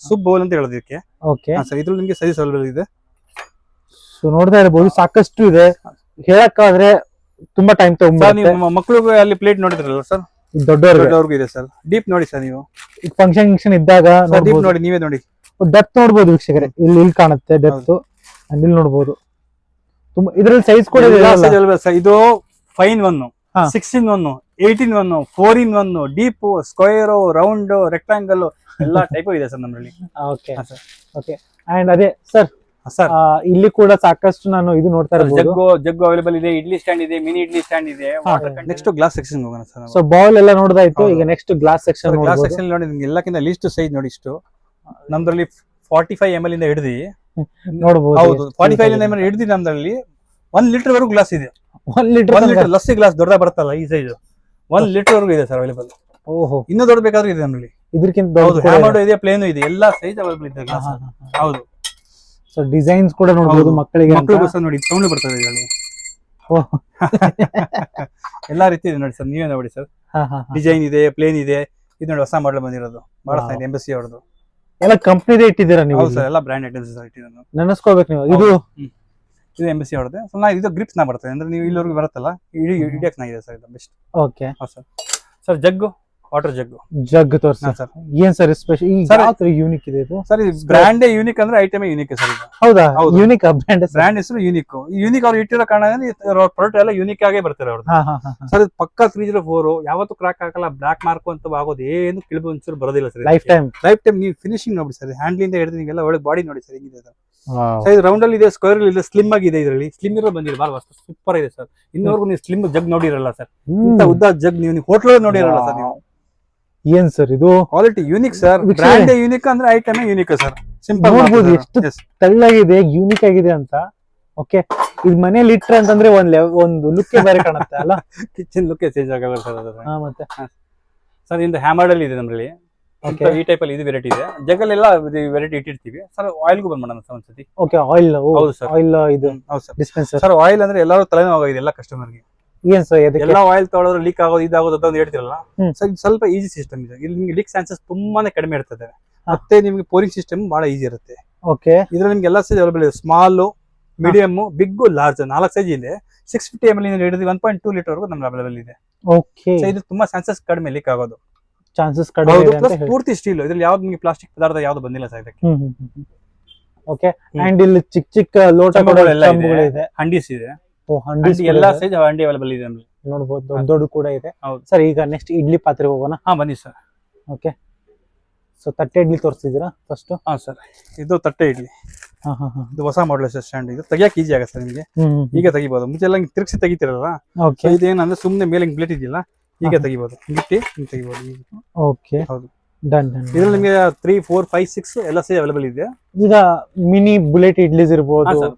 S1: ಸೂಪ್ ಬೌಲ್ ಅಂತ ಹೇಳೋದಕ್ಕೆ.
S2: ಓಕೆ
S1: ಸರ್, ಇದ್ರಲ್ಲಿ ನಿಮ್ಗೆ ಸೈಜ್ ಅವೈಲೇಬಲ್ ಇದೆ.
S2: ಸೊ ನೋಡ್ತಾ ಇರಬಹುದು, ಸಾಕಷ್ಟು ಇದೆ. ಹೇಳಕ್ಕಾದ್ರೆ ತುಂಬಾ ಟೈಮ್
S1: ಸರ್,
S2: ತಗೊಂಡ್ಬರುತ್ತೆ.
S1: ನೀವು ಮಕ್ಕಳಿಗೆ ಅಲ್ಲಿ ಪ್ಲೇಟ್ ನೋಡಿದ್ರಲ್ಲ ಸರ್,
S2: ದೊಡ್ಡವ್ರಿಗೆ
S1: ಇದೆ ಸರ್. ಡೀಪ್ ನೋಡಿ ಸರ್ ನೀವು,
S2: ಫಂಕ್ಷನ್ ಇದ್ದಾಗ
S1: ಡೀಪ್ ನೋಡಿ, ನೀವೇ ನೋಡಿ.
S2: ಡೆಪ್ತ್ ನೋಡ್ಬೋದು ವೀಕ್ಷಕರೇ, ಇಲ್ಲಿ ಕಾಣುತ್ತೆ ಡೆಪ್ತ್, ಅಲ್ಲಿ ನೋಡ್ಬೋದು. ತುಂಬಾ ಇದ್ರಲ್ಲಿ ಸೈಜ್ ಕೂಡ ಇದೆ
S1: ಸರ್. ಇದು 5-in-1, 6-in-1, 8-in-1, 4-in-1, deep, square, round, rectangle ಎಲ್ಲ ಟೈಪ್ ಇದೆ ಸರ್ ನಮ್ಮಲ್ಲಿ.
S2: ಓಕೆ ಓಕೆ, ಅಂಡ್ ಅದೇ ಸರ್
S1: ಸರ್
S2: ಇಲ್ಲಿ ಕೂಡ ಸಾಕಷ್ಟು ನಾನು ಇದು ನೋಡ್ತಾ ಇರಬಹುದು.
S1: ಜಗ್ಗು ಅವೈಲೇಬಲ್ ಇದೆ, ಇಡ್ಲಿ ಸ್ಟ್ಯಾಂಡ್ ಇದೆ, ಮಿನಿ ಇಡ್ಲಿ ಸ್ಟ್ಯಾಂಡ್ ಇದೆ. ನೆಕ್ಸ್ಟ್ ಗ್ಲಾಸ್ ಸೆಕ್ಷನ್ ಹೋಗೋಣ ಸರ್.
S2: ಸೊ ಬೌಲ್ ಎಲ್ಲ ನೋಡ್ದಾಯ್ತು, ಈಗ next glass section.
S1: Glass section ನೋಡಿ, ನಿಮ್ಗೆ ಎಲ್ಲಕ್ಕಿಂತ ಲೀಸ್ಟ್ ಸೈಜ್ ನೋಡಿ ಇಷ್ಟು. ನಮ್ದ್ರಲ್ಲಿ 45 ml ಇಂದ ಹಿಡಿದು
S2: ನೋಡಬಹುದು.
S1: ಹೌದು, 45 ml ಹಿಡಿದು ನಮ್ದ್ರಲ್ಲಿ 1 ಲೀಟರ್ ವರೆಗೂ ಗ್ಲಾಸ್ ಇದೆ.
S2: 1 ಲೀಟರ್
S1: ಲಸ್ಸಿ ಗ್ಲಾಸ್ ದೊಡ್ಡ ಬರುತ್ತಲ್ಲ, ಈ ಸೈಜ್ 1 ಲೀಟರ್ ವರೆಗೂ ಇದೆ ಸರ್ ಅವೈಲೇಬಲ್.
S2: ಓಹೋ,
S1: ಇನ್ನೂ ದೊಡ್ಡ ಬೇಕಾದ್ರೂ ಇದೆ ನಮ್ಮಲ್ಲಿ.
S2: ಇದಕ್ಕಿಂತ
S1: ಹ್ಯಾಮರ್ಡ್ ಇದೆ, ಪ್ಲೇನ್ ಇದೆ, ಎಲ್ಲಾ ಸೈಜ್ ಅವೈಲೇಬಲ್ ಇದೆ ಗ್ಲಾಸ್. ಹೌದು,
S2: ಸೊ ಡಿಸೈನ್ಸ್ ಕೂಡ ನೋಡಬಹುದು ಮಕ್ಕಳಿಗೆ.
S1: ಮಕ್ಕಳಿಗೋಸ್ಕರ ನೋಡಿ, ಸೌಂಡ್ ಬರ್ತದೆ ಇದರಲ್ಲಿ. ಎಲ್ಲಾ ರೀತಿ ಇದೆ ನೋಡಿ ಸರ್, ನೀವೇ ನೋಡಿ ಸರ್. ಡಿಸೈನ್ ಇದೆ, ಪ್ಲೇನ್ ಇದೆ. ಇದು ನೋಡಿ ಹೊಸ ಮಾಡೆಲ್ ಬಂದಿರೋದು, ಬಹಳ ಚೆನ್ನಾಗಿದೆ, ಎಂಬಸಿ ಅವ್ರದ್ದು.
S2: ಎಲ್ಲ ಕಂಪ್ನಿದೇ ಇಟ್ಟಿದ್ದೀರಾ ನೀವು?
S1: ಹೌದು ಸರ್, ಎಲ್ಲ ಬ್ರಾಂಡ್ ಐಟಮ್ಸ್ ಇಟ್ಟಿರೋದು.
S2: ನೆನೆಸ್ಕೋಬೇಕು ನೀವು.
S1: ಇದು ಎಂಬಸಿ ಅವ್ರದ್ದು. ಸೊ ಇದು ಗ್ರಿಪ್ಸ್ ನ ಬರ್ತದೆ, ಅಂದ್ರೆ ನೀವು ಇಲ್ಲಿವರೆಗೂ ಬರುತ್ತಲ್ಲ, ಇಡಿಯಕ್ ಚೆನ್ನಾಗಿದೆ ಸರ್, ಇದು ಬೆಸ್ಟ್.
S2: ಓಕೆ
S1: ಸರ್, ಜಗ್ಗು, ವಾಟರ್
S2: ಜಗ್ ತೋರಿಸಿ
S1: ಸರ್.
S2: ಏನ್ ಸರ್ ಸ್ಪೆಷಲ್, ಯಾವ ತರ ಯೂನಿಕ್ ಇದೆ ಇದು
S1: ಸರ್? ಇದು ಬ್ರಾಂಡ್ ಯೂನಿಕ್ ಅಂದ್ರೆ ಐಟಮ್ ಯೂನಿಕ್ ಸರ್. ಇದು
S2: ಹೌದಾ?
S1: ಹೌದು,
S2: ಯೂನಿಕ್ ಬ್ರ್ಯಾಂಡ್
S1: ಹೆಸರು ಯೂನಿಕ್. ಯೂನಿಕ್ ಅವ್ರು ಇಟ್ಟಿರೋ ಕಾರಣ ಪ್ರಾಡಕ್ಟ್ ಎಲ್ಲ ಯೂನಿಕ್ ಆಗೇ ಬರ್ತಾರೆ ಅವ್ರದ್ದು. ಸರ್, ಇದು ಪಕ್ಕ 304, ಯಾವತ್ತೂ ಕ್ರಾಕ್ ಆಗಲ್ಲ, ಬ್ಲಾಕ್ ಮಾರ್ಕ್ ಅಂತ ಆಗೋದು ಏನು ಕಿಳಿಬು ಒಂಚೂರು ಬರೋದಿಲ್ಲ ಸರ್.
S2: ಲೈಫ್ ಟೈಮ್ ನೀವು
S1: ಫಿನಿಶಿಂಗ್ ನೋಡಿ ಸರ್, ಹ್ಯಾಂಡ್ಲಿಂದ ಹಿಡಿದು ನಿಮ್ಗೆಲ್ಲ ಒಳಗೆ ಬಾಡಿ ನೋಡಿ ಸರ್ ಹೆಂಗಿದೆ ಸರ್. ಸರ್, ಇದು ರೌಂಡ್ ಅಲ್ಲಿ ಇದೆ, ಸ್ಕ್ವೇರ್ ಅಲ್ಲಿ ಇದೆ, ಸ್ಲಿಮ್ ಆಗಿದೆ. ಇದರಲ್ಲಿ ಸ್ಲಿಮ್ ಇರೋ ಬಂದಿಲ್ಲ, ಬಹಳ ಸೂಪರ್ ಇದೆ ಸರ್. ಇನ್ನೂವರೆಗೂ ನೀವು ಸ್ಲಿಮ್ ಜಗ್ ನೋಡಿರಲ್ಲ ಸರ್. ಇಂತ ಉದ್ದ ಜಗ್ ನೀವು ಹೋಟ್ಲ್ ನೋಡಿರಲ್ಲ ಸರ್ ನೀವು.
S2: ಏನ್ ಸರ್ ಇದು
S1: ಕ್ವಾಲಿಟಿ ಯೂನಿಕ್ ಸರ್,
S2: ವೀಕ್ಷಕರೇ.
S1: ಬ್ರ್ಯಾಂಡ್ ಯೂನಿಕ್ ಅಂದ್ರೆ ಐಟಮ್ ಯೂನಿಕ್ ಸರ್, ಸಿಂಪಲ್
S2: ನೋಡ್ಬೋದು ಎಷ್ಟು ತೆಳ್ಳಗಿದೆ, ಯೂನಿಕ್ ಆಗಿದೆ ಅಂತ. ಓಕೆ, ಇದು ಮನೇಲಿ ಇಟ್ರೆ ಅಂತಂದ್ರೆ ಒಂದು ಲುಕ್ ಬೇರೆ ಕಾಣುತ್ತೆ ಅಲ್ಲ.
S1: ಕಿಚನ್ ಲುಕ್ ಚೇಂಜ್ ಆಗಲ್ಲ ಸರ್ ಅದು.
S2: ಹಾ, ಮತ್ತೆ
S1: ಸರ್ ಇಂದ ಹ್ಯಾಮರ್ಡ್ ಅಲ್ಲಿ ಇದೆ ನಮ್ಮಲ್ಲಿ,
S2: Okay.
S1: ಈ ಟೈಪ್ ಅಲ್ಲಿ ಇದು ವೆರೈಟಿ ಇದೆ. ಜಗ್ಗಲ್ಲೆಲ್ಲ ವೆರೈಟಿ ಇಟ್ಟಿರ್ತೀವಿ ಸರ್. ಆಯಿಲ್ಗೂ ಬಂದ್ ಮಾಡೋಣ ಸರ್ ಒಂದ್ಸತಿ.
S2: Okay, oil.
S1: ಹೌದು ಸರ್,
S2: ಆಯಿಲ್ ಇದು
S1: ಹೌದು ಸರ್.
S2: ಡಿಸ್ಪೆನ್ಸರ್.
S1: ಸರ್ ಆಯಿಲ್ ಅಂದ್ರೆ ಎಲ್ಲರೂ ತಲೆನೋವಾಗಿದೆ ಎಲ್ಲ ಕಸ್ಟಮರ್ಗೆ.
S2: ಏನ್ ಸರ್ ಇದಕ್ಕೆ?
S1: ಎಲ್ಲ ಆಯಿಲ್ ತೊಗೊಳೋದ್ರೆ ಲೀಕ್ ಆಗೋದು ಇದಾಗೋದು ಅಂತ ಹೇಳ್ತಿರಲ್ಲ
S2: ಹ್ಮ್.
S1: ಸರ್, ಇದು ಸ್ವಲ್ಪ ಈಸಿ ಸಿಸ್ಟಮ್ ಇದೆ. ಇಲ್ಲಿ ನಿಮ್ಗೆ ಲೀಕ್ ಚಾನ್ಸಸ್ ತುಂಬಾನೇ ಕಡಿಮೆ ಇರ್ತದೆ. ಮತ್ತೆ ನಿಮ್ಗೆ ಪೋರಿಂಗ್ ಸಿಸ್ಟಮ್ ಬಹಳ ಈಸಿ ಇರುತ್ತೆ.
S2: ಓಕೆ,
S1: ಇದ್ರಲ್ಲಿ ನಿಮ್ಗೆ ಎಲ್ಲ ಸೈಜ್ ಅವೈಲೇಬಲ್ ಇದೆ. Small, medium, big, large 4 size ಇದೆ. 650 ml ಇಂದ ಹಿಡಿದು 1.2 ಲೀಟರ್ ವರೆಗೂ ನಮ್ಗೆ ಅವೈಲೇಬಲ್ ಇದೆ.
S2: ಓಕೆ,
S1: ಸೊ ಇದು ತುಂಬಾ ಚಾನ್ಸಸ್ ಕಡಿಮೆ ಲೀಕ್ ಆಗೋದು.
S2: ಚಾನ್ಸಸ್ ಕಡಿಮೆ
S1: ಹೌದು,
S2: ಇದೆ ಅಂತ
S1: ಪ್ಲಸ್
S2: ಹೇಳಿ.
S1: ಪೂರ್ತಿ ಸ್ಟೀಲ್. ಇದ್ರಲ್ಲಿ ಯಾವ್ದು ನಿಮ್ಗೆ ಪ್ಲಾಸ್ಟಿಕ್ ಪದಾರ್ಥ ಯಾವ್ದು ಬಂದಿಲ್ಲ ಸರ್ ಇದಕ್ಕೆ.
S2: ಓಕೆ, ಅಂಡ್ ಇಲ್ಲಿ ಚಿಕ್ಕ ಚಿಕ್ಕ ಲೋಟ
S1: ಚಮಚಗಳೆಲ್ಲ ಇದೆ.
S2: ಚಮಚಗಳು ಇದೆ.
S1: ಹಂಡೀಸ್ ಇದೆ.
S2: ಓ, ಹಂಡಿ
S1: ಎಲ್ಲ ಸೈಜ್ ಹಂಡಿ ಅವೈಲೇಬಲ್ ಇದೆ ನಮ್ಗೆ.
S2: ನೋಡ್ಬೋದು, ದೊಡ್ಡ ದೊಡ್ಡ ಕೂಡ ಇದೆ.
S1: ಹೌದು
S2: ಸರ್, ಈಗ ನೆಕ್ಸ್ಟ್ ಇಡ್ಲಿ ಪಾತ್ರೆ ಹೋಗೋಣ.
S1: ಹಾ ಬನ್ನಿ ಸರ್.
S2: ಓಕೆ, ಸೊ ತಟ್ಟೆ ಇಡ್ಲಿ ತೋರಿಸ್ತಿದ್ದೀರಾ ಫಸ್ಟ್?
S1: ಹಾ ಸರ್, ಇದು ತಟ್ಟೆ ಇಡ್ಲಿ.
S2: ಹಾ ಹಾ ಹಾ.
S1: ಇದು ಹೊಸ ಮಾಡಲ್ ಸ್ಟ್ಯಾಂಡ್. ಇದು ತೆಗಿಯಕ್ಕೆ ಈಜಿ ಆಗುತ್ತೆ ಸರ್ ನಿಮಗೆ. ಈಗ ತೆಗಿಬಹುದು. ಮುಂಚೆ ಎಲ್ಲ ಹಿಂಗ್ ತಿರ್ಗಿಸಿ ತೆಗಿತಿರಲ್ಲ.
S2: ಓಕೆ,
S1: ಇದೇನಂದ್ರೆ ಸುಮ್ನೆ ಮೇಲೆ ಹಿಂಗ್ ಪ್ಲೇಟ್ ಇದೆಯಲ್ಲ, ಈಗ ತೆಗಿಬಹುದು. ಹಿಂಗಿಟ್ಟು ಹಿಂಗ್ ತೆಗಿಬಹುದು.
S2: ಓಕೆ,
S1: ಹೌದು,
S2: ಡನ್ ಡನ್.
S1: ಇದ್ರಲ್ಲಿ ನಿಮಗೆ 3, 4, 5, 6 ಎಲ್ಲ ಸೈಜ್ ಅವೈಲೇಬಲ್ ಇದೆ.
S2: ಈಗ ಮಿನಿ ಬುಲೆಟ್ ಇಡ್ಲಿಸ್
S1: ಹಾ
S2: ಇರ್ಬೋದು
S1: ಸರ್,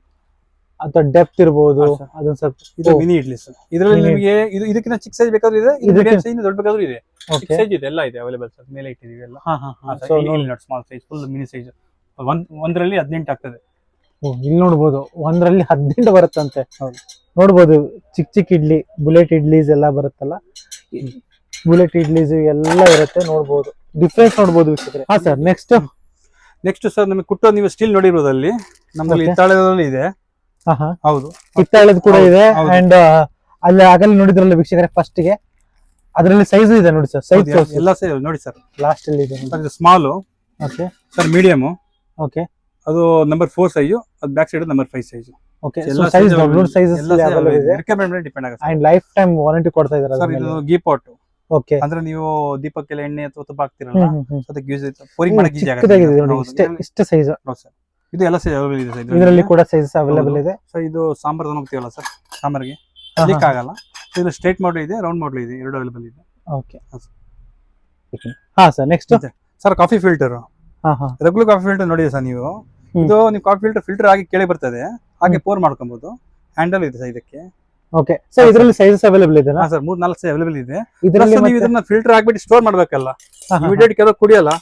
S2: ಅಥವಾ ಡೆಪ್ತ್ ಇರ್ಬೋದು,
S1: ಹಾ, ಸರ್.
S2: ಅದೊಂದ್ ಸ್ವಲ್ಪ.
S1: ಇದು ಮಿನಿ ಇಡ್ಲಿ ಸರ್. ಇದರಲ್ಲಿ
S2: Mini.
S1: ನಿಮಗೆ ಇದು ಇದಕ್ಕಿಂತ ಚಿಕ್ಕ ಸೈಜ್ ಬೇಕಾದ್ರೂ ಇದೆ, ಇದು
S2: ಇದಕ್ಕೆ-
S1: ಮೀಡಿಯಂ ಸೈಜ್ ದೊಡ್ಡ ಬೇಕಾದ್ರೂ ಇದೆ. ಚಿಕ್ಕ
S2: ಓಕೆ,
S1: ಸೈಜ್ ಇದೆ, ಎಲ್ಲ ಇದೆ ಅವೈಲೇಬಲ್ ಸರ್. ಮೇಲೆ ಇಟ್ಟಿದೀವಿ ಎಲ್ಲ.
S2: ಹಾ ಹಾ ಹಾ.
S1: So
S2: so
S1: small size, full mini size. ಒಂದರಲ್ಲಿ 18 ಆಗ್ತದೆ.
S2: ಇಲ್ಲಿ ನೋಡ್ಬೋದು, ಒಂದ್ರಲ್ಲಿ 18 ಬರುತ್ತಂತೆ.
S1: ಹೌದು.
S2: ನೋಡ್ಬೋದು, ಚಿಕ್ಕ ಚಿಕ್ಕ ಇಡ್ಲಿ, ಬುಲೆಟ್ ಇಡ್ಲೀಸ್ ಎಲ್ಲ ಬರುತ್ತಲ್ಲ, ಬುಲೆಟ್ ಇಡ್ಲೀಸ್ ಎಲ್ಲ ಇರುತ್ತೆ. ನೋಡ್ಬೋದು, ಡಿಫ್ರೆನ್ಸ್ ನೋಡ್ಬೋದು ವೀಕ್ಷಕರೇ. ಹಾ ಸರ್,
S1: ನೆಕ್ಸ್ಟ್ ಸರ್ ನಮಗೆ ಕುಟ್ಟೋ ನೀವು ಸ್ಟೀಲ್ ನೋಡಿರ್ಬೋದು ಅಲ್ಲಿ. ನಮ್ಮಲ್ಲಿ
S2: Okay.
S1: ಹಿತ್ತಾಳೆದಲ್ಲಿ ಇದೆ.
S2: ಹಾ ಹಾ,
S1: ಹೌದು,
S2: ಹಿತ್ತಾಳೆದು ಕೂಡ
S1: ಹೌದು,
S2: ಇದೆ.
S1: ಹೌದು.
S2: ಅಂಡ್ ಅಲ್ಲಿ ಆಗಲ್ಲಿ ನೋಡಿದ್ರಲ್ಲ ವೀಕ್ಷಕರೇ ಫಸ್ಟ್ ಗೆ, ಅದರಲ್ಲಿ ಸೈಜ್ ಇದೆ ನೋಡಿ ಸರ್. ಸೈಜ್
S1: ಹೌದು, ಎಲ್ಲ ಸೈಜ್ ನೋಡಿ ಸರ್.
S2: ಲಾಸ್ಟ್ ಅಲ್ಲಿ ಇದೆ.
S1: ಸರ್ ಇದು small
S2: okay
S1: sir, medium
S2: okay
S1: ಅದು ನಂಬರ್ 4 ಸೈಜ್, ಅದು back side number 5 size.
S2: Okay, size ದೊಡ್ಡ ಸೈಜಸ್ ಅವೈಲೇಬಲ್ ಇದೆ.
S1: ರಿಕ್ವೈರ್ಮೆಂಟ್ ಡಿಪೆಂಡ್ ಆಗುತ್ತೆ
S2: ಅಂಡ್ ಲೈಫ್ ಟೈಮ್ ವಾರಂಟಿ ಕೊಡ್ತಾ ಇದಾರೆ
S1: ಸರ್. ಇದು ಗೀ ಪಾಟ್.
S2: ಓಕೆ,
S1: ಅಂದ್ರೆ ನೀವು ದೀಪಕ್ಕೆಲ್ಲ ಎಣ್ಣೆ ಅಥವಾ ತುಪ್ಪ ಹಾಕ್ತಿರಲ್ಲ, ಅದಕ್ಕೆ ಯೂಸ್ ಆಯ್ತು. ಪೋರಿಂಗ್ ಮಾಡಕ್ಕೆ ಈಜಿ ಆಗುತ್ತೆ.
S2: ಚಿಕ್ಕದಾಗಿದೆ ನೋಡಿ, ಇಷ್ಟೇ ಸೈಜ್.
S1: ಹೌದು ಸರ್, ಇದು ಎಲ್ಲ ಸೈಜ್ ಅವೈಲೇಬಲ್ ಇದೆ ಸರ್.
S2: ಇದರಲ್ಲಿ ಕೂಡ ಸೈಜಸ್ ಅವೈಲೇಬಲ್ ಇದೆ.
S1: ಸೊ ಇದು ಸಾಂಬಾರ್ ಹೋಗ್ತೀವಲ್ಲ ಸರ್, ಸಾಂಬಾರ್ಗೆ ಲೀಕ್ ಆಗಲ್ಲ. ಇದು ಸ್ಟ್ರೇಟ್ ಮಾಡಲ್ ಇದೆ, ರೌಂಡ್ ಮಾಡಲ್ ಇದೆ, ಎರಡು ಅವೈಲೇಬಲ್ ಇದೆ.
S2: ಓಕೆ, ಹಾ sir, next.
S1: Sir coffee filter,
S2: ಹಾ ಹಾ,
S1: ರೆಗ್ಯುಲರ್ ಕಾಫಿ ಫಿಲ್ಟರ್ ನೋಡಿದೆ ಸರ್ ನೀವು. ಇದು ನೀವು ಕಾಫಿ ಫಿಲ್ಟರ್ ಆಗಿ ಕೆಳಗೆ ಬರ್ತದೆ, ಹಾಗೆ ಪೋರ್ ಮಾಡ್ಕೊಬಹುದು. ಹ್ಯಾಂಡಲ್ ಇದೆ ಸರ್ ಇದಕ್ಕೆ.
S2: ಓಕೆ, ಸರ್ ಇದರಲ್ಲಿ ಸೈಜಸ್ ಅವೈಲೇಬಲ್ ಇದೆ.
S1: ಹಾ ಸರ್, 3-4 ಸೈಜ್ ಅವೈಲೇಬಲ್ ಇದೆ.
S2: ಇದರಲ್ಲಿ
S1: ನೀವು ಇದನ್ನ ಫಿಲ್ಟರ್ ಆಗ್ಬಿಟ್ಟು ಸ್ಟೋರ್ ಮಾಡ್ಬೇಕಲ್ಲ, ಇಮಿಡಿಯೇಟ್ ಕೆಲವು ಕುಡಿಯಲ್ಲ.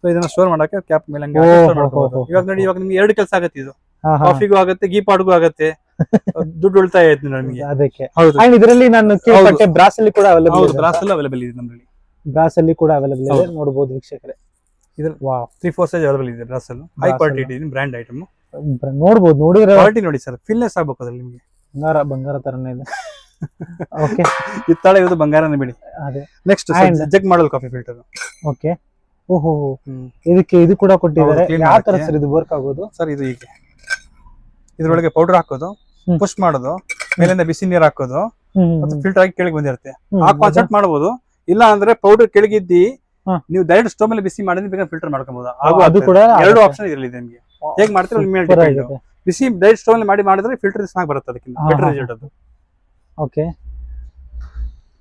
S1: ಸೊ ಇದನ್ನ ಸ್ಟೋರ್ ಮಾಡಕ್ಕೆ ಕ್ಯಾಪ್ ಮೇಲೆ ಹಂಗೆ ಹಾಕಿ store ಮಾಡ್ಕೊಬೋದು. ಇವಾಗ ನೋಡಿ, ಇವಾಗ ನಿಮ್ಗೆ 2 ಕೆಲಸ ಆಗತ್ತೆ. ಇದು ಕಾಫಿಗೂ ಆಗತ್ತೆ, ಗೀ ಪಾಟ್ಗೂ ಆಗತ್ತೆ, ದುಡ್ಡು ಉಳಿತಾಯ ಆಯ್ತು ನಮಗೆ.
S2: ಅದಕ್ಕೆ.
S1: ಹೌದು,
S2: ಅಂಡ್ ಇದರಲ್ಲಿ ನಾನು ಕೇಳ್ಪಟ್ಟೆ ಬ್ರಾಸ್ ಅಲ್ಲಿ ಕೂಡ ಅವೈಲೇಬಲ್
S1: ಹೌದು,
S2: ಇದೆ.
S1: ಬ್ರಾಸ್ ಎಲ್ಲ ಅವೈಲೇಬಲ್ ಇದೆ ನಮ್ಮಲ್ಲಿ.
S2: ಬ್ರಾಸ್ ಅಲ್ಲಿ ಕೂಡ ಅವೈಲೇಬಲ್ ಇದೆ,
S1: ಹೌದು.
S2: ನೋಡಬಹುದು ವೀಕ್ಷಕರೇ.
S1: ಇದ್ರಲ್ಲಿ
S2: ವಾವ್,
S1: 3-4 ಸೈಜ್ ಅವೈಲೇಬಲ್ ಇದೆ ಬ್ರಾಸ್ ಅಲ್ಲಿ. ಹೈ
S2: Brass
S1: ಕ್ವಾಲಿಟಿ
S2: ಅಲ್ಲ.
S1: ಇದೆ, ಬ್ರ್ಯಾಂಡ್ ಐಟಮ್.
S2: ನೋಡಬಹುದು, ನೋಡಿದ್ರೆ
S1: ಕ್ವಾಲಿಟಿ ನೋಡಿ ಸರ್, ಫಿಲ್ನೆಸ್ ಆಗ್ಬೇಕು ಅದ್ರಲ್ಲಿ ನಿಮ್ಗೆ.
S2: ಬಂಗಾರ ತರನೇ ಇದೆ. ಓಕೆ,
S1: ಹಿತ್ತಾಳೆ ಇದು ಬಂಗಾರನೇ ಬಿಡಿ.
S2: ಅದೇ.
S1: Next
S2: And-
S1: jug model coffee filter.
S2: Okay, ಓಹೋ, ಇದಕ್ಕೆ ಇದು ಕೂಡ ಕೊಟ್ಟಿದ್ದಾರೆ.
S1: ಹೌದು, clean
S2: ಯಾವ ತರ
S1: ಮಾಡಕ್ಕೆ.
S2: ಸರ್ ಇದು ವರ್ಕ್ ಆಗೋದು?
S1: ಸರ್ ಇದು ಹೀಗೆ ಇದ್ರೊಳಗೆ ಪೌಡರ್ ಹಾಕೋದು,
S2: ಹ್ಮ್.
S1: ಪುಷ್ ಮಾಡೋದು, ಮೇಲಿಂದ ಬಿಸಿ ನೀರು ಹಾಕೋದು, ಮತ್ತೆ ಫಿಲ್ಟರ್ ಆಗಿ ಕೆಳಗೆ ಬಂದಿರುತ್ತೆ. ಆ ಕಾನ್ಸೆಪ್ಟ್ ಮಾಡಬಹುದು. ಇಲ್ಲ ಅಂದ್ರೆ ಪೌಡರ್ ಕೆಳಗಿದ್ದಿ
S2: ಹ್ಮ್.
S1: ನೀವು ಡೈರೆಕ್ಟ್ ಸ್ಟವ್ ಮೇಲೆ ಬಿಸಿ ಮಾಡಿದ್ರೆ ಬೇಕಾದ್ರೆ ಫಿಲ್ಟರ್ ಮಾಡ್ಕೊಬಹುದು.
S2: ಅದು ಕೂಡ
S1: ಎರಡು
S2: ಆಗುತ್ತೆ.
S1: ಆಪ್ಷನ್ ಇದರಲ್ಲಿ ಇದೆ ನಿಮಗೆ. ಹೇಗ್ ಮಾಡ್ತೀರಾ ನಿಮ್ಮ ಮೇಲೆ
S2: Super
S1: ಡಿಪೆಂಡ್.
S2: ಆಗಿದೆ.
S1: ಬಿಸಿ ಡೈರೆಕ್ಟ್ ಸ್ಟವ್ ಮೇಲೆ ಮಾಡಿದ್ರೆ ಫಿಲ್ಟರ್ ಚೆನ್ನಾಗಿ ಬರುತ್ತೆ, ಅದಕ್ಕಿಂತ
S2: ಹಾ,
S1: ಬೆಟರ್
S2: ಹಾ,
S1: ರಿಸಲ್ಟ್ ಅದು.
S2: ಓಕೆ,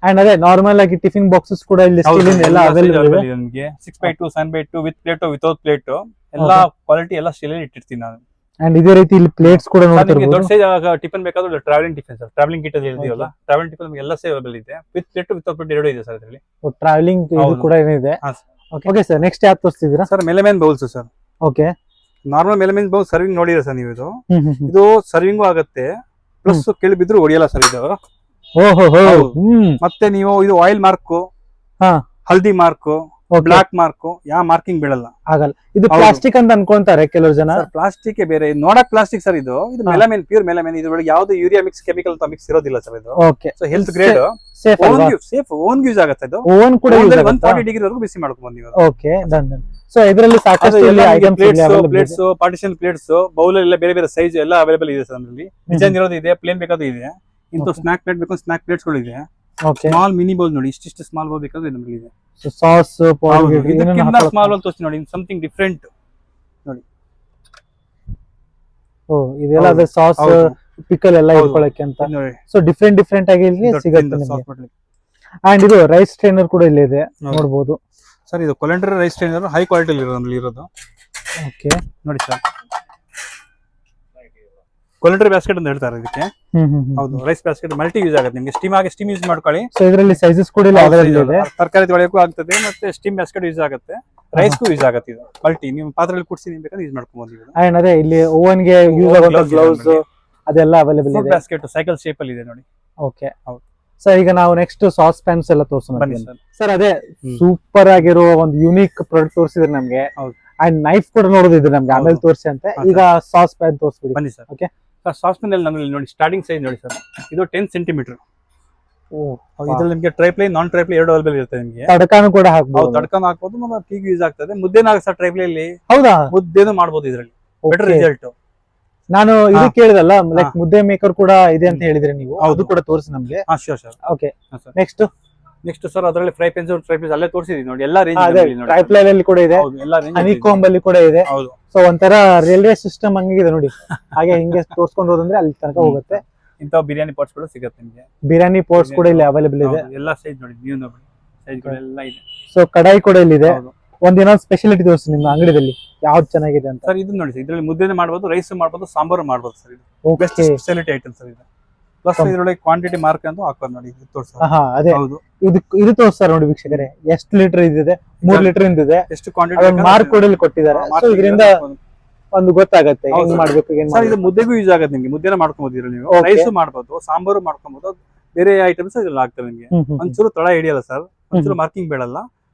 S2: ಅಂಡ್ ಅದೇ ನಾರ್ಮಲ್ ಆಗಿ ಟಿಫಿನ್ ಬಾಕ್ಸಸ್ ಕೂಡ ಇಲ್ಲಿ ಸ್ಟೀಲ್ ಎಲ್ಲ ಅವೈಲೇಬಲ್ ಇದೆ.
S1: ನಿಮಗೆ 6x2, 7x2 with plate without plate ಎಲ್ಲ ಕ್ವಾಲಿಟಿ ಎಲ್ಲ ಸ್ಟೀಲ್ ಇಟ್ಟಿರ್ತೀನಿ ನಾನು.
S2: ಅಂಡ್ ಇದೇ ರೀತಿ ಇಲ್ಲಿ ಪ್ಲೇಟ್ಸ್ ಕೂಡ
S1: ಸರ್, ನಿಮ್ಗೆ
S2: ನೋಡ್ತಿರ್ಬೋದು.
S1: ದೊಡ್ಡ ಸೈಜ್ ಟಿಫನ್ ಬೇಕಾದ್ರೆ travelling tiffin sir, travelling kit ಅಲ್ಲಿ ಹೇಳ್ತೀವಲ್ಲ, ಟ್ರಾವೆಲಿಂಗ್ ಟಿಫನ್ ಎಲ್ಲ ಸೈಜ್ ಅವೈಲೇಬಲ್ ಇದೆ. ವಿತ್ ಪ್ಲೇಟ್ ವಿತೌಟ್ ಪ್ಲೇಟ್ ಎರಡು ಇದೆ ಸರ್ ಇದರಲ್ಲಿ.
S2: ಟ್ರಾವೆಲಿಂಗ್ ಇದು
S1: ಹೌದು.
S2: ಕೂಡ ಏನಿದೆ.
S1: ಹಾ,
S2: ಓಕೆ ಸರ್, ನೆಕ್ಸ್ಟ್ ಯಾವ್ದು ತೋರಿಸ್ತಿದ್ದೀರಾ?
S1: Sir melamine bowls sir.
S2: Okay,
S1: normal melamine bowl serving ನೋಡಿರ ಸರ್ ನೀವು. ಇದು ಸರ್ವಿಂಗು ಆಗುತ್ತೆ, ಪ್ಲಸ್ ಕೆಳಗೆ ಬಿದ್ರು ಹೊಡಿಯಲ್ಲ ಸರ್ ಇದು.
S2: ಓಹೋ,
S1: ಹೌದು. ಮತ್ತೆ ನೀವು ಇದು ಆಯಿಲ್ ಮಾರ್ಕ್,
S2: ಹಾ,
S1: ಹಲ್ದಿ ಮಾರ್ಕ್, ಬ್ಲಾಕ್ ಮಾರ್ಕ್, ಯಾವ ಮಾರ್ಕಿಂಗ್ ಬೀಳಲ್ಲ.
S2: ಆಗಲ್ಲ. ಇದು
S1: ಹೌದು.
S2: ಪ್ಲಾಸ್ಟಿಕ್ ಅಂತ ಅನ್ಕೊಂತಾರೆ ಕೆಲವರು ಜನ.
S1: ಸರ್ ಪ್ಲಾಸ್ಟಿಕ್ ಬೇರೆ, ನೋಡಕ್ ಪ್ಲಾಸ್ಟಿಕ್ ಸರ್. ಇದು
S2: ಹಾ.
S1: Melamine, pure melamine. ಇದ್ರೊಳಗೆ ಯಾವ್ದು ಯೂರಿಯಾ ಮಿಕ್ಸ್, ಕೆಮಿಕಲ್ ಅಂತ ಮಿಕ್ಸ್ ಇರೋದಿಲ್ಲ ಸರ್ ಇದು.
S2: Okay,
S1: so health grade,
S2: safe ಅಲ್ವಾ?
S1: ಸೇಫ್, ಓನ್ ಯೂಸ್ ಆಗುತ್ತೆ ಇದು.
S2: ಓನ್ ಕೂಡ ಯೂಸ್ ಆಗುತ್ತಾ?
S1: 140 ಡಿಗ್ರಿ ವರೆಗೂ ಬಿಸಿ ಮಾಡ್ಕೊಂಡು ನೀವು.
S2: Okay, done done. ಸೊ ಇದರಲ್ಲಿ ಸಾಕಷ್ಟು items
S1: plates, partition plates, bowl ಎಲ್ಲ ಬೇರೆ ಬೇರೆ ಸೈಜ್ ಎಲ್ಲ ಅವೈಲೇಬಲ್ ಇದೆ ಸರ್ ನಮ್ಮಲ್ಲಿ. ಡಿಸೈನ್ ಇರೋದು ಇದೆ, ಪ್ಲೇನ್ ಬೇಕಾದ್ರೂ ಇದೆ. ಇಂತ ಸ್ನಾಕ್ ಪ್ಲೇಟ್ ಬೇಕು, ಸ್ನಾಕ್ ಪ್ಲೇಟ್ಸ್ ಗಳು ಇದೆ.
S2: ಓಕೆ,
S1: ಸ್ಮಾಲ್ ಮಿನಿ ಬೌಲ್ ನೋಡಿ, ಇಷ್ಟಿಷ್ಟು ಸ್ಮಾಲ್ ಬೌಲ್ ಬೇಕಾದ್ರೆ ನಮ್ಮಲ್ಲಿ ಇದೆ.
S2: ಸಾಸ್
S1: ಇದಕ್ಕಿಂತ ಸ್ಮಾಲ್ ಬೌಲ್ ತೋರಿಸ್ತೀನಿ ನೋಡಿ, ಸಮಥಿಂಗ್ ಡಿಫ್ರೆಂಟ್ ನೋಡಿ.
S2: ಇದೆಲ್ಲ ಅದೇ ಸಾಸ್, ಪಿಕಲ್ ಎಲ್ಲ
S1: ಹೌದು.
S2: ಇಟ್ಕೊಳ್ಳಕ್ಕೆ ಅಂತ.
S1: ಇದು ನೋಡಿ,
S2: ಸೊ ಡಿಫ್ರೆಂಟ್ ಆಗಿ ಇಲ್ಲಿ
S1: ದೊಡ್ಡ
S2: ಸಿಗುತ್ತೆ
S1: sauce
S2: ನಿಮಗೆ.
S1: bottle.
S2: ಅಂಡ್ ಇದು ರೈಸ್ ಟ್ರೈನರ್ ಕೂಡ ಇಲ್ಲಿ ಇದೆ ನೋಡಬಹುದು
S1: ಸರ್. ಇದು ಕೊಲೆಂಡರ್ ರೈಸ್ ಟ್ರೈನರ್ ಹೈ ಕ್ವಾಲಿಟಿ ಇರೋದು.
S2: ಓಕೆ
S1: ನೋಡಿ ಸರ್, ಕೊಲೆಂಡರ್ ಬ್ಯಾಸ್ಕೆಟ್ ಅಂತ ಹೇಳ್ತಾರೆ ಇದಕ್ಕೆ. ಹೌದು, ರೈಸ್ ಬ್ಯಾಸ್ಕೆಟ್ ಮಲ್ಟಿ ಯೂಸ್ ಆಗುತ್ತೆ ನಿಮಗೆ. ಸ್ಟೀಮ್ ಯೂಸ್ ಮಾಡ್ಕೊಳ್ಳಿ.
S2: ಸೊ ಇದರಲ್ಲಿ ಸೈಜಸ್ ಕೂಡ ಇದೆ,
S1: ತರಕಾರಿ ತೊಳೆಯಕ್ಕೂ ಆಗ್ತದೆ, ಮತ್ತೆ ಸ್ಟೀಮ್ ಬ್ಯಾಸ್ಕೆಟ್ ಯೂಸ್ ಆಗುತ್ತೆ, ರೈಸ್ಗೂ ಯೂಸ್ ಆಗುತ್ತೆ. ಇದು ಮಲ್ಟಿ ನೀವು ಪಾತ್ರೆಯಲ್ಲಿ ಕುಡಿಸಿ ನೀವು ಬೇಕಾದ್ರೆ ಯೂಸ್ ಮಾಡ್ಕೊಬಹುದು.
S2: ಅಂಡ್ ಅದೇ ಇಲ್ಲಿ ಓವನ್ ಗೆ ಯೂಸ್ ಆಗುವಂತ ಗ್ಲೌಸ್ ಅದೆಲ್ಲ ಅವೈಲೇಬಲ್ ಇದೆ.
S1: ಬ್ಯಾಸ್ಕೆಟ್ ಸೈಕಲ್ ಶೇಪ್ ಅಲ್ಲಿ ಇದೆ ನೋಡಿ.
S2: ಓಕೆ, ಸರ್ ಈಗ ನಾವು ನೆಕ್ಸ್ಟ್ ಸಾಸ್ ಪ್ಯಾನ್ಸ್ ಎಲ್ಲ ತೋರಿಸೋಣ
S1: ಬನ್ನಿ ಸರ್.
S2: ಸರ್ ಅದೇ ಸೂಪರ್ ಆಗಿರೋ ಒಂದು ಯೂನಿಕ್ ಪ್ರಾಡಕ್ಟ್ ತೋರಿಸಿದ್ರೆ ನಮ್ಗೆ. ಅಂಡ್ ನೈಫ್ ಕೂಡ ನೋಡೋದಿದ್ರೆ ನಮ್ಗೆ ಆಮೇಲೆ ತೋರಿಸಿ ಅಂತ. ಈಗ ಸಾಸ್ ಪ್ಯಾನ್ ತೋರಿಸ್ಬಿಡಿ
S1: ಬನ್ನಿ ಸರ್.
S2: ಓಕೆ,
S1: ಸಾಸ್ ಪ್ಯಾನ್ ಅಲ್ಲಿ ನಮ್ಮಲ್ಲಿ ನೋಡಿ ಸ್ಟಾರ್ಟಿಂಗ್ ಸೈಜ್ ನೋಡಿ ಸರ್, ಇದು 10 ಸೆಂಟಿಮೀಟರ್. ಇದ್ರಲ್ಲಿ ನಿಮಗೆ ಟ್ರೈಪ್ಲೈ ನಾನ್ ಟ್ರೈಪ್ಲೈ ಎರಡು ಅವೈಲೇಬಲ್ ಇರುತ್ತೆ ನಿಮಗೆ.
S2: ತಡಕಾನು ಕೂಡ ಹಾಕ್ಬಹುದು,
S1: ತಡ್ಕಾನು ಹಾಕ್ಬಹುದು, ಮತ್ತೆ ಟೀಗೆ ಯೂಸ್ ಆಗ್ತದೆ. ಮುದ್ದೆನೂ ಆಗುತ್ತೆ ಸರ್ ಟ್ರೈಪ್ಲೈ ಅಲ್ಲಿ.
S2: ಹೌದಾ,
S1: ಮುದ್ದೆನೂ ಮಾಡಬಹುದು ಇದರಲ್ಲಿ, ಬೆಟರ್ ರಿಸಲ್ಟ್.
S2: ನಾನು ಇದು ಕೇಳಿದಲ್ಲ, ಲೈಕ್ ಮುದ್ದೆ ಮೇಕರ್ ಕೂಡ ಇದೆ ಅಂತ ಹೇಳಿದ್ರೆ ನೀವು, ಅದು ಕೂಡ ತೋರಿಸಿ ನಮ್ಗೆ.
S1: Sure sir.
S2: Okay, next
S1: sir ಅದರಲ್ಲಿ ಫ್ರೈ ಪೆನ್ಸ್ ಅಲ್ಲೇ ತೋರಿಸಿದೀನಿ ನೋಡಿ. ಎಲ್ಲ ರೇಂಜ್
S2: ಟ್ರೈಪ್ಲೈ ಅಲ್ಲಿ ಕೂಡ ಇದೆ, ಹನಿಕಾಂಬ್ ಅಲ್ಲಿ ಕೂಡ ಇದೆ. ಸೊ ಒಂಥರ ರೈಲ್ವೆ ಸಿಸ್ಟಮ್ ಹಂಗಿದೆ ನೋಡಿ. ಹಾಗೆ ಹಿಂಗೆ ತೋರ್ಸ್ಕೊಂಡು ಹೋದಂದ್ರೆ ಅಲ್ಲಿ ತನಕ ಹೋಗುತ್ತೆ.
S1: ಇಂತಹ ಬಿರಿಯಾನಿ ಪಾಟ್ಸ್ ಕೂಡ ಸಿಗುತ್ತೆ ನಿಮಗೆ.
S2: ಬಿರಿಯಾನಿ ಪಾಟ್ಸ್ ಕೂಡ ಇಲ್ಲಿ ಅವೈಲೇಬಲ್ ಇದೆ.
S1: ಎಲ್ಲ ಸೈಜ್ ನೋಡಿ, ನೀವು ನೋಡಿ ಸೈಜ್ಗಳೆಲ್ಲ ಇದೆ.
S2: ಸೊ ಕಡಾಯಿ ಕೂಡ ಇಲ್ಲಿ ಇದೆ. ಒಂದಿನ ಸ್ಪೆಷಾಲಿಟಿ ತೋರಿಸಿ ನಿಮ್ಮ ಅಂಗಡಿಯಲ್ಲಿ ಯಾವ್ದು ಚೆನ್ನಾಗಿದೆ ಅಂತ.
S1: ಸರ್ ಇದು ನೋಡಿ ಸರ್, ಇದರಲ್ಲಿ ಮುದ್ದೆ ಮಾಡ್ಬೋದು, ರೈಸ್ ಮಾಡ್ಬೋದು, ಸಾಂಬಾರು ಮಾಡ್ಬೋದು ಸರ್. ಇದು ಬೆಸ್ಟ್ ಸ್ಪೆಷಾಲಿಟಿ ಐಟಮ್ ಸರ್ ಇದು. ಪ್ಲಸ್ ಇದರೊಳಗೆ ಕ್ವಾಂಟಿಟಿ ಮಾರ್ಕ್ ಅಂತ ಹಾಕೋದು ನೋಡಿ, ಇದು ತೋರಿಸ್ತಾರೆ.
S2: ಅದೇ ಇದು ತೋರಿಸ್ತಾರೆ ನೋಡಿ ವೀಕ್ಷಕರೇ, ಎಷ್ಟು ಲೀಟರ್ ಇದಿದೆ. 3 ಲೀಟರ್ ಇಂದಿದೆ.
S1: ಎಷ್ಟು ಕ್ವಾಂಟಿಟಿ
S2: ಮಾರ್ಕ್ ಕೂಡ ಇಲ್ಲಿ ಕೊಟ್ಟಿದ್ದಾರೆ. ಸೊ ಇದರಿಂದ ಒಂದು ಗೊತ್ತಾಗುತ್ತೆ ಹೆಂಗ್ ಮಾಡ್ಬೇಕು, ಏನ್
S1: ಸರ್. ಇದು ಮುದ್ದೆಗೂ ಯೂಸ್ ಆಗುತ್ತೆ ನಿಮ್ಗೆ. ಮುದ್ದೆನ ಮಾಡ್ಕೊಬಹುದು ಇದರಲ್ಲಿ ನೀವು. ರೈಸ್ ಮಾಡ್ಬೋದು, ಸಾಂಬಾರು ಮಾಡ್ಕೊಬಹುದು, ಬೇರೆ ಐಟಮ್ಸ್ ಇದ್ರಲ್ಲಿ ಆಗ್ತದೆ ನಿಮ್ಗೆ. ಒಂಚೂರು ತಳ ಹಿಡಿಯಲ್ಲ ಸರ್, ಒಂಚೂರು ಮಾರ್ಕಿಂಗ್ ಬೇಡಲ್ಲ,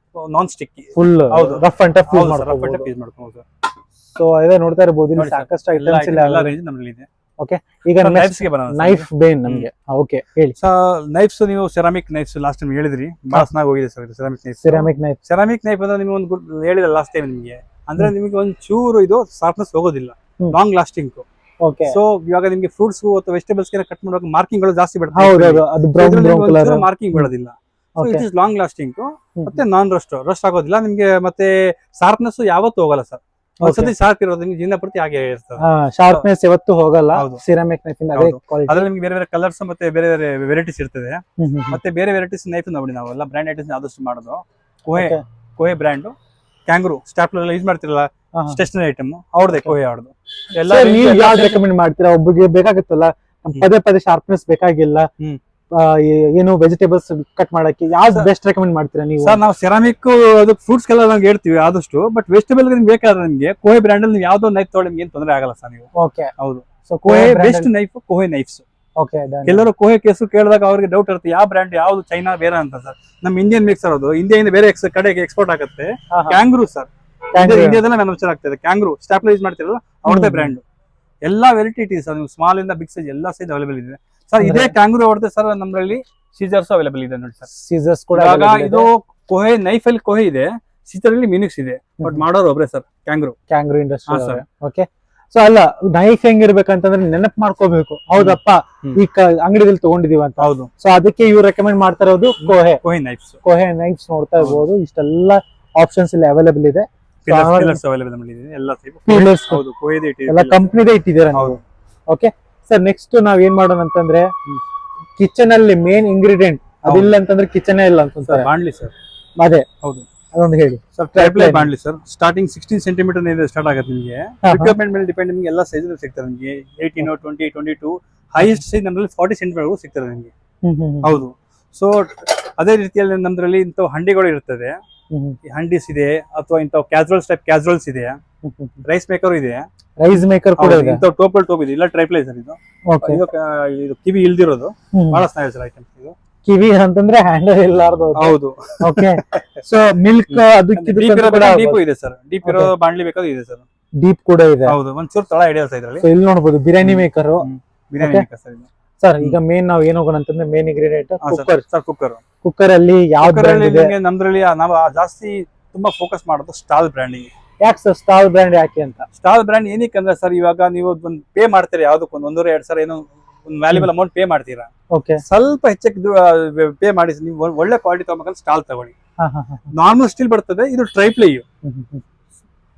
S1: non sticky,
S2: full rough and tough use
S1: ಮಾಡ್ಕೊಬಹುದು.
S2: ಸೊ ಇದೇ ನೋಡ್ತಾ ಇರಬಹುದು, ಇಲ್ಲಿ ಸಾಕಷ್ಟು ಐಟಮ್ಸ್
S1: ಎಲ್ಲ ರೇಂಜ್ ನಮ್ಮಲ್ಲಿ ಇದೆ.
S2: ಓಕೆ, ಈಗ ನೈಫ್ ಬೇನ್ ನಮ್ಗೆ. ಓಕೆ ಹೇಳಿ
S1: ಸರ್. ನೈಫ್ಸ್ ನೀವು ಸೆರಾಮಿಕ್ ನೈಫ್ಸ್ ಲಾಸ್ಟ್ ಟೈಮ್ ಹೇಳಿದ್ರಿ, ಬಹಳ ಚೆನ್ನಾಗಿ ಹೋಗಿದೆ ಸರ್. ಸೆರಾಮಿಕ್ ನೈಫ್ ಅಂದ್ರೆ ನೀವು ಒಂದು ಹೇಳಿದ ಲಾಸ್ಟ್ ಟೈಮ್ ನಿಮಗೆ. ಅಂದ್ರೆ ನಿಮಗೆ ಒಂದು ಚೂರು ಇದು ಶಾರ್ಪ್ನೆಸ್ ಹೋಗೋದಿಲ್ಲ, ಲಾಂಗ್ ಲಾಸ್ಟಿಂಗ್. ಸೊ ಇವಾಗ ನಿಮ್ಗೆ ಫ್ರೂಟ್ಸ್ ಅಥವಾ ವೆಜಿಟೇಬಲ್ಸ್ ಕಟ್ ಮಾಡುವಾಗ ಮಾರ್ಕಿಂಗ್ ಗಳು ಜಾಸ್ತಿ ಬರ್ತದೆ, ಮಾರ್ಕಿಂಗ್ ಬೀಳೋದಿಲ್ಲ. ಇಟ್ ಇಸ್ ಲಾಂಗ್ ಲಾಸ್ಟಿಂಗ್, ಮತ್ತೆ ನಾನ್ ರಸ್ಟ್ ಆಗೋದಿಲ್ಲ ನಿಮ್ಗೆ. ಮತ್ತೆ ಶಾರ್ಪ್ನೆಸ್ ಯಾವತ್ತೂ ಹೋಗಲ್ಲ ಸರ್. ಒಂದ್ಸತಿ ಶಾರ್ಪ್ ಇರೋದು ನಿಮ್ಗೆ ಜೀವನ ಪ್ರತಿ ಹಾಗೆ ಇರ್ತದೆ.
S2: ಶಾರ್ಪ್ನೆಸ್ ಯಾವತ್ತೂ ಹೋಗಲ್ಲ ಸಿರಾಮಿಕ್ ನೈಫ್ ಇಂದ.
S1: ಅದ್ರಲ್ಲಿ ನಿಮ್ಗೆ ಬೇರೆ ಬೇರೆ ಕಲರ್ಸ್ ಮತ್ತೆ ಬೇರೆ ಬೇರೆ ವೆರೈಟೀಸ್ ಇರ್ತದೆ. ಮತ್ತೆ ಬೇರೆ ವೆರೈಟೀಸ್ ನೈಫ್ ನೋಡಿ, ನಾವೆಲ್ಲ ಬ್ರ್ಯಾಂಡ್ ಐಟಮ್ಸ್ ಆದಷ್ಟು ಮಾಡೋದು. ಕೋಹೆ ಬ್ರ್ಯಾಂಡ್, ಕ್ಯಾಂಗ್ರೂ ಸ್ಟಾಪ್ಲರ್ ಎಲ್ಲ ಯೂಸ್ ಮಾಡ್ತಿರಲ್ಲ, ಸ್ಟೇಷನರಿ ಐಟಮ್ ಅವ್ರದೇ, ಕೋಹೆ ಅವ್ರದ್ದು ಎಲ್ಲ.
S2: ನೀವು ಯಾವ್ದು ರೆಕಮೆಂಡ್ ಮಾಡ್ತೀರಾ? ಒಬ್ಬರಿಗೆ ಬೇಕಾಗುತ್ತಲ್ಲ ಪದೇ ಶಾರ್ಪ್ನೆಸ್ ಬೇಕಾಗಿಲ್ಲ, ಏನು ವೆಜಿಟೇಬಲ್ಸ್ ಕಟ್ ಮಾಡಕ್ಕೆ ಯಾವ್ದು ಬೆಸ್ಟ್ ರೆಕಮೆಂಡ್ ಮಾಡ್ತೀರಾ ನೀವು?
S1: ಸರ್ ನಾವು ಸೆರಾಮಿಕ್ ಅದು ಫ್ರೂಟ್ಸ್ ಎಲ್ಲ ನಾವು ಹೇಳ್ತೀವಿ ಆದಷ್ಟು. ಬಟ್ ವೆಜಿಟೇಬಲ್ ನಿಮ್ಗೆ ಬೇಕಾದ್ರೆ ನಿಮ್ಗೆ ಕೋಹೆ ಬ್ರ್ಯಾಂಡ್ ಅಲ್ಲಿ ಯಾವ್ದೋ ನೈಫ್ ತೊಗೊಳ್ಳಿ, ನಿಮ್ಗೆ ಏನ್ ತೊಂದರೆ ಆಗಲ್ಲ ಸರ್ ನೀವು.
S2: ಓಕೆ,
S1: ಹೌದು. So Kohe best knife, Kohe knives.
S2: Okay,
S1: ಎಲ್ಲರೂ ಕೋಹೆ ಕೇಸು ಕೇಳಿದಾಗ ಅವ್ರಿಗೆ ಡೌಟ್ ಇರುತ್ತೆ, ಯಾವ ಬ್ರ್ಯಾಂಡ್, ಯಾವ್ದು ಚೈನಾ ಬೇರೆ ಅಂತ. ಸರ್ ನಮ್ಮ ಇಂಡಿಯನ್ ಮಿಕ್ಸರ್ ಅದು ಇಂಡಿಯಾದಿಂದ ಬೇರೆ ಕಡೆಗೆ ಎಕ್ಸ್ಪೋರ್ಟ್ ಆಗುತ್ತೆ. ಕ್ಯಾಂಗ್ರೂ ಸರ್, ಇಂಡಿಯಾದಲ್ಲ ಮ್ಯಾನುಫ್ಯಾಕ್ಚರ್ ಆಗ್ತದೆ. ಕ್ಯಾಂಗ್ರೂ ಸ್ಟಾಪ್ಲರ್ ಯೂಸ್ ಮಾಡ್ತಿರಲ್ಲ, ಅವ್ರದೇ ಬ್ರ್ಯಾಂಡ್. ಎಲ್ಲಾ ವೆರೈಟಿ ಇದೆ ಸರ್, ನೀವು ಸ್ಮಾಲ್ ಇಂದ ಬಿಗ್ ಸೈಜ್ ಎಲ್ಲ ಸೈಜ್ ಅವೈಲೇಬಲ್ ಇದೆ ಸರ್. ಇದೇ ಕ್ಯಾಂಗ್ರೂ ಅವ್ರದೇ ಸರ್. ನಮ್ಮಲ್ಲಿ ಸೀಸರ್ಸ್ ಅವೈಲೇಬಲ್ ಇದೆ ನೋಡಿ ಸರ್.
S2: ಸೀಸರ್ಸ್ ಕೂಡ
S1: ಇದು ಕೋಹೆ ನೈಫ್ ಅಲ್ಲಿ ಕೋಹೆ ಇದೆ, ಸೀಸರ್ ಅಲ್ಲಿ ಮಿನಿಕ್ಸ್ ಇದೆ. ಬಟ್ ಮಾಡೋರು ಒಬ್ರೆ sir, kangaroo industry.
S2: Okay, so ಅಲ್ಲ ನೈಫ್ ಹೆಂಗಿರ್ಬೇಕಂತಂದ್ರೆ ನೆನಪು ಮಾಡ್ಕೋಬೇಕು, ಹೌದಪ್ಪ ಈ ಅಂಗಡಿದಲ್ಲಿ ತಗೊಂಡಿದೀವಿ ಅಂತ.
S1: ಹೌದು.
S2: ಸೊ ಅದಕ್ಕೆ ಇವ್ರು ರೆಕಮೆಂಡ್ ಮಾಡ್ತಾ ಇರೋದು ಕೋಹೆ ನೈಫ್ಸ್. ನೋಡ್ತಾ ಇರ್ಬೋದು, ಇಷ್ಟೆಲ್ಲ ಆಪ್ಷನ್ಸ್ ಇಲ್ಲಿ ಅವೈಲೇಬಲ್ ಇದೆ. ಎಲ್ಲ ಕಂಪ್ನಿದೇ ಇಟ್ಟಿದ್ದೀರಾ ನೀವು. ಓಕೆ ಸರ್, ನೆಕ್ಸ್ಟ್ ನಾವ್ ಏನ್ ಮಾಡೋಣ ಅಂತಂದ್ರೆ, ಕಿಚನ್ ಅಲ್ಲಿ ಮೇನ್ ಇಂಗ್ರೀಡಿಯೆಂಟ್ ಅದಿಲ್ಲ ಅಂತಂದ್ರೆ ಕಿಚನ್ ಇಲ್ಲ ಅಂತ.
S1: ಬಾಂಡ್ಲಿ ಸರ್,
S2: ಅದೇ
S1: ಹೌದು,
S2: ಅದೊಂದು ಹೇಳಿ
S1: ಸರ್. ಟ್ರೈಪ್ಲೈ ಬಾಂಡ್ಲಿ ಸರ್, ಸ್ಟಾರ್ಟಿಂಗ್ 16 ಸೆಂಟಿಮೀಟರ್ ಸ್ಟಾರ್ಟ್ ಆಗುತ್ತೆ ನಿಮಗೆ. ರಿಕ್ವೈರ್ಮೆಂಟ್ ಮೇಲೆ ಡಿಪೆಂಡ್, ನಿಮಗೆ ಎಲ್ಲ ಸೈಜ್ ಸಿಗ್ತದೆ ನಿಮಗೆ. 18, 20, 22 ಹೈಯೆಸ್ಟ್ ಸೈಜ್ ನಮ್ಮಲ್ಲಿ 40 ಸೆಂಟಿಮೀಟರ್ ಸಿಗ್ತದೆ ನಿಮಗೆ. ಹೌದು. ಸೊ ಅದೇ ರೀತಿಯಲ್ಲಿ ನಮ್ದ್ರಲ್ಲಿ ಇಂಥ ಹಂಡಿಗಳು ಇರ್ತದೆ, ಹಂಡೀಸ್ ಇದೆ, ಅಥವಾ ಇಂಥ ಕ್ಯಾಸ್ರೋಲ್ಸ್ ಇದೆ, ರೈಸ್ ಮೇಕರ್ ಇದೆ.
S2: ರೈಸ್ ಮೇಕರ್ ಕೂಡ ಇದೆ.
S1: ಇಂಥ ಟೋಪ್ ಇದೆ, ಇಲ್ಲ ಟ್ರೈಪ್ಲೈ ಸರ್. ಇದು ಕಿವಿ ಇಲ್ದಿರೋದು ಬಹಳ ಚೆನ್ನಾಗಿದೆ ಸರ್ ಐಟಮ್ಸ್. ಇದು
S2: ಕಿವಿ ಅಂತಂದ್ರೆ ಹ್ಯಾಂಡಲ್ ಇಲ್ಲಾರ್ದು.
S1: ಹೌದು.
S2: ಓಕೆ, ಸೊ ಮಿಲ್ಕ್
S1: ಡೀಪ್ ಇದೆ ಸರ್. ಡೀಪ್ ಇರೋ ಬಾಂಡ್ಲಿ ಬೇಕಾದ್ರೆ ಇದೆ ಸರ್.
S2: ಡೀಪ್ ಕೂಡ ಇದೆ.
S1: ಹೌದು, ಒಂಚೂರು ತಳ ಹಿಡಿಯಲ್ಲ ಸರ್ ಇದರಲ್ಲಿ.
S2: ಇಲ್ಲಿ ನೋಡಬಹುದು biryani maker.
S1: Biryani maker sir.
S2: Sir ಈಗ ಮೇನ್ ನಾವು ಏನ್ ಹೋಗೋಣ ಅಂತಂದ್ರೆ, ಮೇನ್ ಇಂಗ್ರೀಡಿಯೆಂಟ್ ಕುಕ್ಕರ್ ಅಲ್ಲಿ ಯಾವ ಬ್ರ್ಯಾಂಡ್ ಇದೆ
S1: ನಮ್ದ್ರಲ್ಲಿ? ನಾವು ಜಾಸ್ತಿ ತುಂಬಾ ಫೋಕಸ್ ಮಾಡೋದು ಸ್ಟಾಲ್ ಬ್ರ್ಯಾಂಡಿಂಗ್.
S2: ಯಾಕೆ ಸರ್ ಸ್ಟಾಲ್ ಬ್ರ್ಯಾಂಡ್ ಯಾಕೆ ಅಂತ?
S1: ಸ್ಟಾಲ್ ಬ್ರ್ಯಾಂಡ್ ಏನಕ್ಕೆ ಅಂದ್ರೆ ಸರ್, ಇವಾಗ ನೀವು ಒಂದು ಪೇ ಮಾಡ್ತೀರಾ ಯಾವ್ದಕ್ಕೊಂದು 1-2 ಸಾವಿರ ಏನೋ ಒಂದು ವ್ಯಾಲ್ಯೂಬಲ್ ಅಮೌಂಟ್ ಪೇ ಮಾಡ್ತೀರಾ.
S2: ಓಕೆ,
S1: ಸ್ವಲ್ಪ ಹೆಚ್ಚಕ್ಕೆ ಪೇ ಮಾಡಿ ನೀವು ಒಳ್ಳೆ ಕ್ವಾಲಿಟಿ ತಗೋಬೇಕಂದ್ರೆ ಸ್ಟಾಲ್ ತಗೊಳ್ಳಿ. ನಾರ್ಮಲ್ ಸ್ಟೀಲ್ ಬರ್ತದೆ, ಇದು ಟ್ರೈಪ್ಲೈ.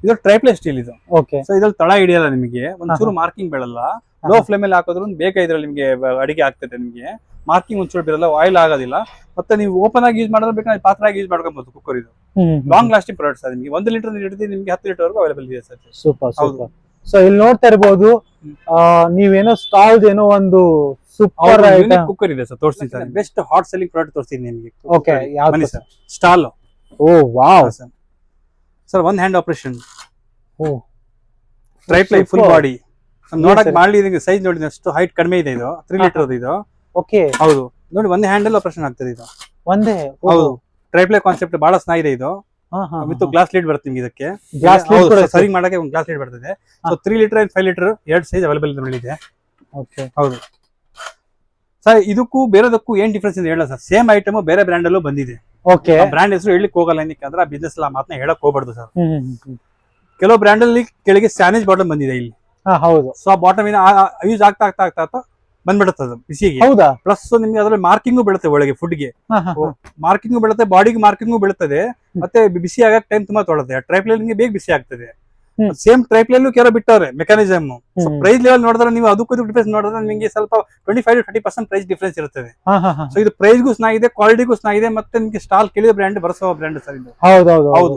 S1: ಇದು ಟ್ರೈಪ್ಲೆ ಸ್ಟೀಲ್ ಇದು.
S2: ಓಕೆ.
S1: ಸೊ ಇದ್ರಲ್ಲಿ ತಳ ಹಿಡಿಯಲ್ಲ ನಿಮಗೆ, ಒಂಚೂರು ಮಾರ್ಕಿಂಗ್ ಬೀಳಲ್ಲ. ಲೋ ಫ್ಲೇಮ್ ಅಲ್ಲಿ ಹಾಕಿದ್ರು ಬೇಗ ಇದ್ರಲ್ಲಿ ನಿಮಗೆ ಅಡಿಗೆ ಆಗ್ತದೆ. ನಿಮಗೆ ಮಾರ್ಕಿಂಗ್ ಒಂಚೂರು ಬೀಳಲ್ಲ, ಆಯಿಲ್ ಆಗೋದಿಲ್ಲ. ಮತ್ತೆ ನೀವು ಓಪನ್ ಆಗಿ ಯೂಸ್ ಮಾಡೋದು ಬೇಕಾದ್ರೆ ಪಾತ್ರ ಆಗಿ ಯೂಸ್ ಮಾಡ್ಕೊಬಹುದು. ಕುಕ್ಕರ್ ಇದು ಲಾಂಗ್ ಲಾಸ್ಟಿಂಗ್ ಪ್ರಾಡಕ್ಟ್ ಸರ್. ನಿಮಗೆ 1 ಲೀಟರ್ ಹಿಡಿದು ನಿಮಗೆ 10 ಲೀಟರ್ ವರೆಗೂ ಅವೈಲೇಬಲ್ ಇದೆ ಸರ್.
S2: Super super. ಸೊ ಇಲ್ಲಿ ನೋಡ್ತಾ ಇರಬಹುದು, ನೀವೇನೋ ಸ್ಟಾಲ್ ಏನೋ ಒಂದು ಸೂಪರ್
S1: ಕುಕ್ಕರ್ ಇದೆ ಸರ್, ತೋರಿಸ್ತೀನಿ sir. Best hot selling product ತೋರಿಸ್ತೀನಿ ನಿಮಗೆ.
S2: ಓಕೆ, ಯಾವುದು
S1: ಸರ್? ಸ್ಟಾಲ್.
S2: ಓ ವಾವ್
S1: ಸರ್, 1 ಹ್ಯಾಂಡ್ ಆಪರೇಷನ್.
S2: ಓ,
S1: ಟ್ರೈಪ್ಲೈ ಫುಲ್ ಬಾಡಿ. ನೋಡಕ್ ಮಾಡ್ಲಿ, ಸೈಜ್ ನೋಡಿ ಅಷ್ಟು ಹೈಟ್ ಕಡಿಮೆ ಇದೆ. ಇದು 3 ಲೀಟರ್ ಇದು.
S2: ಓಕೆ,
S1: ಹೌದು ನೋಡಿ, 1 ಹ್ಯಾಂಡಲ್ ಆಪರೇಷನ್ ಆಗ್ತದೆ ಇದು.
S2: ಒಂದೇ.
S1: ಹೌದು, ಟ್ರೈಪ್ಲೈ ಕಾನ್ಸೆಪ್ಟ್ ಬಹಳ ಚೆನ್ನಾಗಿದೆ ಇದು. ವಿತ್ ಗ್ಲಾಸ್ ಲೀಡ್ ಬರುತ್ತೆ ನಿಮಗೆ. ಇದಕ್ಕೆ ಸರ್ವಿಂಗ್ ಮಾಡಕ್ಕೆ ಒಂದು ಗ್ಲಾಸ್ ಲೀಡ್ ಬರ್ತದೆ. So 3 litre and 5 litre 2 size available ಇದೆ.
S2: ಓಕೆ,
S1: ಹೌದು ಸರ್. ಇದಕ್ಕೂ ಬೇರೆದಕ್ಕೂ ಏನ್ ಡಿಫ್ರೆನ್ಸ್ ಇದೆ ಹೇಳ ಸರ್. ಸೇಮ್ ಐಟಮ್ ಬೇರೆ ಬ್ರ್ಯಾಂಡ್ ಅಲ್ಲೂ ಬಂದಿದೆ.
S2: ಓಕೆ,
S1: ಬ್ರ್ಯಾಂಡ್ ಹೆಸರು ಹೇಳಲಿಕ್ಕೆ ಹೋಗಲ್ಲ, ಏನಕ್ಕೆ ಆ ಬಿಸ್ನೆಸ್ ಎಲ್ಲ ಮಾತನ್ನ ಹೇಳಕ್ ಹೋಗ್ಬಾರ್ದು ಸರ್. ಕೆಲವು ಬ್ರ್ಯಾಂಡ್ ಅಲ್ಲಿ ಕೆಳಗೆ ಸ್ಯಾನೇಜ್ ಬಾಟಮ್ ಬಂದಿದೆ ಇಲ್ಲಿ.
S2: ಹೌದು.
S1: ಸೊ ಆ ಬಾಟಮ್ ಯೂಸ್ ಆಗ್ತಾ ಆಗ್ತಾ ಆಗ್ತಾ ಬಂದ್ಬಿಡುತ್ತೆ ಬಿಸಿಗೆ.
S2: ಹೌದಾ?
S1: ಪ್ಲಸ್ ನಿಮ್ಗೆ ಅದ್ರಲ್ಲಿ ಮಾರ್ಕಿಂಗು ಬೀಳುತ್ತೆ ಒಳಗೆ, ಫುಡ್ಗೆ ಮಾರ್ಕಿಂಗು ಬೀಳುತ್ತೆ, ಬಾಡಿಗೆ ಮಾರ್ಕಿಂಗು ಬೀಳುತ್ತದೆ. ಮತ್ತೆ ಬಿಸಿ ಆಗಕ್ಕೆ ಟೈಮ್ ತುಂಬಾ ತೊಗೊಳುತ್ತೆ. ಟ್ರೈಪ್ಲೈ ನಿಮಗೆ ಬೇಗ ಬಿಸಿ ಆಗ್ತದೆ. ಸೇಮ್ ಟ್ರೈಪ್ಲೈಲೂ ಕೆಲವು ಬಿಟ್ಟವ್ರೆ ಮೆಕ್ಯಾನಿಸಮ್. ಪ್ರೈಸ್ ಲೆವೆಲ್ ನೋಡಿದ್ರೆ ನೀವು ಅದಕ್ಕೂ ಡಿಫ್ರೆನ್ಸ್ ನೋಡಿದ್ರೆ ನಿಮಗೆ ಸ್ವಲ್ಪ 25 to 30% ಪ್ರೈಸ್ ಡಿಫ್ರೆನ್ಸ್ ಇರ್ತದೆ. ಸೊ ಇದು ಪ್ರೈಸ್ಗೂ ಚೆನ್ನಾಗಿದೆ, ಕ್ವಾಲಿಟಿಗೂ ಚೆನ್ನಾಗಿದೆ. ಮತ್ತೆ ನಿಮಗೆ ಸ್ಟಾಲ್ ಕೇಳಿದ ಬ್ರ್ಯಾಂಡ್ ಬರೆಸೋ ಬ್ರ್ಯಾಂಡ್ ಸರ್ ಇದು. ಹೌದು,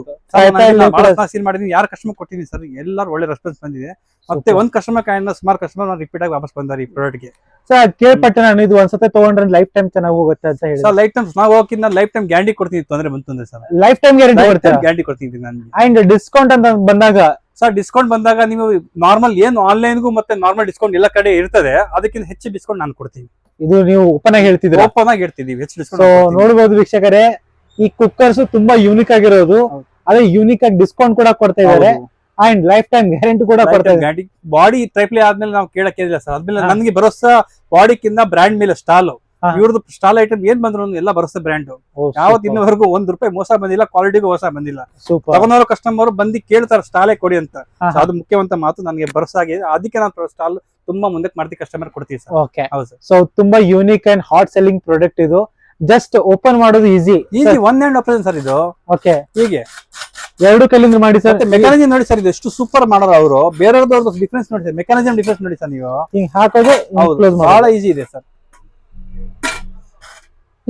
S1: ಸೀಲ್ ಮಾಡಿದೀನಿ. ಯಾರು ಕಸ್ಟಮರ್ ಕೊಟ್ಟಿದ್ದೀನಿ ಸರ್, ಎಲ್ಲರೂ ಒಳ್ಳೆ ರೆಸ್ಪಾನ್ಸ್ ಬಂದಿದೆ. ಮತ್ತೆ ಒಂದ್ ಕಸ್ಟಮರ್ ಕಾಯಿನ ಸುಮಾರು ಕಸ್ಟಮರ್ ರಿಪೀಟ್ ಆಗಿ ವಾಪಸ್ ಬಂದಾರೆ ಈ ಪ್ರಾಡಕ್ಟ್ ಗೆ.
S2: ಸರ್ ಕೇಳ್ಪಟ್ಟೆ ನಾನು, ಇದು ಒಂದ್ಸತಿ ತಗೊಂಡ್ರೆ ಲೈಫ್ ಟೈಮ್ ಚೆನ್ನಾಗಿ ಹೋಗುತ್ತೆ ಅಂತ ಹೇಳಿ.
S1: ಸರ್ ಲೈಫ್ ಟೈಮ್ ನಾವು ಹೋಗಿನ ಲೈಫ್ ಟೈಮ್ ಗ್ಯಾರಂಟಿ ಕೊಡ್ತೀನಿ. ತೊಂದ್ರೆ ಬಂತು ಸರ್,
S2: ಲೈಫ್ ಟೈಮ್
S1: ಗ್ಯಾರಂಟಿ ಕೊಡ್ತೀನಿ ನಾನು.
S2: ಅಂಡ್ ಡಿಸ್ಕೌಂಟ್ ಅಂತ ಬಂದಾಗ
S1: ಸರ್, ಡಿಸ್ಕೌಂಟ್ ಬಂದಾಗ ನೀವು ನಾರ್ಮಲ್ ಏನು ಆನ್ಲೈನ್ಗೂ ಮತ್ತೆ ನಾರ್ಮಲ್ ಡಿಸ್ಕೌಂಟ್ ಎಲ್ಲ ಕಡೆ ಇರ್ತದೆ, ಅದಕ್ಕಿಂತ ಹೆಚ್ಚು ಡಿಸ್ಕೌಂಟ್ ನಾನು ಕೊಡ್ತೀನಿ.
S2: ಇದು ನೀವು ಓಪನ್ ಆಗಿ ಹೇಳ್ತಿದ್ರೆ
S1: ಓಪನ್ ಆಗಿ ಹೇಳ್ತಿದೀವಿ, ಹೆಚ್ಚು
S2: ಡಿಸ್ಕೌಂಟ್. ಸೊ ನೋಡಬಹುದು ವೀಕ್ಷಕರೇ, ಈ ಕುಕ್ಕರ್ಸ್ ತುಂಬಾ ಯೂನಿಕ್ ಆಗಿರೋದು. ಅದೇ ಯೂನಿಕ್ ಆಗಿ ಡಿಸ್ಕೌಂಟ್ ಕೂಡ ಕೊಡ್ತಾ ಇದ್ದಾರೆ. ಅಂಡ್ ಲೈಫ್ ಟೈಮ್ ಗ್ಯಾರಂಟಿ ಕೂಡ ಕೊಡ್ತಾ ಇದ್ದಾರೆ.
S1: ಬಾಡಿ ಟ್ರೈಪ್ಲೈ ಆದ್ಮೇಲೆ ನಾವು ಕೇಳಕ್ಕಿಲ್ಲ ಸರ್. ಆದ್ಮೇಲೆ ನನಗೆ ಭರೋಸಾ ಬಾಡಿಕಿಂತ ಬ್ರ್ಯಾಂಡ್ ಮೇಲೆ ಸ್ಟಾಲ್. ಇವ್ರದ್ದು ಸ್ಟಾಲ್ ಐಟಮ್ ಏನ್ ಬಂದ್ರು ಎಲ್ಲ ಭರೋಸಾ ಬ್ರ್ಯಾಂಡ್. ಯಾವತ್ ಇನ್ನವರೆಗೂ ₹1 ಮೋಸ ಬಂದಿಲ್ಲ, ಕ್ವಾಲಿಟಿಗೂ ಮೋಸ ಬಂದಿಲ್ಲ. ತಗೊಂಡವರು ಕಸ್ಟಮರ್ ಬಂದು ಕೇಳ್ತಾರೆ ಸ್ಟಾಲೇ ಕೊಡಿ ಅಂತ. ಅದು ಮುಖ್ಯವಂತ ಮಾತು, ನನಗೆ ಭರೋಸಾ ಆಗಿದೆ. ಅದಕ್ಕೆ ನಾನು ಸ್ಟಾಲ್ ತುಂಬಾ ಮುಂದಕ್ಕೆ ಮಾಡ್ತೀವಿ, ಕಸ್ಟಮರ್ ಕೊಡ್ತೀವಿ ಸರ್.
S2: ಓಕೆ, ಸೊ ತುಂಬಾ unique and hot selling product ಇದು. ಜಸ್ಟ್ ಓಪನ್ ಮಾಡೋದು ಈಸಿ.
S1: 1 ಹ್ಯಾಂಡ್ ಆಪರೇಷನ್ ಸರ್ ಇದು. ಓಕೆ, ಹೀಗೆ
S2: 2 ಕೈಲಿಂದ ಮಾಡಿ ಸರ್.
S1: ಮೆಕ್ಯಾನಿಸಮ್ ನೋಡಿ ಸರ್, ಇದು ಎಷ್ಟು ಸೂಪರ್ ಮಾಡೋರು ಅವರು. ಬೇರೆಯವ್ರದ್ದು ಡಿಫ್ರೆನ್ಸ್ ನೋಡಿ ಸರ್, ಮೆಕ್ಯಾನಿಸಮ್ ಡಿಫ್ರೆನ್ಸ್ ನೋಡಿ ಸರ್. ನೀವು
S2: ಹಿಂಗ್ ಹಾಕೋದು
S1: ಬಹಳ ಈಸಿ ಇದೆ ಸರ್.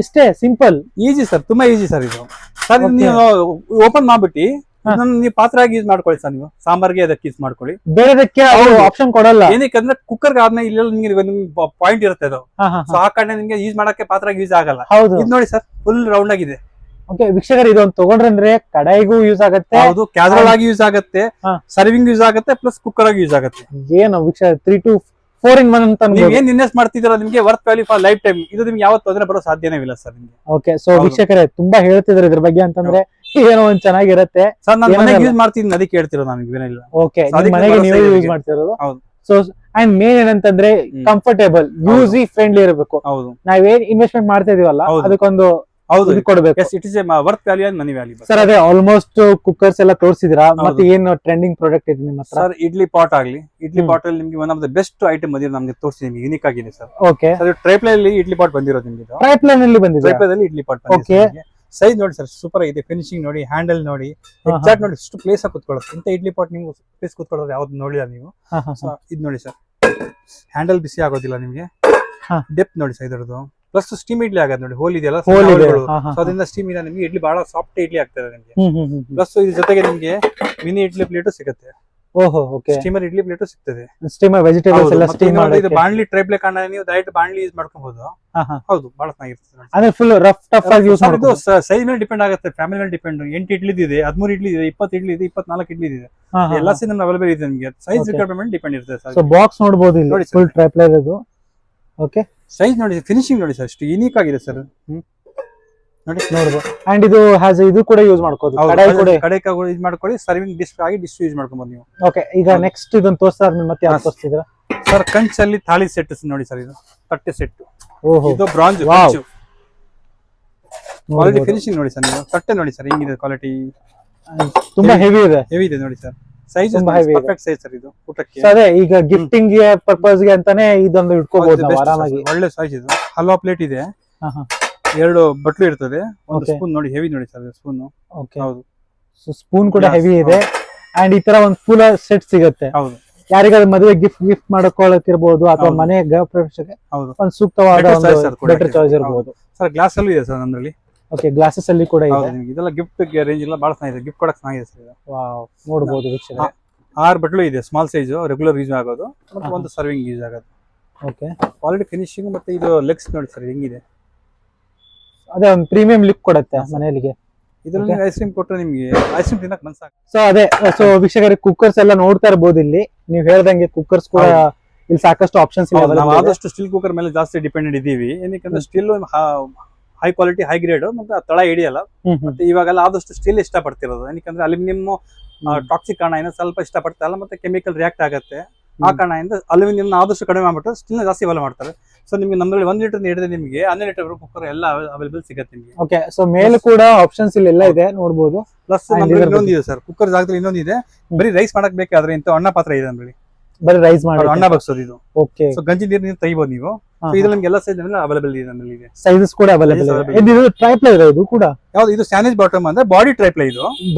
S2: ಇಷ್ಟೇ ಸಿಂಪಲ್,
S1: ಈಸಿ ಸರ್, ತುಂಬಾ ಈಸಿ ಸರ್ ಇದು. ಸರ್ ನೀವು ಓಪನ್ ಮಾಡ್ಬಿಟ್ಟು ನೀವು ಪಾತ್ರ ಆಗಿ ಯೂಸ್ ಮಾಡ್ಕೊಳ್ಳಿ ಸರ್. ನೀವು ಸಾಂಬಾರ್ಗೆ ಅದಕ್ಕೆ ಯೂಸ್ ಮಾಡ್ಕೊಳ್ಳಿ, ಬೇರೆದಕ್ಕೆ
S2: ಆಪ್ಷನ್ ಕೊಡಲ್ಲ.
S1: ಏನಕ್ಕೆ ಕುಕ್ಕರ್ ಆದ್ಮೇಲೆ ಇಲ್ಲೆಲ್ಲ ನಿಮ್ಗೆ ಪಾಯಿಂಟ್ ಇರುತ್ತೆ ಅದು. ಸೊ ಆ ಕಾರಣ ನಿಮ್ಗೆ ಯೂಸ್ ಮಾಡಕ್ಕೆ ಪಾತ್ರ ಯೂಸ್ ಆಗಲ್ಲ. ಇದು ನೋಡಿ ಸರ್, ಫುಲ್ ರೌಂಡ್ ಆಗಿದೆ.
S2: ಓಕೆ ವೀಕ್ಷಕರು, ಇದೊಂದು ತಗೊಂಡ್ರೆ ಕಡಾಯಿಗೂ ಯೂಸ್ ಆಗುತ್ತೆ.
S1: ಹೌದು, ಕ್ಯಾಸರೋಲ್ ಆಗಿ ಯೂಸ್ ಆಗುತ್ತೆ, ಸರ್ವಿಂಗ್ ಯೂಸ್ ಆಗುತ್ತೆ, ಪ್ಲಸ್ ಕುಕ್ಕರ್ ಆಗಿ ಯೂಸ್ ಆಗುತ್ತೆ.
S2: ಏನು ವೀಕ್ಷಕರು 3 to 4 in 1 ಅಂತ
S1: ನೀವು ಏನ್ ಇನ್ವೆಸ್ಟ್ ಮಾಡ್ತಿದ್ದೀರಾ ನಿಮಗೆ worth value for life time. ಇದು ನಿಮ್ಗೆ ಯಾವತ್ತು ತೊಂದರೆ ಬರೋ ಸಾಧ್ಯನೇ ಇಲ್ಲ ಸರ್ ನಿಮ್ಗೆ.
S2: ಓಕೆ, ಸೊ ವೀಕ್ಷಕರೇ ತುಂಬಾ ಹೇಳ್ತಿದ್ರು ಇದ್ರ ಬಗ್ಗೆ ಅಂತಂದ್ರೆ ಏನೋ ಒಂದ್ ಚೆನ್ನಾಗಿರುತ್ತೆ
S1: ಸರ್. ನಾನು ಮನೆಗೆ ಯೂಸ್ ಮಾಡ್ತೀನಿ, ಅದಕ್ಕೆ ಹೇಳ್ತಿರೋ ನನಗೆ ಏನಿಲ್ಲ.
S2: ಓಕೆ, ಮನೆಗೆ ನೀವು ಯೂಸ್ ಮಾಡ್ತಿರೋದು. ಸೊ ಅಂಡ್ ಮೇನ್ ಏನಂತಂದ್ರೆ ಕಂಫರ್ಟೇಬಲ್, ಯೂಸಿ ಫ್ರೆಂಡ್ಲಿ ಇರಬೇಕು.
S1: ಹೌದು,
S2: ನಾವೇನ್ ಇನ್ವೆಸ್ಟ್ಮೆಂಟ್ ಮಾಡ್ತಾ ಇದೀವಲ್ಲ ಅದಕ್ಕೊಂದು ಕೊಡ್ಬೇಕು.
S1: It is worth value and money value
S2: sir. ಅದೇ ಆಲ್ಮೋಸ್ಟ್ ಕುಕ್ಕರ್ಸ್ ಎಲ್ಲ ತೋರಿಸಿದ್ರಾ, ಮತ್ತೆ ಏನು ಟ್ರೆಂಡಿಂಗ್ ಪ್ರಾಡಕ್ಟ್ ಇದೆ ನಿಮ್ಮ ಹತ್ರ?
S1: ಸರ್ ಇಡ್ಲಿ ಪಾಟ್ ಆಗ್ಲಿ, ಇಡ್ಲಿ ಪಾಟ್ ಅಲ್ಲಿ ನಿಮ್ಗೆ one of the best item ಬಂದಿರೋ ನಮ್ಗೆ ತೋರಿಸಿದೀನಿ, ಯೂನಿಕ್ ಆಗಿದೆ ಸರ್.
S2: ಓಕೆ,
S1: ಟ್ರೈಪ್ಲೈ ಅಲ್ಲಿ ಇಡ್ಲಿ ಪಾಟ್ ಬಂದಿರೋದು ನಿಮ್ಗೆ.
S2: ಟ್ರೈಪ್ಲೈ ಅಲ್ಲಿ ಬಂದಿದೆ,
S1: ಟ್ರೈಪ್ಲೈ ಅಲ್ಲಿ ಇಡ್ಲಿ ಪಾಟ್. ಓಕೆ, ಸೈಜ್ ನೋಡಿ ಸರ್, ಸೂಪರ್ ಆಗಿದೆ. ಫಿನಿಶಿಂಗ್ ನೋಡಿ, ಹ್ಯಾಂಡಲ್ ನೋಡಿ, ಎಕ್ಸಾಕ್ಟ್ ನೋಡಿ, ಎಷ್ಟು ಪ್ಲೇಸ್ ಆಗಿ ಕುತ್ಕೊಳ್ಳುತ್ತೆ. ಇಂತ ಇಡ್ಲಿ ಪಾಟ್ ನೀವು ಪ್ಲೇಸ್ ಕುತ್ಕೊಳ್ಳೋದು ಯಾವ್ದು ನೋಡಿಲ್ಲ ನೀವು. ಇದು ನೋಡಿ ಸರ್, ಹ್ಯಾಂಡಲ್ ಬಿಸಿ ಆಗೋದಿಲ್ಲ ನಿಮ್ಗೆ. ಡೆಪ್ತ್ ನೋಡಿ ಸರ್ ಇದರದ್ದು. ಪ್ಲಸ್ ಸ್ಟೀಮ್ ಇಡ್ಲಿ ಆಗತ್ತೆ ನೋಡಿ, ಹೋಲ್ ಇದೆಯಲ್ಲ, ಅದರಿಂದ ಸ್ಟೀಮ್ ಇಲ್ಲ ನಿಮ್ಗೆ. ಇಡ್ಲಿ ಬಹಳ ಸಾಫ್ಟ್ ಇಡ್ಲಿ ಆಗ್ತದೆ ನಿಮ್ಗೆ. ಪ್ಲಸ್ ಇದ್ರ ಜೊತೆಗೆ ನಿಮ್ಗೆ ಮಿನಿ ಇಡ್ಲಿ ಪ್ಲೇಟು ಸಿಗುತ್ತೆ.
S2: ಓಹೋ, ಓಕೆ,
S1: ಸ್ಟೀಮರ್ ಇಡ್ಲಿ ಪ್ಲೇಟು ಸಿಗ್ತದೆ.
S2: ಸ್ಟೀಮರ್ ವೆಜಿಟೇಬಲ್ಸ್ ಎಲ್ಲ ಸ್ಟೀಮ್ ಮಾಡಿ.
S1: ಇದು ಬಾಣ್ಲಿ ಟ್ರೈಪ್ಲೈ ಕಾರಣ ನೀವು ಡೈರೆಕ್ಟ್ ಬಾಣ್ಲಿ ಯೂಸ್ ಮಾಡ್ಕೊಬಹುದು. ಹೌದು, ಬಹಳ ಚೆನ್ನಾಗಿರ್ತದೆ.
S2: ಅಂದ್ರೆ ಫುಲ್ ರಫ್ ಟಫ್ ಆಗಿ ಯೂಸ್
S1: ಮಾಡೋದು. ಸೈಜ್ ಮೇಲೆ ಡಿಪೆಂಡ್ ಆಗುತ್ತೆ, ಫ್ಯಾಮಿಲಿ ಮೇಲೆ ಡಿಪೆಂಡ್. 8 ಇಡ್ಲಿ ಇದೆ, 13 ಇಡ್ಲಿ ಇದೆ, 20 ಇಡ್ಲಿ ಇದೆ, 24 ಇಡ್ಲಿ ಇದೆ. ಎಲ್ಲ ಸೈಜ್ ನಮ್ಗೆ ಅವೈಲೇಬಲ್ ಇದೆ ನಿಮಗೆ. ಸೈಜ್ ರಿಕ್ವೈರ್ಮೆಂಟ್ ಡಿಪೆಂಡ್ ಇರುತ್ತೆ ಸರ್.
S2: ಸೊ ಬಾಕ್ಸ್ ನೋಡಬಹುದು ಇಲ್ಲಿ, ಫುಲ್ ಟ್ರೈಪ್ಲೈ ಇದು. ಓಕೆ,
S1: ಸೈಜ್ ನೋಡಿ, ಫಿನಿಶಿಂಗ್ ನೋಡಿ ಸರ್, ಎಷ್ಟು ಯೂನಿಕ್ ಆಗಿದೆ ಸರ್. ನೋಡಿ
S2: ನೋಡಬಹುದು. ಅಂಡ್ ಇದು ಹ್ಯಾಸ್ ಇದು ಕೂಡ ಯೂಸ್ ಮಾಡ್ಕೋಬಹುದು, ಕಡಾಯಿ ಕೂಡ
S1: ಯೂಸ್ ಮಾಡ್ಕೊಳ್ಳಿ. ಸರ್ವಿಂಗ್ ಡಿಶ್ ಆಗಿ ಡಿಶ್ ಯೂಸ್ ಮಾಡ್ಕೊಬಹುದು ನೀವು.
S2: ಓಕೆ, ಈಗ ನೆಕ್ಸ್ಟ್ ಇದನ್ನ ತೋರಿಸ್ತಾರೆ, ಮತ್ತೆ ಯಾವ್ದು ತೋರಿಸ್ತಿದ್ರ
S1: ಸರ್? ಕಂಚಲ್ಲಿ ಥಾಲಿ ಸೆಟ್ ನೋಡಿ ಸರ್, ಇದು ತಟ್ಟೆ ಸೆಟ್.
S2: ಓಹೋ,
S1: ಇದು ಬ್ರಾಂಜ್ ಕಂಚು. ಕ್ವಾಲಿಟಿ ಫಿನಿಶಿಂಗ್ ನೋಡಿ ಸರ್, ನೀವು ತಟ್ಟೆ ನೋಡಿ ಸರ್ ಹೆಂಗಿದೆ ಕ್ವಾಲಿಟಿ.
S2: ತುಂಬಾ ಹೆವಿ ಇದೆ,
S1: ಹೆವಿ ಇದೆ ನೋಡಿ sir. Size perfect size sir ಇದು ಊಟಕ್ಕೆ.
S2: ಅದೇ ಈಗ ಗಿಫ್ಟಿಂಗ್ ಗೆ ಪರ್ಪಸ್ ಗೆ ಅಂತಾನೆ ಇದೊಂದು ಇಟ್ಕೋಬಹುದು ನಾವು ಆರಾಮಾಗಿ.
S1: ಒಳ್ಳೆ ಸೈಜ್ ಇದು. ಹಲ್ವಾ ಪ್ಲೇಟ್ ಇದೆ, 2 ಬಟ್ಲು ಇರ್ತದೆ. ಒಂದು ಸ್ಪೂನ್ ನೋಡಿ, ಹೆವಿ ನೋಡಿ ಸರ್ ಸ್ಪೂನ್.
S2: ಓಕೆ,
S1: ಹೌದು,
S2: ಸ್ಪೂನ್ ಕೂಡ ಹೆವಿ ಇದೆ. ಅಂಡ್ ಈ ತರ ಒಂದು ಫುಲ್ ಸೆಟ್ ಸಿಗುತ್ತೆ.
S1: ಹೌದು
S2: ಯಾರಿಗಾದ್ರೂ ಮದುವೆ ಗಿಫ್ಟ್ ಮಾಡೋಕೊಳ್ಳಿರ್ಬೋದು ಅಥವಾ
S1: ಹೌದು.
S2: ಮನೆ ಗೃಹ ಪ್ರವೇಶಕ್ಕೆ
S1: ಹೌದು
S2: ಒಂದು ಸೂಕ್ತವಾದ
S1: Better choice sir, ಕೂಡ
S2: ಬೆಟರ್ ಚಾಯ್ಸ್ ಇರಬಹುದು.
S1: ಸರ್ ಗ್ಲಾಸ್ ಅಲ್ಲೂ ಇದೆ ಸರ್ ನಮ್ಮಲ್ಲಿ.
S2: ಓಕೆ, ಗ್ಲಾಸಸ್ ಅಲ್ಲಿ ಕೂಡ ಇದೆ.
S1: ಹೌದು ನಿಮ್ಗೆ ಇದೆಲ್ಲ ಗಿಫ್ಟ್ ರೇಂಜ್ ಎಲ್ಲ ಬಹಳ ಚೆನ್ನಾಗಿದೆ, ಗಿಫ್ಟ್ ಕೊಡಕ್ ಚೆನ್ನಾಗಿದೆ ಸರ್ ಇದು.
S2: ವಾವ್, ನೋಡಬಹುದು ವೀಕ್ಷಕರೇ.
S1: 6 ಬಟ್ಲು ಇದೆ, ಸ್ಮಾಲ್ ಸೈಜ್ ರೆಗ್ಯುಲರ್ ಯೂಸ್ ಆಗೋದು ಮತ್ತೆ ಒಂದು ಸರ್ವಿಂಗ್ ಯೂಸ್ ಆಗೋದು.
S2: ಓಕೆ,
S1: ಕ್ವಾಲಿಟಿ ಫಿನಿಶಿಂಗ್ ಮತ್ತೆ ಇದು ಲೆಗ್ಸ್ ನೋಡಿ ಸರ್ ಹೆಂಗಿದೆ.
S2: ಅದೇ ಒಂದು ಪ್ರೀಮಿಯಂ ಲುಕ್ ಕೊಡುತ್ತೆ ಮನೆಯಲ್ಲಿಗೆ.
S1: ಇದ್ರಲ್ಲಿ ಐಸ್ ಕ್ರೀಮ್ ಕೊಟ್ಟರೆ ನಿಮ್ಗೆ ಐಸ್ ಕ್ರೀಮ್ ತಿನ್ನಕ್ ಮನ್ಸಾಗ.
S2: ಸೊ ಅದೇ, ಸೊ ವೀಕ್ಷಕರಿಗೆ ಕುಕ್ಕರ್ಸ್ ಎಲ್ಲ ನೋಡ್ತಾ ಇರಬಹುದು ಇಲ್ಲಿ. ನೀವು ಹೇಳ್ದಂಗೆ ಕುಕ್ಕರ್ಸ್ ಕೂಡ ಇಲ್ಲಿ ಸಾಕಷ್ಟು ಆಪ್ಷನ್ಸ್
S1: ನಾವು
S2: ಇದೆ.
S1: ಆದಷ್ಟು ಸ್ಟೀಲ್ ಕುಕ್ಕರ್ ಮೇಲೆ ಜಾಸ್ತಿ ಡಿಪೆಂಡೆಂಟ್ ಇದೀವಿ. ಏನಕ್ಕೆ steel high quality high grade ಮತ್ತೆ ತಳ ಹಿಡಿಯಲ್ಲ. ಮತ್ತೆ ಇವಾಗೆಲ್ಲ ಆದಷ್ಟು ಸ್ಟೀಲ್ ಇಷ್ಟ ಪಡ್ತಿರೋದು. ಏನಕ್ಕೆ ಅಲ್ಯೂಮಿನಿಯಂ ಟಾಕ್ಸಿಕ್ ಕಾರಣ ಸ್ವಲ್ಪ ಇಷ್ಟ ಪಡ್ತಾರಲ್ಲ, ಮತ್ತೆ ಕೆಮಿಕಲ್ ರಿಯಾಕ್ಟ್ ಆಗುತ್ತೆ. ಆ ಕಾರಣದಿಂದ ಅಲ್ಯೂಮಿನಿಯಂ ಆದಷ್ಟು ಕಡಿಮೆ ಮಾಡ್ಬಿಟ್ಟು ಸ್ಟೀಲ್ ಜಾಸ್ತಿ ಅವೆಲ್ಲ ಮಾಡ್ತಾರೆ. ಸೊ ನಿಮ್ಗೆ ನಮ್ಮಲ್ಲಿ 1 ಲೀಟರ್ ಹಿಡಿದ್ರೆ ನಿಮಗೆ 12 ಲೀಟರ್ ಕುಕ್ಕರ್ ಎಲ್ಲ ಅವೈಲೇಬಲ್ ಸಿಗುತ್ತೆ ನಿಮಗೆ.
S2: ಓಕೆ, ಸೊ ಮೇಲೆ ಕೂಡ ಆಪ್ಷನ್ಸ್ ಇಲ್ಲಿ ಎಲ್ಲ ಇದೆ ನೋಡಬಹುದು.
S1: ಪ್ಲಸ್ ನಮ್ಮಲ್ಲಿ ಇನ್ನೊಂದು ಇದೆ ಸರ್, ಕುಕ್ಕರ್ ಜಾಗದಲ್ಲಿ ಇನ್ನೊಂದು ಇದೆ. ಬರೀ ರೈಸ್ ಮಾಡಕ್ ಬೇಕಾದ್ರೆ ಇಂತ ಅನ್ನ ಪಾತ್ರ ಇದೆ ನಮ್ಮಲ್ಲಿ.
S2: ಬರೀ ರೈಸ್ ಮಾಡಿ
S1: ಅನ್ನ ಬಗ್ಸೋದು ಇದು.
S2: ಓಕೆ,
S1: ಸೊ ಗಂಜಿ ನೀರು ತೆಗಿಬಹುದು ನೀವು. ಇದ್ರಲ್ಲಿ ನಿಮ್ಗೆ ಎಲ್ಲ ಸೈಜ್ ಅವೈಲೇಬಲ್ ಇದೆ ನಮ್ಮಲ್ಲಿ ಇದೆ.
S2: ಸೈಜಸ್ ಕೂಡ ಅವೈಲೇಬಲ್ ಇದೆ. ಇದು ಟ್ರೈಪ್ಲೈ ಇದೆ, ಇದು ಕೂಡ
S1: ಯಾವ್ದು ಇದು ಸ್ಯಾನೇಜ್ ಬಾಟಮ್ ಅಂದ್ರೆ ಬಾಡಿ ಟ್ರೈಪ್ಲೈ. ಇದು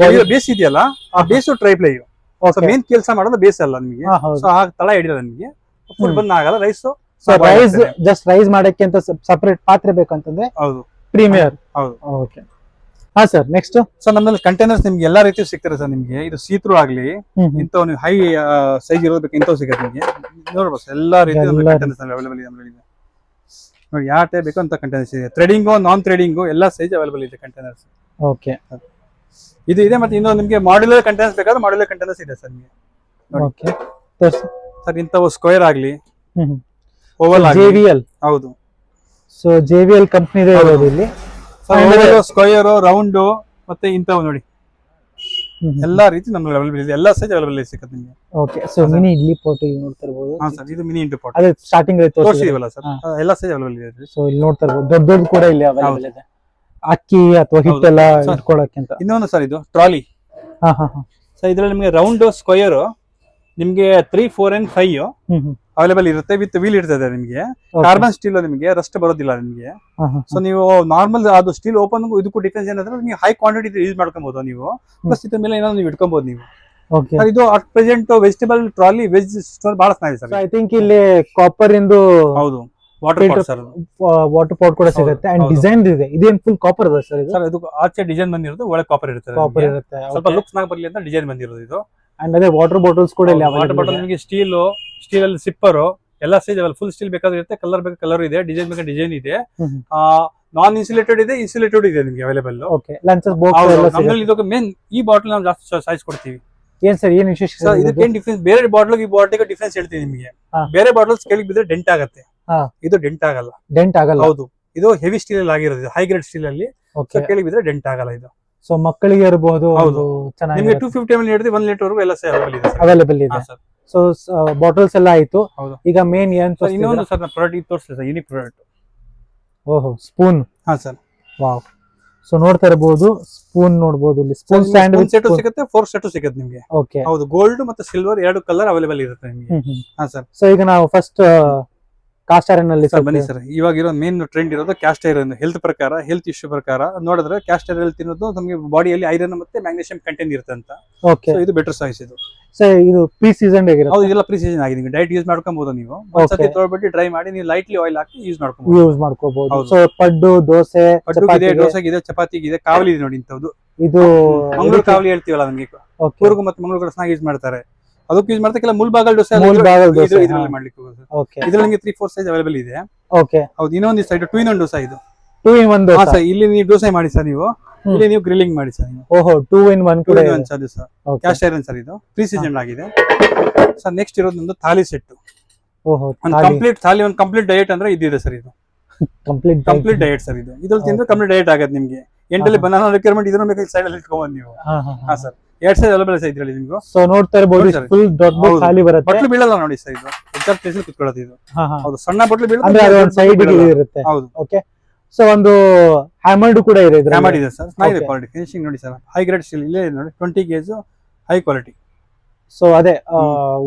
S1: ಬೇಸ್ ಇದೆಯಲ್ಲ, ಆ ಬೇಸು ಟ್ರೈಪ್ಲೈ. ಮೇನ್ ಕೆಲಸ ಮಾಡೋದು ಬೇಸ್ ಅಲ್ಲ ನಿಮಗೆ. ಸೊ ಆ ತಳ ಹಿಡಿಯಲ್ಲ ನಿಮಗೆ, ಫುಡ್ ಬಂದ್ ಆಗಲ್ಲ rice.
S2: So rice just rice ಮಾಡಕ್ಕೆ ಅಂತ ಸಪರೇಟ್ ಪಾತ್ರೆ ಬೇಕಂತಂದ್ರೆ
S1: ಹೌದು
S2: ಪ್ರೀಮಿಯರ್.
S1: ಹೌದು
S2: ಓಕೆ, ಹಾ ಸರ್. ನೆಕ್ಸ್ಟ್
S1: ಸರ್ ನಮ್ಮಲ್ಲಿ ಕಂಟೈನರ್ಸ್ ನಿಮ್ಗೆ ಎಲ್ಲಾ ರೀತಿ ಸಿಗ್ತಾರೆ ಸರ್. ನಿಮ್ಗೆ ಇದು ಸೀತ್ರು ಆಗ್ಲಿ, ಇಂಥವ್ ನೀವು ಹೈ ಸೈಜ್ ಇರೋದಕ್ಕೆ ಇಂಥವ್ ಸಿಗುತ್ತೆ ನಿಮಗೆ. ನೋಡ್ಬೋದು ಎಲ್ಲಾ ರೀತಿ ಕಂಟೈನರ್ಸ್ ಅವೈಲೇಬಲ್ ಇದೆ ನಮ್ಮಲ್ಲಿ. ನೋಡಿ ಯಾವ ಟೈಪ್ ಬೇಕು ಅಂತ ಕಂಟೈನರ್ಸ್ ಇದೆ. ಥ್ರೆಡಿಂಗು ನಾನ್ ಥ್ರೆಡಿಂಗು ಎಲ್ಲಾ ಸೈಜ್ ಅವೈಲೇಬಲ್ ಇದೆ ಕಂಟೈನರ್ಸ್.
S2: ಓಕೆ,
S1: ಇದು ಇದೆ. ಮತ್ತೆ ಇನ್ನೊಂದು ನಿಮಗೆ ಮಾಡ್ಯುಲರ್ ಕಂಟೈನರ್ಸ್ ಬೇಕಾದ್ರೆ ಮಾಡ್ಯುಲರ್ ಕಂಟೈನರ್ಸ್ ಇದೆ ಸರ್ ನಿಮಗೆ.
S2: ಓಕೆ
S1: ಸರ್ ಇಂಥವು ಸ್ಕ್ವೇರ್ ಆಗ್ಲಿ, ಓವಲ್ ಆಗ್ಲಿ.
S2: JVL.
S1: ಹೌದು,
S2: ಸೊ JVL ಕಂಪನಿ ಇದೆ ಇರೋದು ಇಲ್ಲಿ.
S1: ಸ್ಕ್ವೇರ್, ರೌಂಡ್ ಮತ್ತೆ ಇಂಥವು ನೋಡಿ ಎಲ್ಲಾ ರೀತಿ ನಮ್ಗೆ ಅವೈಲೇಬಲ್ ಇದೆ. ಎಲ್ಲಾ ಸೈಜ್ ಅವೈಲೇಬಲ್ ಸಿಗುತ್ತೆ ನಿಮಗೆ.
S2: Okay, so mini idli pot ಇಲ್ಲಿ ನೋಡ್ತಾ ಇರಬಹುದು.
S1: ಹಾ ಸರ್, ಇದು ಮಿನಿ ಇಂಟು ಪಾಟ್
S2: ಅದೇ ಸ್ಟಾರ್ಟಿಂಗ್ ಅಲ್ಲಿ
S1: ತೋರಿಸಿದೀವಲ್ಲ ಸರ್, ಎಲ್ಲಾ ಸೈಜ್ ಅವೈಲೇಬಲ್ ಇದೆ.
S2: ಸೊ ಇಲ್ಲಿ ನೋಡ್ತಾ ಇರಬಹುದು ದೊಡ್ಡ ಕೂಡ ಇಲ್ಲಿ ಅವೈಲೇಬಲ್ ಇದೆ. ಅಕ್ಕಿ ಅಥವಾ ಹಿಟ್ಟೆಲ್ಲ ಇಟ್ಕೊಳ್ಳೋಕೆ ಅಂತ.
S1: ಇನ್ನೊಂದು ಸರ್ ಇದು ಟ್ರಾಲಿ. ಸೊ ಇದ್ರಲ್ಲಿ ನಿಮಗೆ ರೌಂಡ್ ಸ್ಕ್ವೇರ್ ನಿಮ್ಗೆ 3, 4 and 5 ಅವೈಲೇಬಲ್ ಇರುತ್ತೆ. ವಿತ್ ವೀಲ್ ಇರ್ತದೆ ನಿಮಗೆ. ಕಾರ್ಬನ್ ಸ್ಟೀಲ್ ನಿಮಗೆ ರಸ್ಟ್ ಬರೋದಿಲ್ಲ ನಿಮಗೆ. ಸೊ ನೀವು ನಾರ್ಮಲ್ ಅದು ಸ್ಟೀಲ್ ಓಪನ್ ಇದಕ್ಕೂ ಡಿಫ್ರೆನ್ಸ್ ಏನಂದ್ರೆ ನೀವು ಹೈ ಕ್ವಾಂಟಿಟಿ ಯೂಸ್ ಮಾಡ್ಕೊಬಹುದು ನೀವು. ಪ್ಲಸ್ ಇದ್ರ ಮೇಲೆ ಏನಾದ್ರು ನೀವು ಇಟ್ಕೊಬಹುದು ನೀವು. ಇದು at present vegetable trolley veg store ಬಹಳ ಚೆನ್ನಾಗಿದೆ ಸರ್.
S2: ಐ ಥಿಂಕ್ ಇಲ್ಲಿ ಕಾಪರ್ ಇಂದು
S1: ಹೌದು
S2: ವಾಟರ್ ಪಾಟ್ ಕೂಡ ಸಿಗುತ್ತೆ. ಅಂಡ್ ಡಿಸೈನ್ ಇದೆ. ಇದೇನ್ ಫುಲ್ ಕಾಪರ್ ಇದೆ ಸರ್ ಇದು?
S1: ಸರ್ ಇದು ಆಚೆ ಡಿಸೈನ್ ಬಂದಿರೋದು, ಒಳಗೆ ಕಾಪರ್ ಇರುತ್ತೆ.
S2: ಕಾಪರ್ ಇರುತ್ತೆ,
S1: ಸ್ವಲ್ಪ ಲುಕ್ಸ್ ನಾಗ ಬರ್ಲಿ ಅಂತ ಡಿಸೈನ್ ಬಂದಿರೋದು ಇದು.
S2: ಅಂಡ್ ಅದೇ ವಾಟರ್ ಬಾಟಲ್ಸ್ ಕೂಡ ಇಲ್ಲಿ
S1: ವಾಟರ್ ಬಾಟಲ್ ನಿಮಗೆ ಸ್ಟೀಲ್ ಅಲ್ಲಿ ಸಿಪ್ಪರ್ ಎಲ್ಲಾ ಸೈಜ್ ಫುಲ್ ಸ್ಟೀಲ್ ಬೇಕಾದ್ರೆ ಇರುತ್ತೆ. ಕಲರ್ ಬೇಕಾದ್ರೆ ಕಲರ್ ಇದೆ, ಡಿಸೈನ್ ಬೇಕಾದ್ರೆ ಡಿಸೈನ್ ಇದೆ. ನಾನ್ ಇನ್ಸುಲೇಟೆಡ್ ಇದೆ, ಇನ್ಸುಲೇಟೆಡ್ ಇದೆ ನಿಮಗೆ ಅವೈಲೇಬಲ್.
S2: ಓಕೆ, ಲಂಚಸ್ ಬಾಕ್ಸ್ ಎಲ್ಲ ಸಿಗುತ್ತೆ.
S1: ಇದಕ್ಕೆ ಮೇನ್ ಈ ಬಾಟಲ್ ನಾವು ಜಾಸ್ತಿ ಸೈಜ್ ಕೊಡ್ತೀವಿ.
S2: ಏನ್ ಸರ್, ಏನ್ ವಿಶೇಷ
S1: ಸರ್? ಇದಕ್ಕೆ ಏನ್ ಡಿಫರೆನ್ಸ್, ಬೇರೆ ಬಾಟಲ್ ಈ ಬಾಟಲ್ಗೆ ಡಿಫರೆನ್ಸ್ ಹೇಳ್ತೀನಿ ನಿಮಗೆ. ಬೇರೆ ಬಾಟಲ್ಸ್ ಕೆಳಗೆ ಬಿದ್ರೆ ಡೆಂಟ್ ಆಗುತ್ತೆ, ಇದು ಡೆಂಟ್ ಆಗಲ್ಲ.
S2: ಡೆಂಟ್ ಆಗಲ್ಲ?
S1: ಹೌದು, ಇದು ಹೆವಿ ಸ್ಟೀಲ್ ಅಲ್ಲಿ ಆಗಿರೋದು, ಹೈ ಗ್ರೇಡ್ ಸ್ಟೀಲ್ ಅಲ್ಲಿ. ಕೆಳಗೆ ಬಿದ್ರೆ ಡೆಂಟ್ ಆಗಲ್ಲ ಇದು.
S2: ಸೊ ಮಕ್ಕಳಿಗೆ ಇರಬಹುದು.
S1: ಹೌದು, ನಿಮಗೆ 250 ml ಹಿಡಿದು 1 ಲೀಟರ್ ವರೆಗೂ ಎಲ್ಲ
S2: ಅವೈಲೇಬಲ್ ಇದೆ. ಸೊ ಬಾಟಲ್ಸ್ ಎಲ್ಲ ಆಯ್ತು. ಈಗ ಮೇನ್ ಏನ್
S1: ಇನ್ನೊಂದು ಸರ್ ಪ್ರಾಡಕ್ಟ್ ಇದು ತೋರಿಸ್ಲಿ ಸರ್, ಯೂನಿಕ್ ಪ್ರಾಡಕ್ಟ್.
S2: ಓಹೋ, ಸ್ಪೂನ್.
S1: ಹಾ ಸರ್,
S2: ವಾವ್. ಸೊ ನೋಡ್ತಾ ಇರಬಹುದು, ಸ್ಪೂನ್ ನೋಡಬಹುದು ಇಲ್ಲಿ. ಸ್ಪೂನ್ ಸ್ಟ್ಯಾಂಡ್
S1: ಸೆಟ್ ಸಿಗುತ್ತೆ, 4 ಸೆಟ್ ಸಿಗುತ್ತೆ ನಿಮಗೆ.
S2: ಓಕೆ,
S1: ಹೌದು, ಗೋಲ್ಡ್ ಮತ್ತೆ ಸಿಲ್ವರ್ 2 ಕಲರ್ ಅವೈಲೇಬಲ್ ಇರುತ್ತೆ ನಿಮಗೆ. ಹಾ ಸರ್.
S2: ಸೊ ಈಗ ನಾವು ಫಸ್ಟ್ ಕಾಸ್ಟ್ ಐರನ್ ಅಲ್ಲಿ
S1: ಬನ್ನಿ ಸರ್. ಇವಾಗ ಇರೋ ಮೇನ್ ಟ್ರೆಂಡ್ ಇರೋದು ಕ್ಯಾಸ್ಟ್ ಐರನ್. ಹೆಲ್ತ್ ಪ್ರಕಾರ, ಹೆಲ್ತ್ ಇಶ್ಯೂ ಪ್ರಕಾರ ನೋಡಿದ್ರೆ ಕ್ಯಾಸ್ಟ್ ಐರನ್ ತಿನ್ನೋದು ನಮಗೆ ಬಾಡಿಯಲ್ಲಿ ಐರನ್ ಮತ್ತೆ ಮ್ಯಾಗ್ನೀಷಿಯಂ ಕಂಟೆಂಟ್ ಇರುತ್ತೆ ಅಂತ.
S2: ಓಕೆ,
S1: ಇದು ಬೆಟರ್ ಚಾಯ್ಸ್ ಇದು.
S2: ಸೊ ಇದು ಪ್ರೀ ಸೀಸನ್ ಆಗಿರುತ್ತೆ.
S1: ಹೌದು, ಇದೆಲ್ಲ ಪ್ರೀ ಸೀಸನ್ ಆಗಿದೆ. ನೀವು ಡೈರೆಕ್ಟ್ ಯೂಸ್ ಮಾಡ್ಕೊಬಹುದು. ನೀವು ಒಂದ್ಸತಿ ತೊಳ್ಬಿಟ್ಟು ಡ್ರೈ ಮಾಡಿ ನೀವು ಲೈಟ್ಲಿ ಆಯಿಲ್ ಹಾಕಿ ಯೂಸ್ ಮಾಡ್ಕೊಬಹುದು.
S2: ಸೊ ಪಡ್ಡು, ದೋಸೆ,
S1: ದೋಸೆಗಿದೆ, ಚಪಾತಿಗಿದೆ, ಕಾವಲಿ ಇದೆ ನೋಡಿ ಇಂಥದ್ದು.
S2: ಇದು
S1: ಮಂಗಳೂರು ಕಾವಲಿ ಹೇಳ್ತೀವಲ್ಲ ನಮಗೆ, ಕೂರ್ಗು ಮತ್ತೆ ಮಂಗಳೂರು ಕಡೆ ಚೆನ್ನಾಗಿ ಯೂಸ್ ಮಾಡ್ತಾರೆ. ಅದಕ್ಕೆ ಯೂಸ್ ಮಾಡ್ತಾರೆ. ಕೆಲ ಮುಲ್ಬಾಗಲ್ ದೋಸೆ ಇದರಲ್ಲಿ ಮಾಡ್ಲಿಕ್ಕೆ ಇದ್ರಲ್ಲಿ ನಿಮಗೆ 3, 4 ಸೈಜ್ ಅವೈಲೇಬಲ್ ಇದೆ.
S2: ಓಕೆ,
S1: ಹೌದು. ಇನ್ನೊಂದು ಸೈಡ್ 2 in 1 ದೋಸೆ ಇದು.
S2: 2 in 1 ದೋಸೆ.
S1: ಇಲ್ಲಿ ನೀವು ದೋಸೆ ಮಾಡಿ ಸರ್, ನೀವು ಇಲ್ಲಿ ನೀವು ಗ್ರಿಲ್ಲಿಂಗ್ ಮಾಡಿ ಸರ್ ನೀವು.
S2: ಓಹೋ, 2 in 1 ಕೂಡ ಇದೆ
S1: ಸರ್. ಕ್ಯಾಸ್ಟ್ ಐರನ್ ಸರ್, ಇದು ಪ್ರೀ ಸೀಸನ್ ಆಗಿದೆ ಸರ್. ನೆಕ್ಸ್ಟ್ ಇರೋದು ಒಂದು ಥಾಲಿ ಸೆಟ್.
S2: ಓಹೋ,
S1: ಒಂದು ಕಂಪ್ಲೀಟ್ ಥಾಲಿ, ಒಂದು ಕಂಪ್ಲೀಟ್ ಡಯಟ್ ಅಂದ್ರೆ ಇದಿದೆ ಸರ್. ಇದು ಕಂಪ್ಲೀಟ್ ಡಯಟ್ ಸರ್. ಇದು ಇದ್ರಲ್ಲಿ ತಿಂದ್ರೆ ಕಂಪ್ಲೀಟ್ ಡಯಟ್ ಆಗುತ್ತೆ ನಿಮಗೆ. ಎಂಟಲ್ಲಿ ಬನಾನಾ ರಿಕ್ವೈರ್ಮೆಂಟ್ ಇದ್ರ ಬೇಕಾಗಿ ಸೈಡ್ ಅಲ್ಲಿ ಇಟ್ಕೊಂಡ್ ನೀವು. ಹಾ ಸರ್, 2 ಸೈಜ್ ಅವೈಲೇಬಲ್ ಇದೆ ಇದ್ರಲ್ಲಿ ನಿಮ್ಗೆ.
S2: ಸೊ ನೋಡ್ತಾ ಇರಬಹುದು, ಫುಲ್ ದೊಡ್ಡ ಥಾಲಿ ಬರುತ್ತೆ.
S1: ಬಟ್ಲು ಬೀಳಲ್ಲ ನೋಡಿ ಸರ್, ಇದು ಎಕ್ಸಾಕ್ಟ್ ಪ್ಲೇಸ್ ಅಲ್ಲಿ ಕುತ್ಕೊಳ್ಳೋದು ಇದು. ಹೌದು, ಸಣ್ಣ ಬಟ್ಲು ಬೀಳುತ್ತೆ
S2: ಅಂದ್ರೆ ಅದು ಒಂದು ಸೈಡ್ ಇರುತ್ತೆ.
S1: ಹೌದು.
S2: ಓಕೆ, ಸೊ ಒಂದು ಹ್ಯಾಮರ್ಡ್ ಕೂಡ ಇದೆ.
S1: ಹ್ಯಾಮರ್ಡ್ ಇದೆ ಸರ್, ಚೆನ್ನಾಗಿದೆ ಕ್ವಾಲಿಟಿ. ಫಿನಿಶಿಂಗ್ ನೋಡಿ ಸರ್, ಹೈ ಗ್ರೇಡ್ ಸ್ಟೀಲ್. ಇಲ್ಲೇ ನೋಡಿ 20 ಗೇಜ್ ಹೈ ಕ್ವಾಲಿಟಿ.
S2: ಸೊ ಅದೇ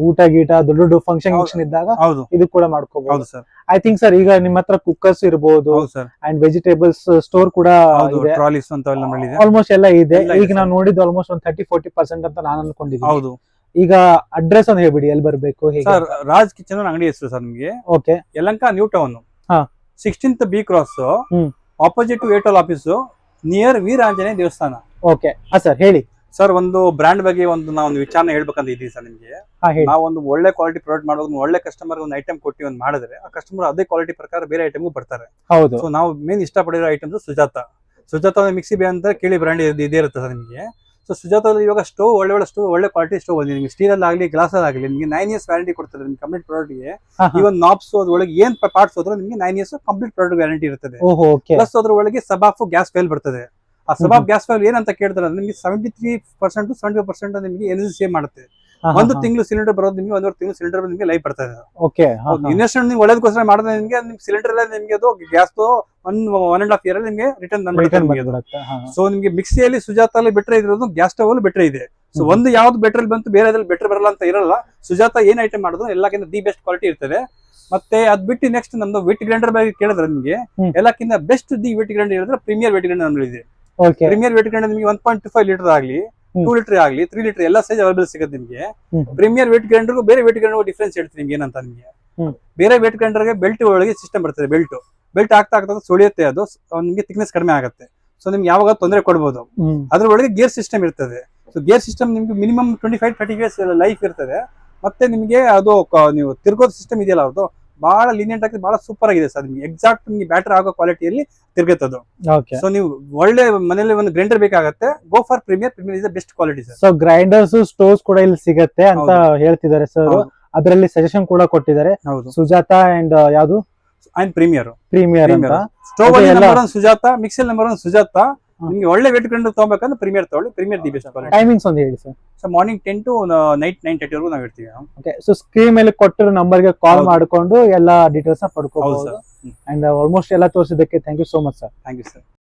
S2: ಊಟ ಗೀಟ ದೊಡ್ಡ ದೊಡ್ಡ ಫಂಕ್ಷನ್ ಇದ್ದಾಗ
S1: ಹೌದು
S2: ಇದು ಕೂಡ ಮಾಡ್ಕೋಬಹುದು.
S1: ಹೌದು ಸರ್.
S2: ಐ ಥಿಂಕ್ ಸರ್ ಈಗ ನಿಮ್ಮ ಹತ್ರ ಕುಕ್ಕರ್ಸ್ ಇರಬಹುದು
S1: ಹೌದು ಸರ್.
S2: ಅಂಡ್ ವೆಜಿಟೇಬಲ್ಸ್ ಸ್ಟೋರ್ ಕೂಡ
S1: ಹೌದು
S2: ಇದೆ,
S1: ಟ್ರಾಲೀಸ್ ಅಂತ ಎಲ್ಲ ನಮ್ಮಲ್ಲಿದೆ.
S2: ಆಲ್ಮೋಸ್ಟ್ ಎಲ್ಲ ಇದೆ.
S1: ಎಲ್ಲ ಇದೆ
S2: ಈಗ ನಾವು ನೋಡಿದ್ದು ಆಲ್ಮೋಸ್ಟ್ ಒಂದು 30-40% ಅಂತ ನಾನು ಅನ್ಕೊಂಡಿದ್ದೀನಿ.
S1: ಹೌದು
S2: ಈಗ ಅಡ್ರೆಸ್ ಒಂದು ಹೇಳ್ಬಿಡಿ, ಎಲ್ಲಿ ಬರ್ಬೇಕು ಹೇಗೆ?
S1: ಸರ್ ರಾಜ್ ಕಿಚನ್ ಅಂಗಡಿ ಹೆಸರು ಸರ್ ನಿಮ್ಗೆ.
S2: ಓಕೆ.
S1: ಯಲಹಂಕ ನ್ಯೂ ಟೌನ್,
S2: ಹಾ.
S1: 16th B cross, opposite to Airtel office, near Veera Anjaneya ದೇವಸ್ಥಾನ.
S2: ಓಕೆ. ಹಾ ಸರ್ ಹೇಳಿ
S1: ಸರ್. ಒಂದು ಬ್ರಾಂಡ್ ಬಗ್ಗೆ ನಾವು ಒಂದು ವಿಚಾರನ ಹೇಳ್ಬೇಕಂತ ಇದೀವಿ ಸರ್ ನಿಮ್ಗೆ. ನಾವು ಒಂದು ಒಳ್ಳೆ ಕ್ವಾಲಿಟಿ ಪ್ರಾಡಕ್ಟ್ ಮಾಡಬೇಕು, ಒಳ್ಳೆ ಕಸ್ಟಮರ್ ಒಂದು ಐಟಮ್ ಕೊಟ್ಟು ಒಂದು ಮಾಡಿದ್ರೆ ಆ ಕಸ್ಟಮರ್ ಅದೇ ಕ್ವಾಲಿಟಿ ಪ್ರಕಾರ ಬೇರೆ ಐಟಮ್ಗೂ ಬರ್ತಾರೆ.
S2: ಹೌದು.
S1: ಸೊ ನಾವು ಮೇನ್ ಇಷ್ಟಪಡಿರೋ ಐಟಮ್ಸ್ ಸುಜಾತ ಮಿಕ್ಸಿ ಬೇ ಅಂತ ಕೇಳಿ ಬ್ರ್ಯಾಂಡ್ ಇದೇ ಇರುತ್ತೆ ಸರ್ ನಿಮಗೆ. ಸೊ ಸುಜಾತದಲ್ಲಿ ಇವಾಗ ಸ್ಟೋವ್ ಒಳ್ಳೆ ಸ್ಟೋವ್, ಒಳ್ಳೆ ಕ್ವಾಲಿಟಿ ಸ್ಟೋವ್ ಬಂದಿದೆ ನಿಮಗೆ. ಸ್ಟೀಲ್ ಅಲ್ಲಿ ಆಗಲಿ ಗ್ಲಾಸ್ ಅಲ್ಲಿ ಆಗಲಿ ನಿಮಗೆ 9 years ವ್ಯಾರಂಟಿ ಕೊಡ್ತಾರೆ ನಿಮ್ಗೆ ಕಂಪ್ಲೀಟ್ ಪ್ರಾಡಕ್ಟ್ಗೆ. ಇವನ್ ನಾಬ್ಸ್ ಅದ್ರೊಳಗೆ ಏನ್ ಪಾರ್ಟ್ಸ್ ಹೋದ್ರೆ ನಿಮಗೆ 9 years ಕಂಪ್ಲೀಟ್ ಪ್ರಾಡಕ್ಟ್ ವ್ಯಾರಂಟಿ ಇರ್ತದೆ. ಪ್ಲಸ್ ಅದ್ರ ಒಳಗೆ ಸಬಾಫ್ ಗ್ಯಾಸ್ ಫೈಲ್ ಬರ್ತದೆ. ಆ ಸಬಾಫ್ ಗ್ಯಾಸ್ ಫೈಲ್ ಏನಂತ ಕೇಳಿದ್ರೆ ನಿಮಗೆ 73% to 75% ನಿಮಗೆ ಎನರ್ಜಿ ಸೇವ್ ಮಾಡುತ್ತೆ. ಒಂದು ತಿಂಗಳು ಸಿಲಿಂಡರ್ ಬರೋದು ನಿಮಗೆ 1.5 ತಿಂಗಳು ಸಿಲಿಂಡರ್ ನಿಮಗೆ ಲೈಫ್ ಬರ್ತದೆ. ಇನ್ವೆಸ್ಟ್ಮೆಂಟ್ ನೀವು ಒಳ್ಳೇದಕ್ಕೋಸ್ಕರ ಮಾಡಿದ್ರೆ ನಿಮಗೆ ಸಿಲಿಂಡರ್ ಎಲ್ಲ ನಿಮಗೆ ಅದು ಗ್ಯಾಸ್ 1.5 year ಅಲ್ಲಿ ನಿಮಗೆ ರಿಟರ್ನ್. ಸೊ ನಿಮಗೆ ಮಿಕ್ಸಿಯಲ್ಲಿ ಸುಜಾತಲ್ಲಿ ಬೆಟರ್ ಇರೋದು, ಗ್ಯಾಸ್ ಸ್ಟವ್ ಅಲ್ಲಿ ಬೆಟರ್ ಇದೆ. ಸೊ ಒಂದು ಯಾವ್ದು ಬೆಟರ್ ಬಂತು ಬೇರೆ ಬೆಟರ್ ಬರಲ್ಲ ಅಂತ ಇರಲ್ಲ. ಸುಜಾತ ಏನ್ ಐಟಮ್ ಮಾಡಿದ್ರು ಎಲ್ಲಕ್ಕಿಂತ ದಿ ಬೆಸ್ಟ್ ಕ್ವಾಲಿಟಿ ಇರ್ತದೆ. ಮತ್ತೆ ಅದ್ ಬಿಟ್ಟು ನೆಕ್ಸ್ಟ್ ನಮ್ದು ವೆಟ್ ಗ್ರೈಂಡರ್ ಬಗ್ಗೆ ಕೇಳಿದ್ರೆ ನಿಮಗೆ ಎಲ್ಲಕ್ಕಿಂತ ಬೆಸ್ಟ್ ದಿ ವೆಟ್ ಗ್ರೈಂಡರ್ ಹೇಳಿದ್ರೆ ಪ್ರೀಮಿಯರ್ ವೆಟ್ ಗ್ರೈಂಡರ್ ನಮ್ಮಲ್ಲಿದೆ. ಪ್ರೀಮಿಯರ್ ವೆಟ್ ಗ್ರೈಂಡರ್ ನಿಮಗೆ 1.25 ಲೀಟರ್ ಆಗಲಿ, 2 ಲೀಟರ್ ಆಗಲಿ, 3 ಲೀಟರ್ ಎಲ್ಲ ಸೈಜ್ ಅವೈಲೇಬಲ್ ಸಿಗುತ್ತೆ ನಿಮಗೆ. ಪ್ರೀಮಿಯರ್ ವೆಟ್ ಗ್ರೈಂಡರ್ಗೂ ಬೇರೆ ವೆಟ್ ಗ್ರೈಂಡರ್ ಡಿಫ್ರೆನ್ಸ್ ಹೇಳ್ತೀನಿ ನಿಮ್ಗೆ ಏನಂತ. ನಿಮಗೆ ಬೇರೆ ವೆಟ್ ಗ್ರೈಂಡರ್ಗೆ ಬೆಲ್ಟ್ ಒಳಗೆ ಸಿಸ್ಟಮ್ ಬರ್ತದೆ. ಬೆಲ್ಟ್ ಆಗ್ತಾ ಸುಳಿಯುತ್ತೆ, ಅದು ನಿಮಗೆ ಥಿಕ್ನೆಸ್ ಕಡಿಮೆ ಆಗುತ್ತೆ. ಸೊ ನಿಮ್ಗೆ ಯಾವಾಗ ತೊಂದರೆ ಕೊಡ್ಬೋದು. ಅದ್ರ ಒಳಗೆ ಗೇರ್ ಸಿಸ್ಟಮ್ ಇರ್ತದೆ. ಸೊ ಗೇರ್ ಸಿಸ್ಟಮ್ ನಿಮ್ಗೆ ಮಿನಿಮಮ್ 25-30 years ಲೈಫ್ ಇರ್ತದೆ. ಮತ್ತೆ ನಿಮಗೆ ಅದು ನೀವು ತಿರ್ಗೋದ್ ಸಿಸ್ಟಮ್ ಇದೆಯಲ್ಲ ಅವ್ರದ್ದು ಬಹಳ ಲೀನಿಯಂಟ್ ಆಗಿ ಬಹಳ ಸೂಪರ್ ಆಗಿದೆ ಸರ್. ನಿಮ್ಗೆ ಎಕ್ಸಾಕ್ಟ್ ನಿಮ್ಗೆ ಬ್ಯಾಟರ್ ಆಗೋ ಕ್ವಾಲಿಟಿಯಲ್ಲಿ ತಿರ್ಗತ್ತದು. ಸೊ ನೀವು ಒಳ್ಳೆ ಮನೆಯಲ್ಲಿ ಒಂದು ಗ್ರೈಂಡರ್ ಬೇಕಾಗತ್ತೆ, go for premier is the best quality sir.
S2: So grinders stoves ಕೂಡ ಇಲ್ಲಿ ಸಿಗತ್ತೆ ಅಂತ ಹೇಳ್ತಿದ್ದಾರೆ ಸರ್. ಅದರಲ್ಲಿ ಸಜೆಷನ್ ಕೂಡ ಕೊಟ್ಟಿದ್ದಾರೆ. ಸುಜಾತ ಅಂಡ್ ಯಾವುದು
S1: ಅಂಡ್ ಪ್ರೀಮಿಯರ್
S2: ಅಂತ.
S1: Stove number 1 Sujata, mixer number 1 Sujata. ನಿಮ್ಗೆ ಒಳ್ಳೆ ವೆಟ್ ಗ್ರೈಂಡರ್ ತಗೋಬೇಕಂದ್ರೆ ಪ್ರೀಮಿಯರ್ ತಗೊಳ್ಳಿ. Premier the best quality.
S2: Timings ಒಂದು ಹೇಳಿ sir.
S1: So morning 10 to night 9:30 ವರೆಗೂ ನಾವು ಇರ್ತೀವಿ.
S2: ಓಕೆ. ಸೊ ಸ್ಕ್ರೀನ್ ಮೇಲೆ ಕೊಟ್ಟಿರೋ ನಂಬರ್ಗೆ ಕಾಲ್ ಮಾಡಿಕೊಂಡು ಎಲ್ಲ ಡೀಟೇಲ್ಸ್ ನ ಪಡ್ಕೋಬಹುದು. ಅಂಡ್ ಆಲ್ಮೋಸ್ಟ್ ಎಲ್ಲ ತೋರಿಸಿದ್ದಕ್ಕೆ thank you so much sir.
S1: Thank you sir.